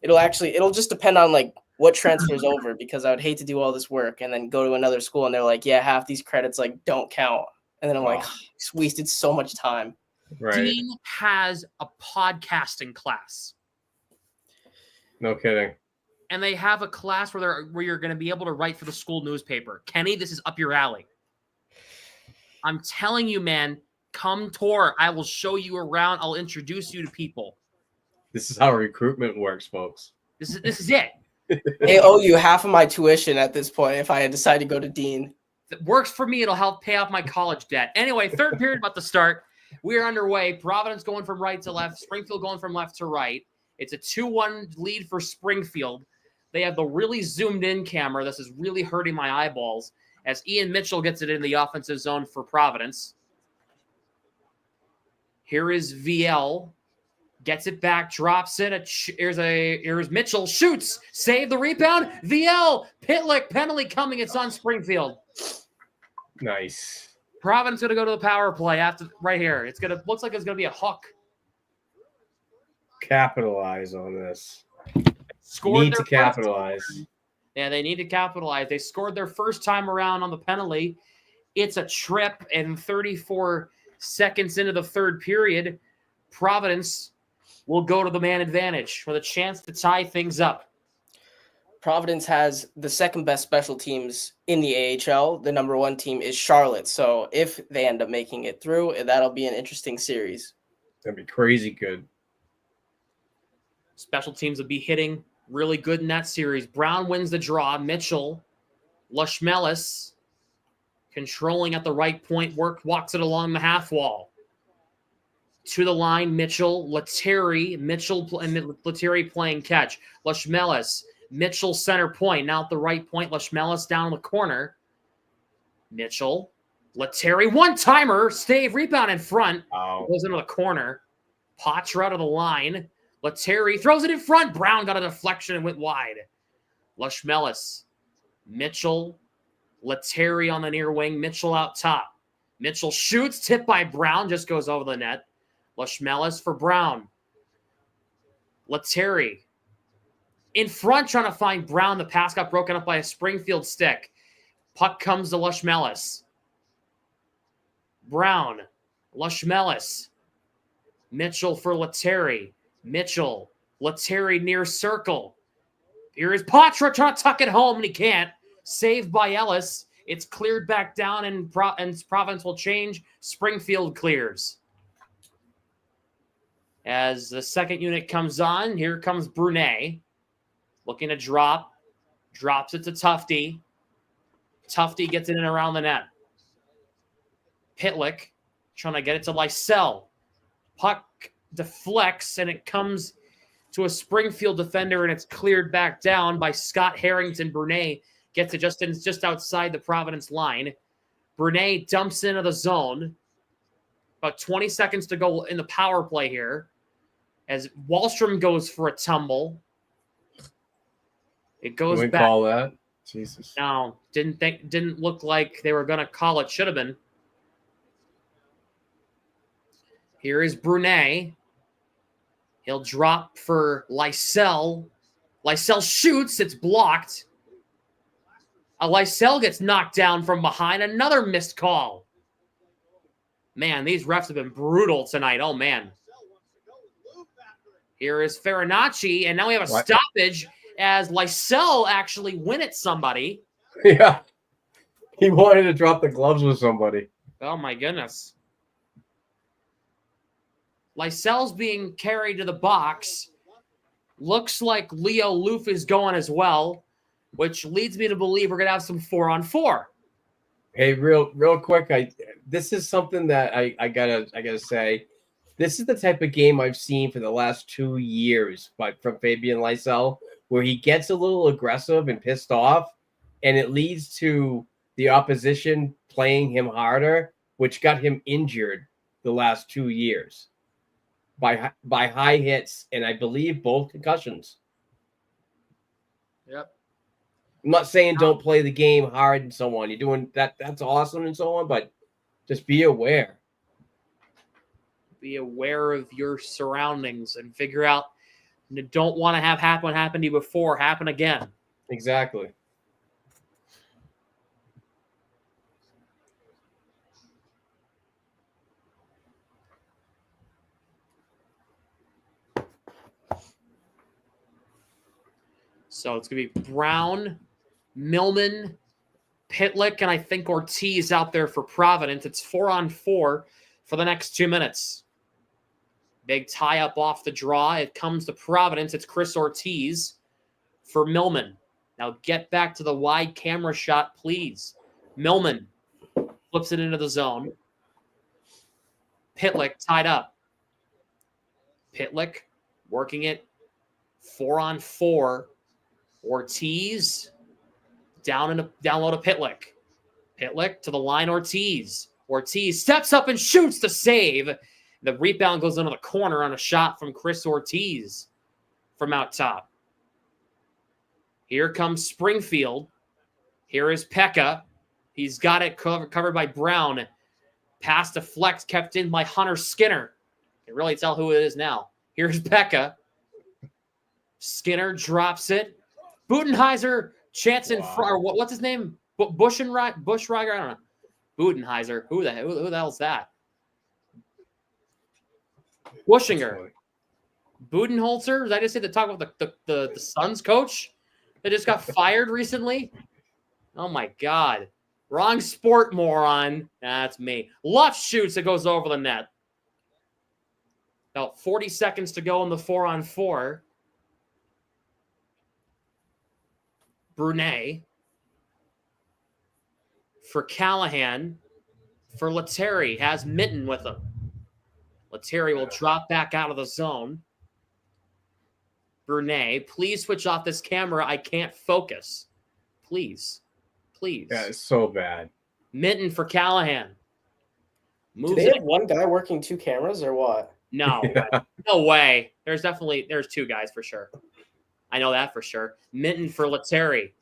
it'll just depend on like what transfers over because I would hate to do all this work and then go to another school and they're like, yeah, half these credits like don't count. And then I'm like, just wasted so much time. Right. Dean has a podcasting class. No kidding. And they have a class where you're going to be able to write for the school newspaper. Kenny, this is up your alley. I'm telling you, man, come tour. I will show you around. I'll introduce you to people. This is how recruitment works, folks. This is it. They owe you half of my tuition at this point if I had decided to go to Dean. If it works for me, it'll help pay off my college debt. Anyway, third period about to start. We are underway. Providence going from right to left. Springfield going from left to right. It's a 2-1 lead for Springfield. They have the really zoomed in camera. This is really hurting my eyeballs as Ian Mitchell gets it in the offensive zone for Providence. Here is VL. Gets it back, drops it. Here's Mitchell, shoots, save the rebound. VL, Pitlick, penalty coming. It's on Springfield. Nice. Providence going to go to the power play after right here. Looks like it's going to be a hook. Capitalize on this. Need to capitalize. Yeah, they need to capitalize. They scored their first time around on the penalty. It's a trip, and 34 seconds into the third period, Providence will go to the man advantage with a chance to tie things up. Providence has the second best special teams in the AHL. The number one team is Charlotte. So if they end up making it through, that'll be an interesting series. That'd be crazy good. Special teams will be hitting really good in that series. Brown wins the draw. Mitchell, Lushmelis, controlling at the right point, walks it along the half wall. To the line, Mitchell, Lettieri, Lettieri playing catch. Lushmelis, Mitchell center point. Now at the right point, Lushmelis down in the corner. Mitchell, Lettieri, one-timer, stave, rebound in front. Wow. Goes into the corner. Potter out of the line. Lettieri throws it in front. Brown got a deflection and went wide. Lushmelis, Mitchell, Lettieri on the near wing. Mitchell out top. Mitchell shoots, tipped by Brown, just goes over the net. Lushmelis for Brown. Lettieri in front trying to find Brown. The pass got broken up by a Springfield stick. Puck comes to Lushmelis. Brown, Lushmelis. Mitchell for Lettieri. Mitchell, Lettieri near circle. Here is Poitras trying to tuck it home, and he can't. Saved by Ellis. It's cleared back down, and Providence will change. Springfield clears. As the second unit comes on, here comes Brunet. Looking to drop. Drops it to Tufte. Tufte gets it in around the net. Pitlick trying to get it to Lysell. Puck deflects, and it comes to a Springfield defender, and it's cleared back down by Scott Harrington. Brunet gets it just outside the Providence line. Brunet dumps into the zone. About 20 seconds to go in the power play here. As Wallstrom goes for a tumble. It goes Can we back. call that? Jesus. No, didn't look like they were going to call it. Should have been. Here is Brunet. He'll drop for Lysell. Lysell shoots. It's blocked. Lysell gets knocked down from behind. Another missed call. Man, these refs have been brutal tonight. Oh, man. Here is Farinacci, and now we have a stoppage as Lysell actually went at somebody. Yeah. He wanted to drop the gloves with somebody. Oh, my goodness. Lysell's being carried to the box. Looks like Leo Loof is going as well, which leads me to believe we're going to have some 4-on-4. Hey, real quick, this is something that I gotta say. This is the type of game I've seen for the last 2 years, from Fabian Lysell, where he gets a little aggressive and pissed off, and it leads to the opposition playing him harder, which got him injured the last 2 years by high hits, and I believe both concussions. Yep. I'm not saying don't play the game hard and so on. You're doing that. That's awesome and so on, but just be aware. Be aware of your surroundings and figure out you don't want to have what happened to you before happen again. Exactly. So it's going to be Brown, Millman, Pitlick, and I think Ortiz out there for Providence. It's 4-on-4 for the next 2 minutes. Big tie-up off the draw. It comes to Providence. It's Chris Ortiz for Millman. Now get back to the wide camera shot, please. Millman flips it into the zone. Pitlick tied up. Pitlick working it 4-on-4. Ortiz down low to Pitlick. Pitlick to the line, Ortiz. Ortiz steps up and shoots the save. The rebound goes into the corner on a shot from Chris Ortiz from out top. Here comes Springfield. Here is Pekka. He's got it covered by Brown. Pass deflect, kept in by Hunter Skinner. You can really tell who it is now. Here's Pekka. Skinner drops it. Budenheiser, chance in front. What's his name? Bushrager? I don't know. Budenheiser. Who the hell's that? Bushinger. Budenholzer? Did I just say to talk about the Suns coach that just got fired recently? Oh my God. Wrong sport, moron. That's me. Luff shoots. It goes over the net. About 40 seconds to go in the 4-on-4. Brunet. For Callahan. For Lettieri. Has Mitten with him. Lettieri will drop back out of the zone. Brunet, please switch off this camera. I can't focus. Please. Yeah, it's so bad. Mitten for Callahan. Do they have one guy working two cameras or what? No. Yeah. No way. There's two guys for sure. I know that for sure. Mitten for Lettieri.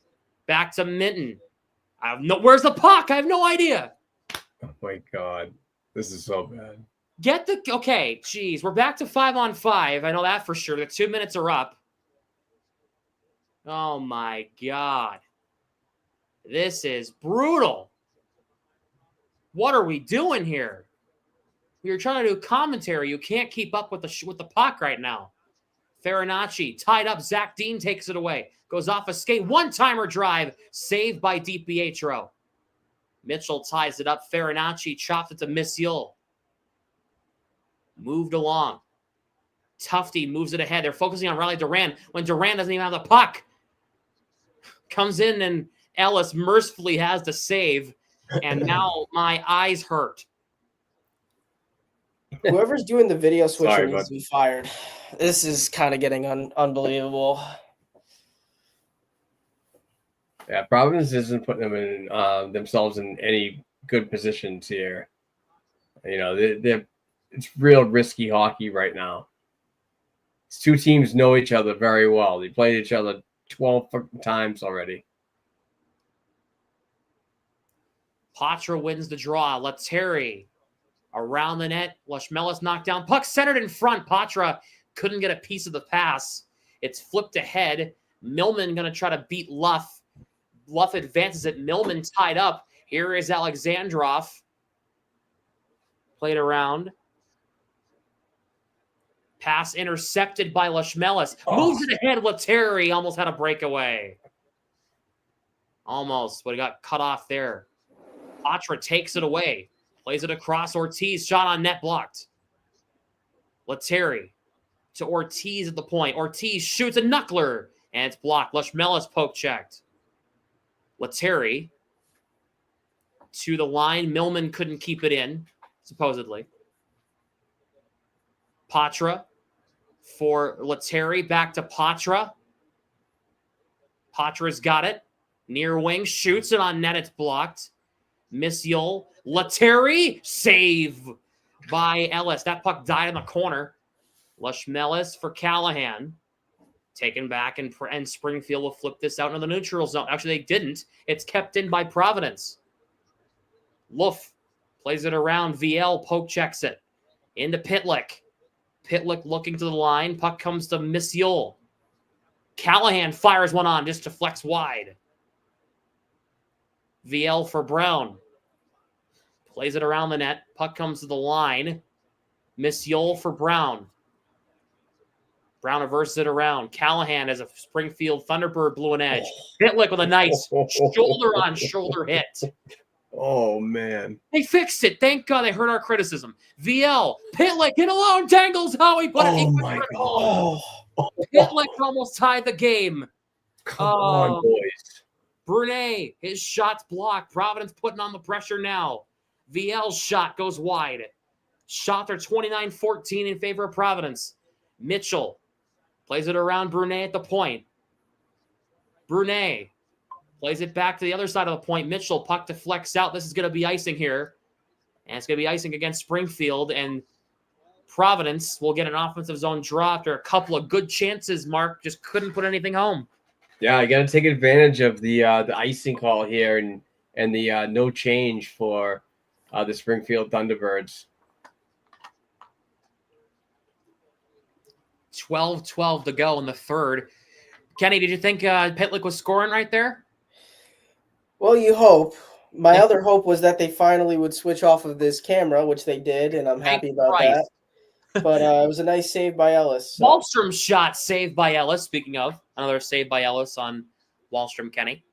Back to Mitten. Where's the puck? I have no idea. Oh my God. This is so bad. Okay, geez. We're back to 5-on-5. I know that for sure. The 2 minutes are up. Oh my God. This is brutal. What are we doing here? We were trying to do commentary. You can't keep up with the puck right now. Farinacci tied up. Zach Dean takes it away. Goes off a skate. One-timer drive. Saved by DiPietro. Mitchell ties it up. Farinacci chopped it to Missiol. Moved along. Tufte moves it ahead. They're focusing on Riley Duran when Duran doesn't even have the puck. Comes in and Ellis mercifully has the save. And now my eyes hurt. Whoever's doing the video switching needs to be fired. This is kind of getting unbelievable. Yeah, Providence isn't putting them in themselves in any good positions here. You know, it's real risky hockey right now. These two teams know each other very well. They played each other 12 times already. Patra wins the draw. Lettieri around the net. Lashmelis knocked down. Puck centered in front. Patra couldn't get a piece of the pass. It's flipped ahead. Millman going to try to beat Luff. Luff advances it. Millman tied up. Here is Alexandrov. Played around. Pass intercepted by Lashmelis. Moves it ahead. Lettieri almost had a breakaway. Almost, but he got cut off there. Patra takes it away. Plays it across Ortiz. Shot on net blocked. Lettieri to Ortiz at the point. Ortiz shoots a knuckler. And it's blocked. Lashmelis poke checked. Lettieri to the line. Millman couldn't keep it in, supposedly. Patra for Lettieri. Back to Patra. Patra's got it. Near wing. Shoots it on net. It's blocked. Missiol. Lettieri. Save by Ellis. That puck died in the corner. Lashmelis for Callahan. Taken back, and Springfield will flip this out into the neutral zone. Actually, they didn't. It's kept in by Providence. Luff plays it around. VL poke checks it. Into Pitlick. Pitlick looking to the line. Puck comes to Missiol. Callahan fires one on, just deflects wide. VL for Brown. Plays it around the net. Puck comes to the line. Missiol for Brown. Brown reverses it around. Callahan as a Springfield Thunderbird blew an edge. Pitlick with a nice shoulder-on-shoulder hit. Oh, man. They fixed it. Thank God they heard our criticism. VL. Pitlick in alone. Dangles how he put it. Oh, my God. Pitlick almost tied the game. Come on, boys. Brunet, his shot's blocked. Providence putting on the pressure now. VL's shot goes wide. Shots are 29-14 in favor of Providence. Mitchell plays it around Brunet at the point. Brunet plays it back to the other side of the point. Mitchell, puck deflects out. This is going to be icing here. And it's going to be icing against Springfield. And Providence will get an offensive zone draw after a couple of good chances. Mark just couldn't put anything home. Yeah, I got to take advantage of the icing call here and the no change for the Springfield Thunderbirds. 12-12 to go in the third. Kenny, did you think Pitlick was scoring right there? Well, you hope. My other hope was that they finally would switch off of this camera, which they did, and I'm happy about that. But it was a nice save by Ellis. So. Wallstrom's shot saved by Ellis. Speaking of, another save by Ellis on Wallstrom, Kenny.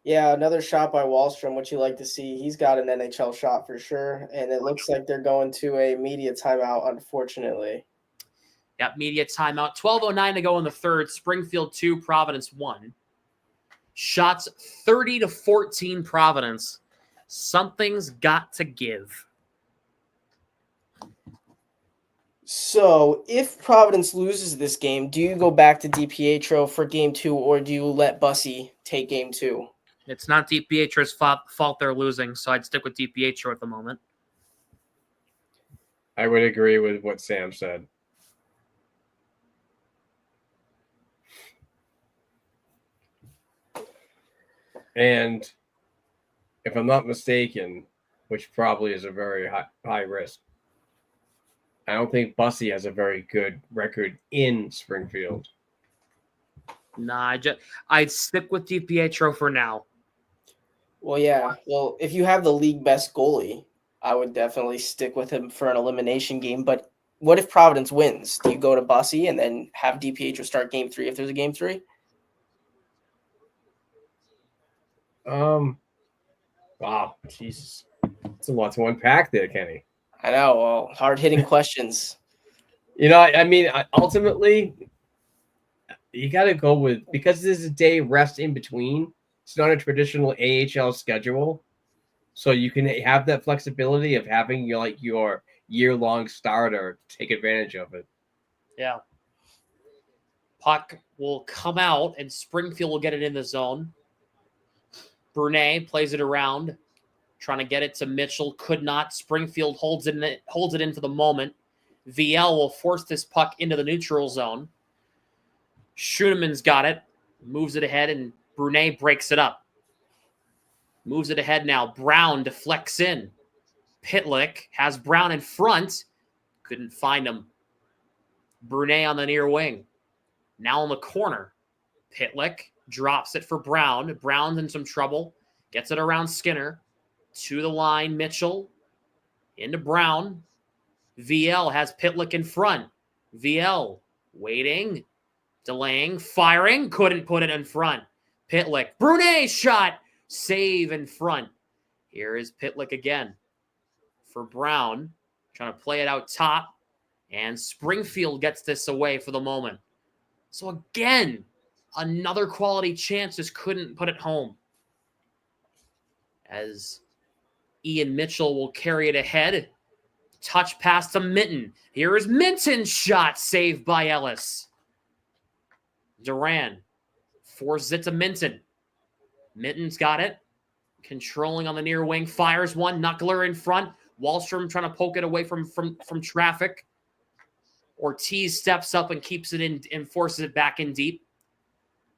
Yeah, another shot by Wallstrom, which you like to see. He's got an NHL shot for sure, and it looks like they're going to a media timeout, unfortunately. Yep, media timeout. 12:09 to go in the third. Springfield 2, Providence 1. Shots 30-14 Providence. Something's got to give. So, if Providence loses this game, do you go back to DiPietro for game 2, or do you let Bussy take game 2? It's not DiPietro's fault they're losing, so I'd stick with DiPietro at the moment. I would agree with what Sam said. And if I'm not mistaken, which probably is a very high risk, I don't think Bussy has a very good record in Springfield. Nah, I'd stick with DiPietro for now. Well, yeah. Well, if you have the league best goalie, I would definitely stick with him for an elimination game. But what if Providence wins? Do you go to Bussy and then have DiPietro start game 3 if there's a game 3? Wow, Jesus. That's a lot to unpack there, Kenny. I know. Well, hard-hitting questions. I mean, ultimately, you got to go with, because there's a day rest in between. It's not a traditional AHL schedule, so you can have that flexibility of having your year-long starter take advantage of it. Yeah. Puck will come out, and Springfield will get it in the zone. Brunet plays it around, trying to get it to Mitchell. Could not. Springfield holds it in for the moment. VL will force this puck into the neutral zone. Schoeneman's got it. Moves it ahead, and Brunet breaks it up. Moves it ahead now. Brown deflects in. Pitlick has Brown in front. Couldn't find him. Brunet on the near wing. Now in the corner. Pitlick drops it for Brown. Brown's in some trouble. Gets it around Skinner. To the line, Mitchell. Into Brown. VL has Pitlick in front. VL waiting. Delaying. Firing. Couldn't put it in front. Pitlick. Brunet shot. Save in front. Here is Pitlick again. For Brown. Trying to play it out top. And Springfield gets this away for the moment. So again, another quality chance, just couldn't put it home. As Ian Mitchell will carry it ahead. Touch pass to Minton. Here is Minton's shot, saved by Ellis. Duran forces it to Minton. Minton's got it. Controlling on the near wing. Fires one. Knuckler in front. Wallstrom trying to poke it away from traffic. Ortiz steps up and keeps it in and forces it back in deep.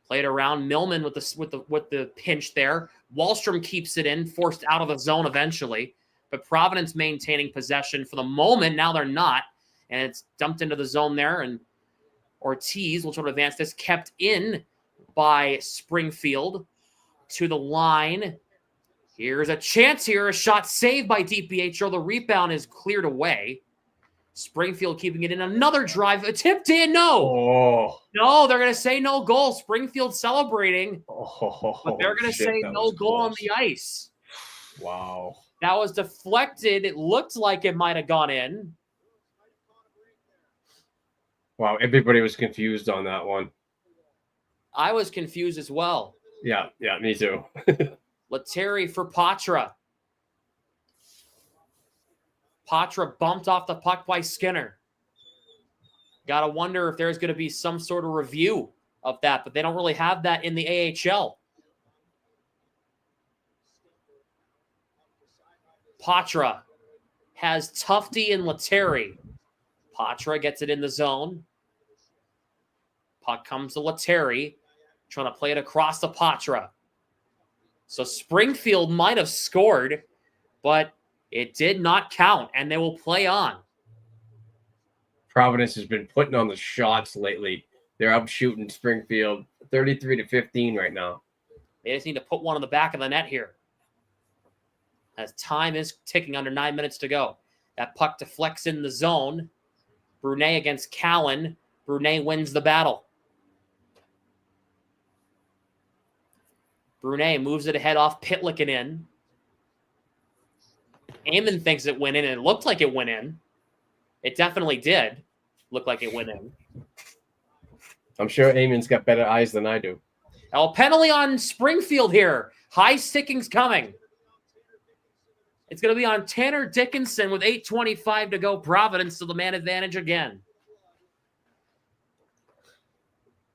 Played around. Millman with the pinch there. Wallstrom keeps it in, forced out of the zone eventually. But Providence maintaining possession for the moment. Now they're not. And it's dumped into the zone there. And Ortiz will try to advance this. Kept in by Springfield to the line. Here's a chance here. A shot saved by DiPietro. The rebound is cleared away. Springfield keeping it in. Another drive. A tipped in. No. Oh. No, they're going to say no goal. Springfield celebrating. Oh, But they're going to say no goal on the ice. Wow. That was deflected. It looked like it might have gone in. Wow, everybody was confused on that one. I was confused as well. Yeah, me too. Lettieri for Patra. Patra bumped off the puck by Skinner. Got to wonder if there's going to be some sort of review of that, but they don't really have that in the AHL. Patra has Tufte and Lettieri. Patra gets it in the zone. Puck comes to Lettieri, trying to play it across to Patra. So Springfield might have scored, but it did not count, and they will play on. Providence has been putting on the shots lately. They're up shooting Springfield 33-15 right now. They just need to put one on the back of the net here. As time is ticking, under 9 minutes to go. That puck deflects in the zone. Brunet against Callan. Brunet wins the battle. Brunet moves it ahead off Pitlick and in. Eamon thinks it went in, and it looked like it went in. It definitely did look like it went in. I'm sure Eamon's got better eyes than I do. Now, a penalty on Springfield here. High sticking's coming. It's going to be on Tanner Dickinson with 8:25 to go. Providence to the man advantage again.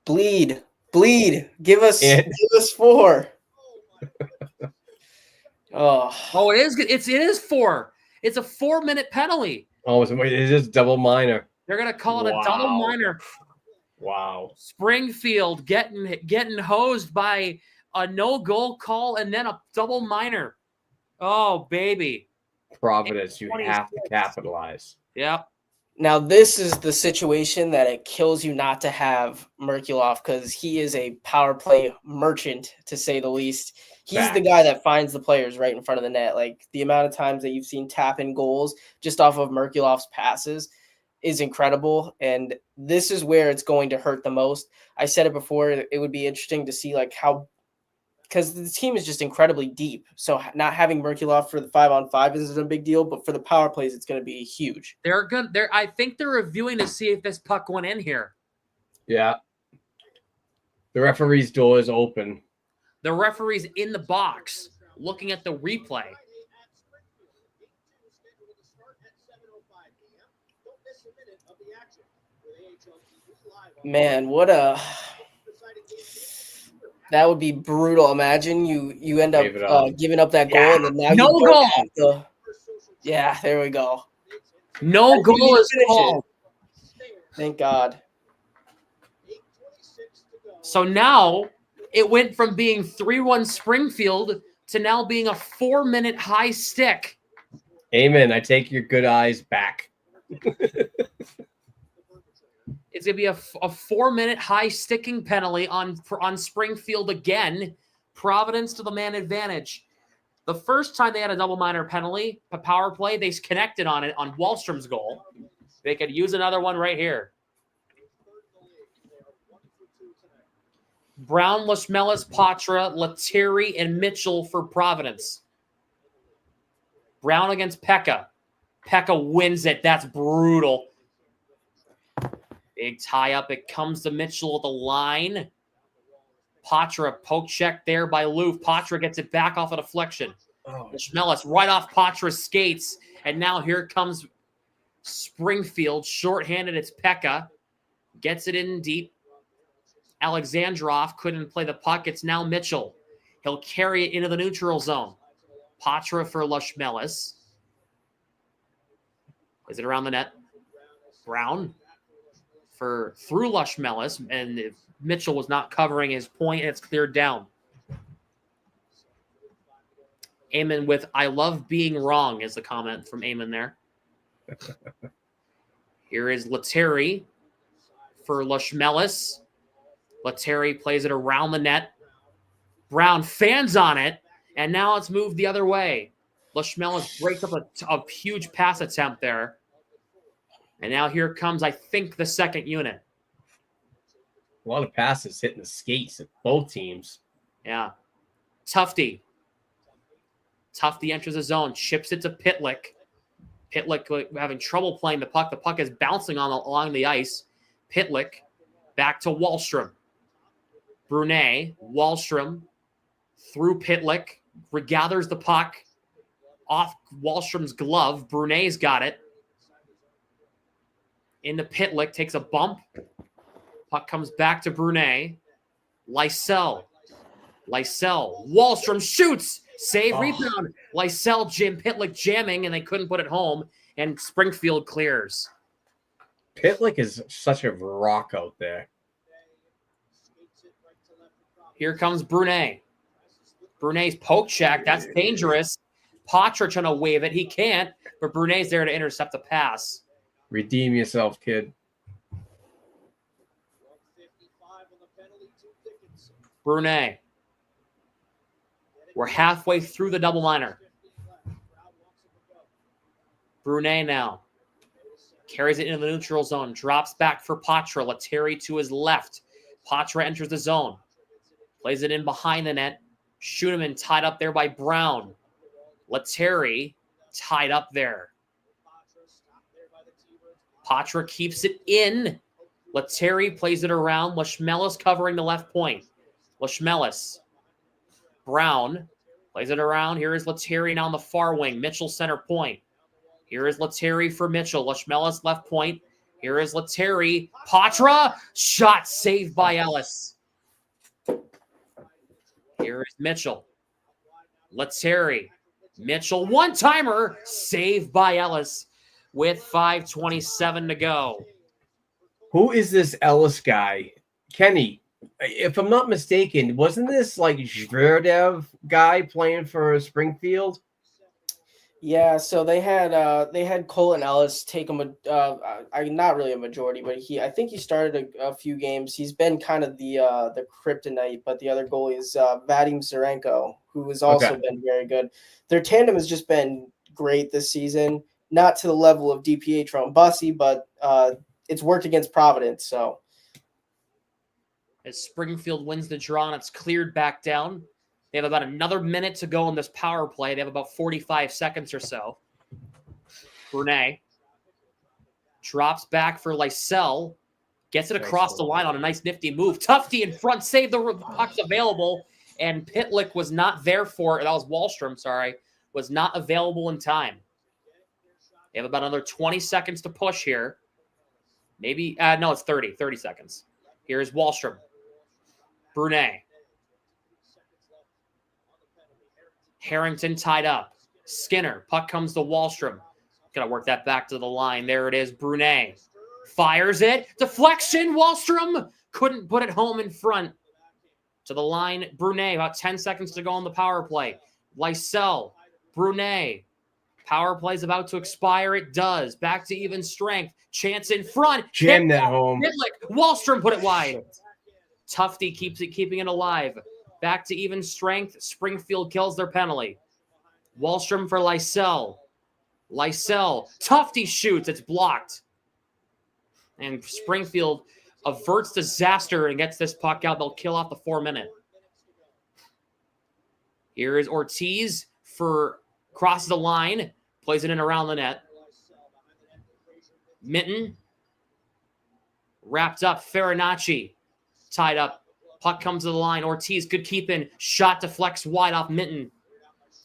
Bleed. Give us 4. Oh, it is. It is 4. It's a 4-minute penalty. Oh, it is double minor. They're going to call it a double minor. Wow. Springfield getting hosed by a no-goal call and then a double minor. Oh, baby. Providence, you have to capitalize. Yep. Now, this is the situation that it kills you not to have Merkulov, because he is a power play merchant, to say the least. He's the guy that finds the players right in front of the net. Like, the amount of times that you've seen tap-in goals just off of Merkulov's passes is incredible, and this is where it's going to hurt the most. I said it before, it would be interesting to see like how, because the team is just incredibly deep. So not having Merkulov for the 5-on-5 isn't a big deal, but for the power plays, it's going to be huge. I think they're reviewing to see if this puck went in here. Yeah. The referee's door is open. The referee's in the box looking at the replay. Man, that would be brutal. Imagine you end up giving up that goal, and then now no goal. Yeah, there we go. No goal is called. Thank God. So now it went from being 3-1 Springfield to now being a 4-minute high stick. Amen. I take your good eyes back. It's going to be a 4-minute high sticking penalty on Springfield again. Providence to the man advantage. The first time they had a double minor penalty, a power play, they connected on it on Wallstrom's goal. They could use another one right here. Brown, Lashmelis, Patra, Lettieri, and Mitchell for Providence. Brown against Pekka. Pekka wins it. That's brutal. Big tie up. It comes to Mitchell at the line. Patra, poke check there by Loof. Patra gets it back off a deflection. Lashmelis right off Patra's skates. And now here comes Springfield. Shorthanded, it's Pekka. Gets it in deep. Alexandrov couldn't play the puck. It's now Mitchell. He'll carry it into the neutral zone. Patra for Lashmelis. Is it around the net? Brown through Lashmelis, and if Mitchell was not covering his point, it's cleared down. Eamon with "I love being wrong" is the comment from Eamon there. Here is Lettieri for Lashmelis. Lettieri plays it around the net. Brown fans on it, and now it's moved the other way. Lashmelis breaks up a huge pass attempt there. And now here comes, I think, the second unit. A lot of passes hitting the skates at both teams. Yeah. Tufte enters the zone, chips it to Pitlick. Pitlick having trouble playing the puck. The puck is bouncing along the ice. Pitlick back to Wallstrom. Brunet, Wallstrom through Pitlick, regathers the puck. off Wallstrom's glove. Brunet's got it. Into Pitlick, takes a bump. Puck comes back to Brunet. Lysell. Wallstrom shoots. Save, rebound. Lysell, Jim Pitlick jamming, and they couldn't put it home. And Springfield clears. Pitlick is such a rock out there. Here comes Brunet. Brunet's poke check. That's dangerous. Patra trying to wave it. He can't, but Brunet's there to intercept the pass. Redeem yourself, kid. Brunet. We're halfway through the double minor. Brunet now. Carries it into the neutral zone. Drops back for Patra. Lettieri to his left. Patra enters the zone. Plays it in behind the net. Schooneman tied up there by Brown. Lettieri tied up there. Patra keeps it in. Lettieri plays it around. Leschmelis covering the left point. Leschmelis. Brown plays it around. Here is Lettieri now on the far wing. Mitchell center point. Here is Lettieri for Mitchell. Leschmelis left point. Here is Lettieri. Patra. Shot saved by Ellis. Here is Mitchell. Lettieri. Mitchell. One-timer. Saved by Ellis with 5:27 to go. Who is this Ellis guy? Kenny, if I'm not mistaken, wasn't this like Zverev guy playing for Springfield? Yeah, so they had Colin Ellis take him not really a majority, but I think he started a few games. He's been kind of the kryptonite, but the other goalie is Vadim Zarenko, who has also been very good. Their tandem has just been great this season, not to the level of DiPietro and Bussy, but it's worked against Providence. So as Springfield wins the draw and it's cleared back down. They have about another minute to go in this power play. They have about 45 seconds or so. Brunet drops back for Lysell. Gets it across the line on a nice nifty move. Tufte in front. Save the puck's available. And Pitlick was not there for it. That was Wallstrom, sorry. Was not available in time. They have about another 20 seconds to push here. Maybe, no, it's 30 seconds. Here's Wallstrom. Brunet. Harrington tied up. Skinner. Puck comes to Wallstrom. Got to work that back to the line. There it is. Brunet fires it. Deflection. Wallstrom couldn't put it home in front. To the line. Brunet. About 10 seconds to go on the power play. Lysell. Brunet. Power play's about to expire. It does. Back to even strength. Chance in front. Jam that home. Pitlick. Wallstrom put it wide. Tufte keeping it alive. Back to even strength. Springfield kills their penalty. Wallstrom for Lysell. Tufte shoots. It's blocked. And Springfield averts disaster and gets this puck out. They'll kill off the 4-minute. Here is Ortiz for crosses the line. Plays it in around the net. Minton. Wrapped up. Farinacci. Tied up. Puck comes to the line. Ortiz could keep in. Shot deflects wide off Minton.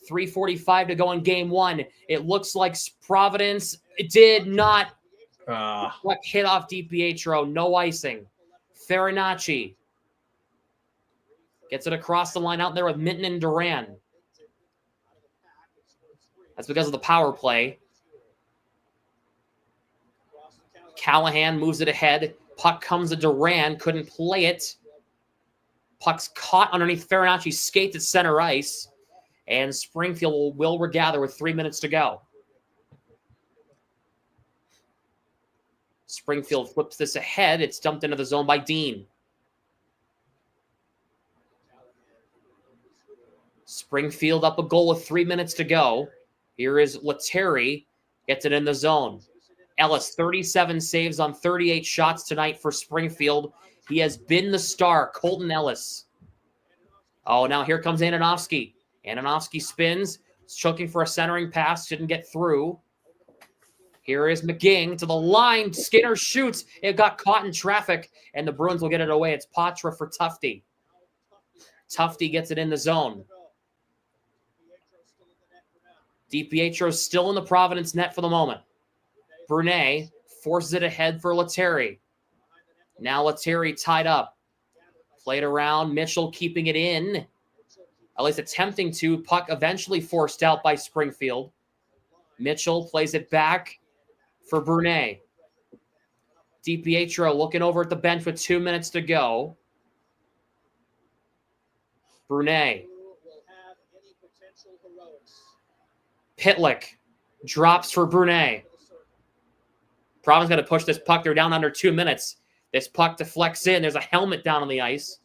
3:45 to go in game one. It looks like Providence did not hit off DiPietro. No icing. Farinacci gets it across the line out there with Minton and Duran. That's because of the power play. Callahan moves it ahead. Puck comes to Duran. Couldn't play it. Puck's caught underneath Farinacci's skates at center ice. And Springfield will regather with 3 minutes to go. Springfield flips this ahead. It's dumped into the zone by Dean. Springfield up a goal with 3 minutes to go. Here is Lettieri. Gets it in the zone. Ellis, 37 saves on 38 shots tonight for Springfield. He has been the star, Colton Ellis. Oh, now here comes Ananovsky. Ananovsky spins, looking for a centering pass, didn't get through. Here is McGing to the line. Skinner shoots. It got caught in traffic, and the Bruins will get it away. It's Patra for Tufte. Tufte gets it in the zone. DiPietro's still in the Providence net for the moment. Brunet forces it ahead for Lettieri. Now Lettieri tied up. Played around. Mitchell keeping it in. At least attempting to. Puck eventually forced out by Springfield. Mitchell plays it back for Brunet. DiPietro looking over at the bench with 2 minutes to go. Brunet. Pitlick drops for Brunet. Providence got to push this puck. They're down under 2 minutes. This puck deflects in. There's a helmet down on the ice.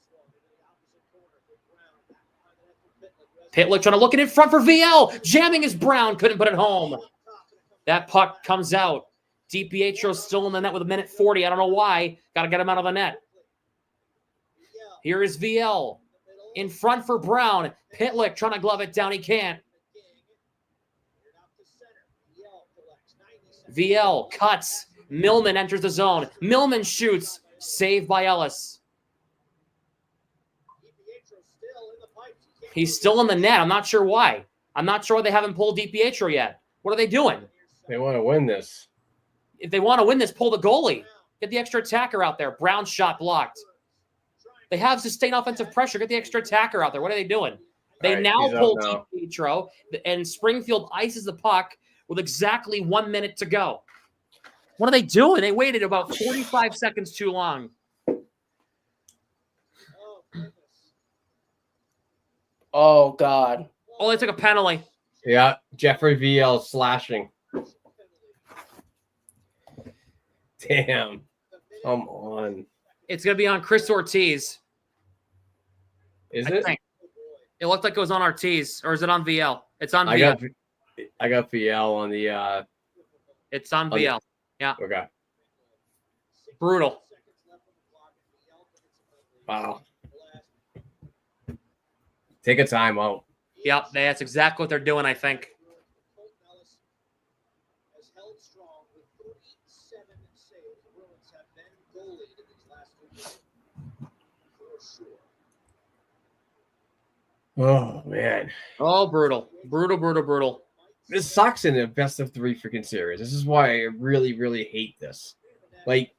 Pitlick trying to look it in front for VL. Jamming his Brown. Couldn't put it home. That puck comes out. DiPietro's still in the net with 1:40. I don't know why. Got to get him out of the net. Here is VL. In front for Brown. Pitlick trying to glove it down. He can't. VL cuts. Millman enters the zone. Millman shoots. Saved by Ellis. He's still in the net. I'm not sure why. I'm not sure they haven't pulled DiPietro yet. What are they doing? They want to win this. If they want to win this, pull the goalie. Get the extra attacker out there. Brown's shot blocked. They have sustained offensive pressure. Get the extra attacker out there. What are they doing? They now pull DiPietro, and Springfield ices the puck with exactly 1 minute to go. What are they doing? They waited about 45 seconds too long. Oh, God. Oh, they took a penalty. Yeah, Jeffrey VL slashing. Damn. Come on. It's going to be on Chris Ortiz. Is I it? think. It looked like it was on Ortiz. Or is it on VL? It's on VL. I got VL on the... It's on VL. Yeah. Okay. Brutal. Wow. Take a timeout. Yep, that's exactly what they're doing, I think. Oh, man. Oh, brutal. Brutal. This sucks in a best of three freaking series. This is why I really, really hate this. Like,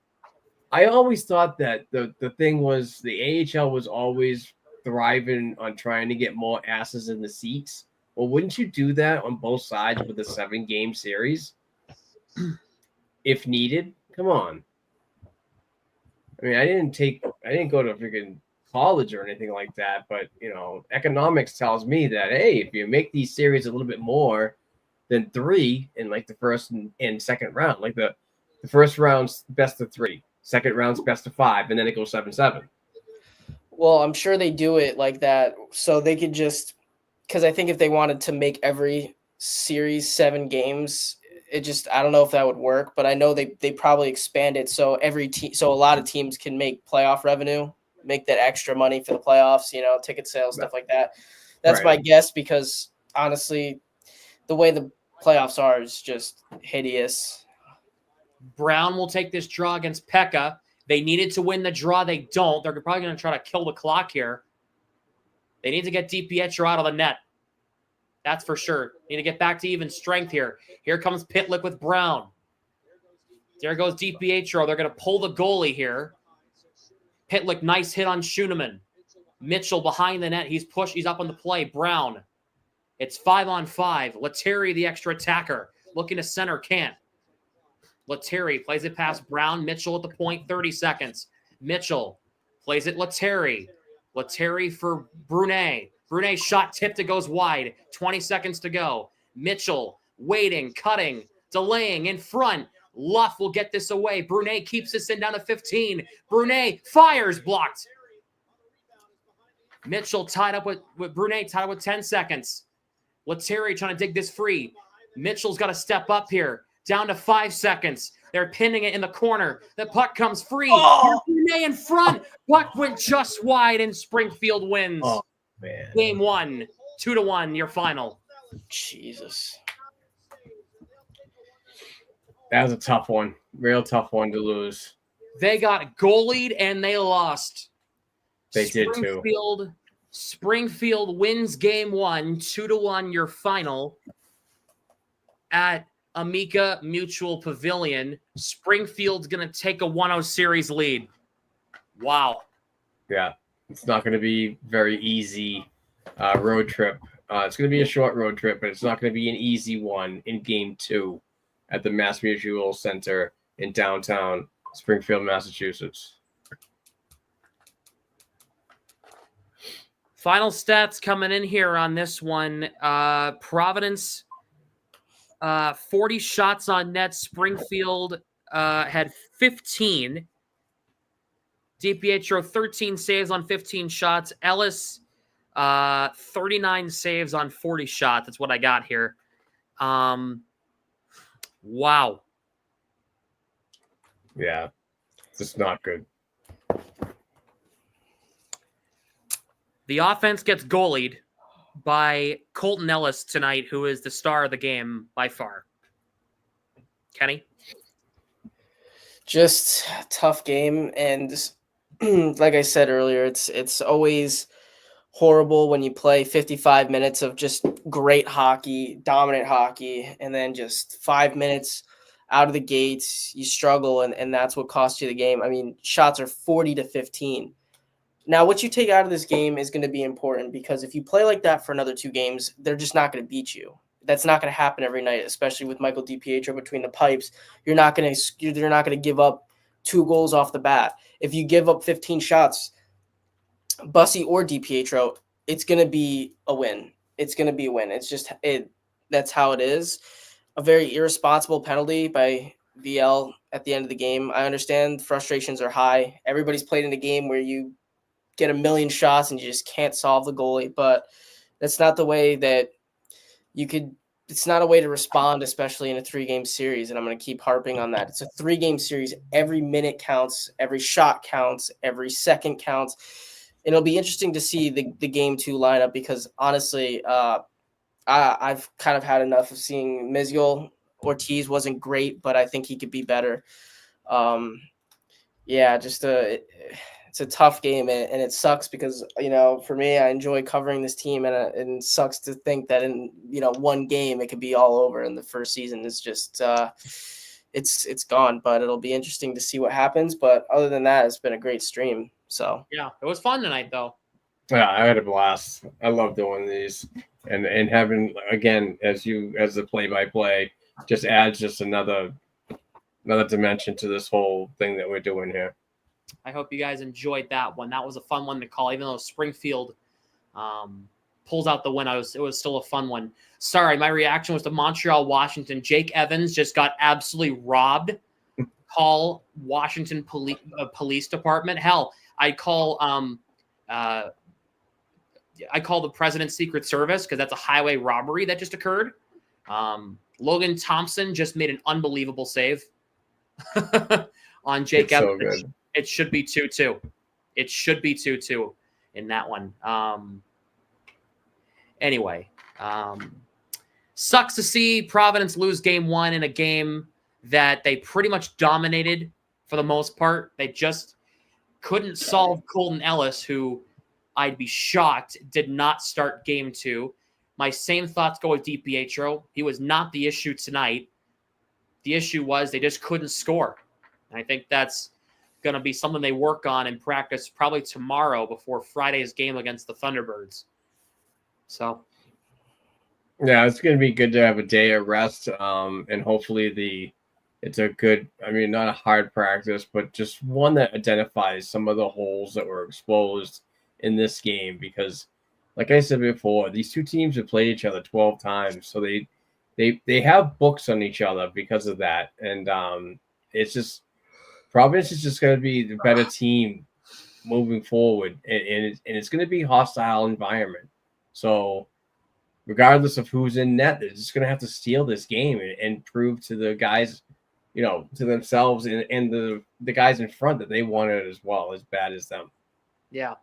I always thought that the thing was the AHL was always thriving on trying to get more asses in the seats. Well, wouldn't you do that on both sides with a 7-game series? If needed? Come on. I mean, I didn't go to freaking college or anything like that, but economics tells me that, hey, if you make these series a little bit more than 3 in like the first and second round, like the first round's best of 3, second round's best of 5, and then it goes 7-7. Well, I'm sure they do it like that so they could just, because I think if they wanted to make every series 7 games, I don't know if that would work, but I know they probably expand it so so a lot of teams can make playoff revenue, make that extra money for the playoffs, ticket sales, stuff like that. That's my guess, because honestly, the way the playoffs are is just hideous. Brown will take this draw against Pekka. They needed to win the draw. They don't. They're probably going to try to kill the clock here. They need to get DiPietro out of the net. That's for sure. Need to get back to even strength here. Here comes Pitlick with Brown. There goes DiPietro. They're going to pull the goalie here. Pitlick, nice hit on Schooneman. Mitchell behind the net. He's pushed. He's up on the play. Brown. It's 5-on-5. Lettieri, the extra attacker. Looking to center, can't. Lettieri plays it past Brown. Mitchell at the point, 30 seconds. Mitchell plays it Lettieri. Lettieri for Brunet. Brunet shot tipped. It goes wide. 20 seconds to go. Mitchell waiting, cutting, delaying in front. Luff will get this away. Brunet keeps this in down to 15. Brunet fires, blocked. Mitchell tied up with Brunet, tied up with 10 seconds. Lettieri trying to dig this free. Mitchell's got to step up here. Down to 5 seconds. They're pinning it in the corner. The puck comes free. Oh! Brunet in front. Puck went just wide, and Springfield wins. Oh, man. Game 1, 2-1, your final. Jesus. That was a tough one. Real tough one to lose. They got goalied, and they lost. They did too. Springfield wins game 1, 2-1, your final. at Amica Mutual Pavilion. Springfield's going to take a 1-0 series lead. Wow. Yeah, it's not going to be very easy road trip. It's going to be a short road trip, but it's not going to be an easy one in Game 2 at the Mass Mutual Center in downtown Springfield, Massachusetts. Final stats coming in here on this one. Providence, 40 shots on net. Springfield had 15. DiPietro, 13 saves on 15 shots. Ellis, 39 saves on 40 shots. That's what I got here. Wow. Yeah, it's just not good. The offense gets goalied by Colton Ellis tonight, who is the star of the game by far. Kenny? Just a tough game, and like I said earlier, it's always horrible when you play 55 minutes of just great hockey, dominant hockey, and then just 5 minutes out of the gates, you struggle, and that's what cost you the game. I mean, shots are 40-15. Now, what you take out of this game is going to be important, because if you play like that for another 2 games, they're just not going to beat you. That's not going to happen every night, especially with Michael DiPietro between the pipes. You're not going to give up 2 goals off the bat. If you give up 15 shots, Bussy or DiPietro, it's going to be a win. It's going to be a win. It's just that's how it is. A very irresponsible penalty by VL at the end of the game. I understand frustrations are high. Everybody's played in a game where you get a million shots and you just can't solve the goalie, but that's not the way that you could. It's not a way to respond, especially in a 3-game series, and I'm going to keep harping on that. It's a 3-game series. Every minute counts. Every shot counts. Every second counts. And it'll be interesting to see the Game 2 lineup, because honestly, I've kind of had enough of seeing Miziol. Ortiz wasn't great, but I think he could be better. It's a tough game, and it sucks because, for me, I enjoy covering this team, and it sucks to think that in, 1 game it could be all over in the first season. It's just it's gone, but it'll be interesting to see what happens. But other than that, it's been a great stream. So yeah, it was fun tonight, though. Yeah, I had a blast. I love doing these, and having, again, as the play-by-play just adds just another dimension to this whole thing that we're doing here. I hope you guys enjoyed that one. That was a fun one to call, even though Springfield pulls out the win. It was still a fun one. Sorry, my reaction was to Montreal, Washington. Jake Evans just got absolutely robbed. Call Washington police department. Hell, I call the President's Secret Service, because that's a highway robbery that just occurred. Logan Thompson just made an unbelievable save on Jake Evans. So good. It should be 2-2. It should be 2-2 in that one. Anyway, sucks to see Providence lose Game 1 in a game that they pretty much dominated for the most part. They just couldn't solve Colton Ellis, who I'd be shocked did not start Game 2. My same thoughts go with DiPietro. He was not the issue tonight. The issue was they just couldn't score. And I think that's going to be something they work on in practice probably tomorrow before Friday's game against the Thunderbirds. So, yeah, it's going to be good to have a day of rest, and hopefully it's a good, not a hard practice, but just one that identifies some of the holes that were exposed in this game, because, like I said before, these 2 teams have played each other 12 times, so they have books on each other because of that, and it's just Providence is just going to be the better team moving forward, and it's going to be a hostile environment. So regardless of who's in net, they're just going to have to steal this game and prove to the guys, to themselves and the guys in front that they want it as well, as bad as them. Yeah.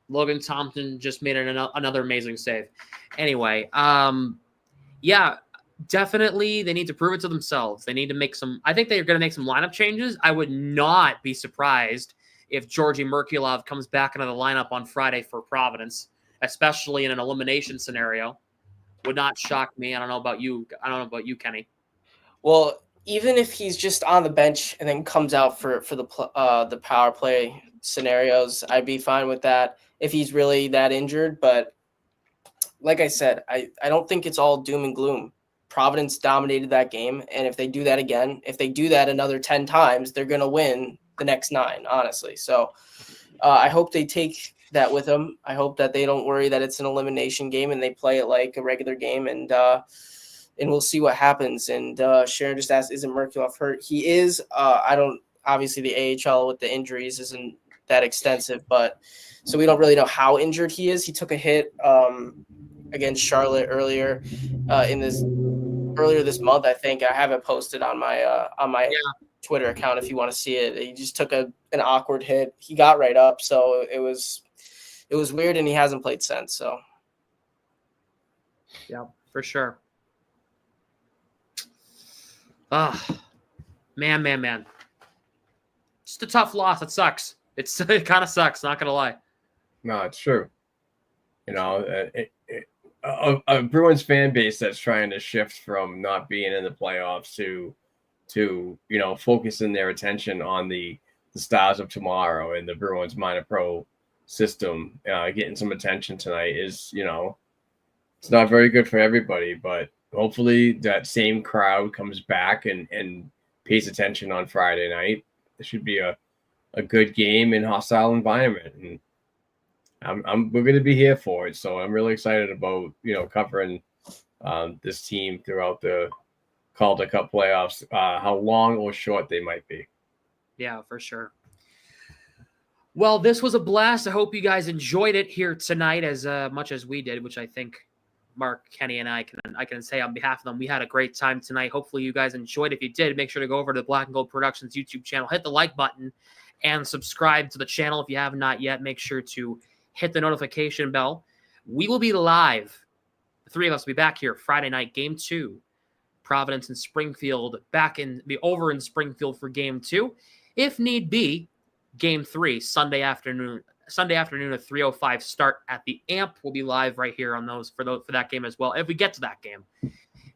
Logan Thompson just made another amazing save. Anyway, yeah, definitely they need to prove it to themselves. They need to make I think they're going to make some lineup changes. I would not be surprised if Georgi Merkulov comes back into the lineup on Friday for Providence, especially in an elimination scenario. would not shock me. I don't know about you. I don't know about you, Kenny. Well, even if he's just on the bench and then comes out for the power play scenarios, I'd be fine with that if he's really that injured. But like I said, I don't think it's all doom and gloom. Providence dominated that game, and if they do that again, if they do that another 10 times, they're going to win the next 9, honestly. So I hope they take that with them. I hope that they don't worry that it's an elimination game and they play it like a regular game, and we'll see what happens. And Sharon just asked, isn't Merkulov hurt? He is. I don't. Obviously, the AHL with the injuries isn't that extensive, but so we don't really know how injured he is. He took a hit against Charlotte earlier this month, I think. I have it posted on my Twitter account if you want to see it. He just took an awkward hit. He got right up, so it was weird, and he hasn't played since. So yeah, for sure. Ah, man. Just a tough loss. It sucks. It kind of sucks. Not gonna lie. No, it's true. You know, a Bruins fan base that's trying to shift from not being in the playoffs to focusing their attention on the stars of tomorrow and the Bruins minor pro system getting some attention tonight is, it's not very good for everybody, but hopefully that same crowd comes back and pays attention on Friday night. It should be a good game in hostile environment, and we're going to be here for it. So I'm really excited about, covering this team throughout the Calder Cup playoffs, how long or short they might be. Yeah, for sure. Well, this was a blast. I hope you guys enjoyed it here tonight as much as we did, which I think Mark, Kenny, and I can say on behalf of them, we had a great time tonight. Hopefully you guys enjoyed. If you did, make sure to go over to the Black and Gold Productions YouTube channel, hit the like button, and subscribe to the channel if you have not yet. Make sure to hit the notification bell. We will be live. The three of us will be back here Friday night, Game 2. Providence and Springfield be over in Springfield for Game 2. If need be, Game 3, Sunday afternoon at 3:05 start at the AMP. We'll be live right here on those for that game as well, if we get to that game.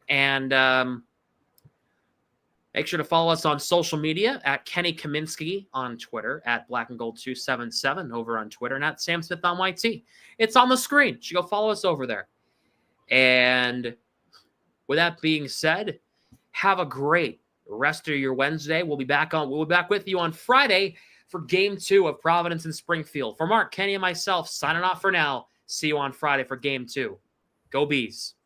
And make sure to follow us on social media at Kenny Kaminsky on Twitter, at Black and Gold 277 over on Twitter, and at Sam Smith on YT. It's on the screen. You should go follow us over there. And with that being said, have a great rest of your Wednesday. We'll be back with you on Friday for Game 2 of Providence and Springfield. For Mark, Kenny, and myself, signing off for now. See you on Friday for Game 2. Go Bees.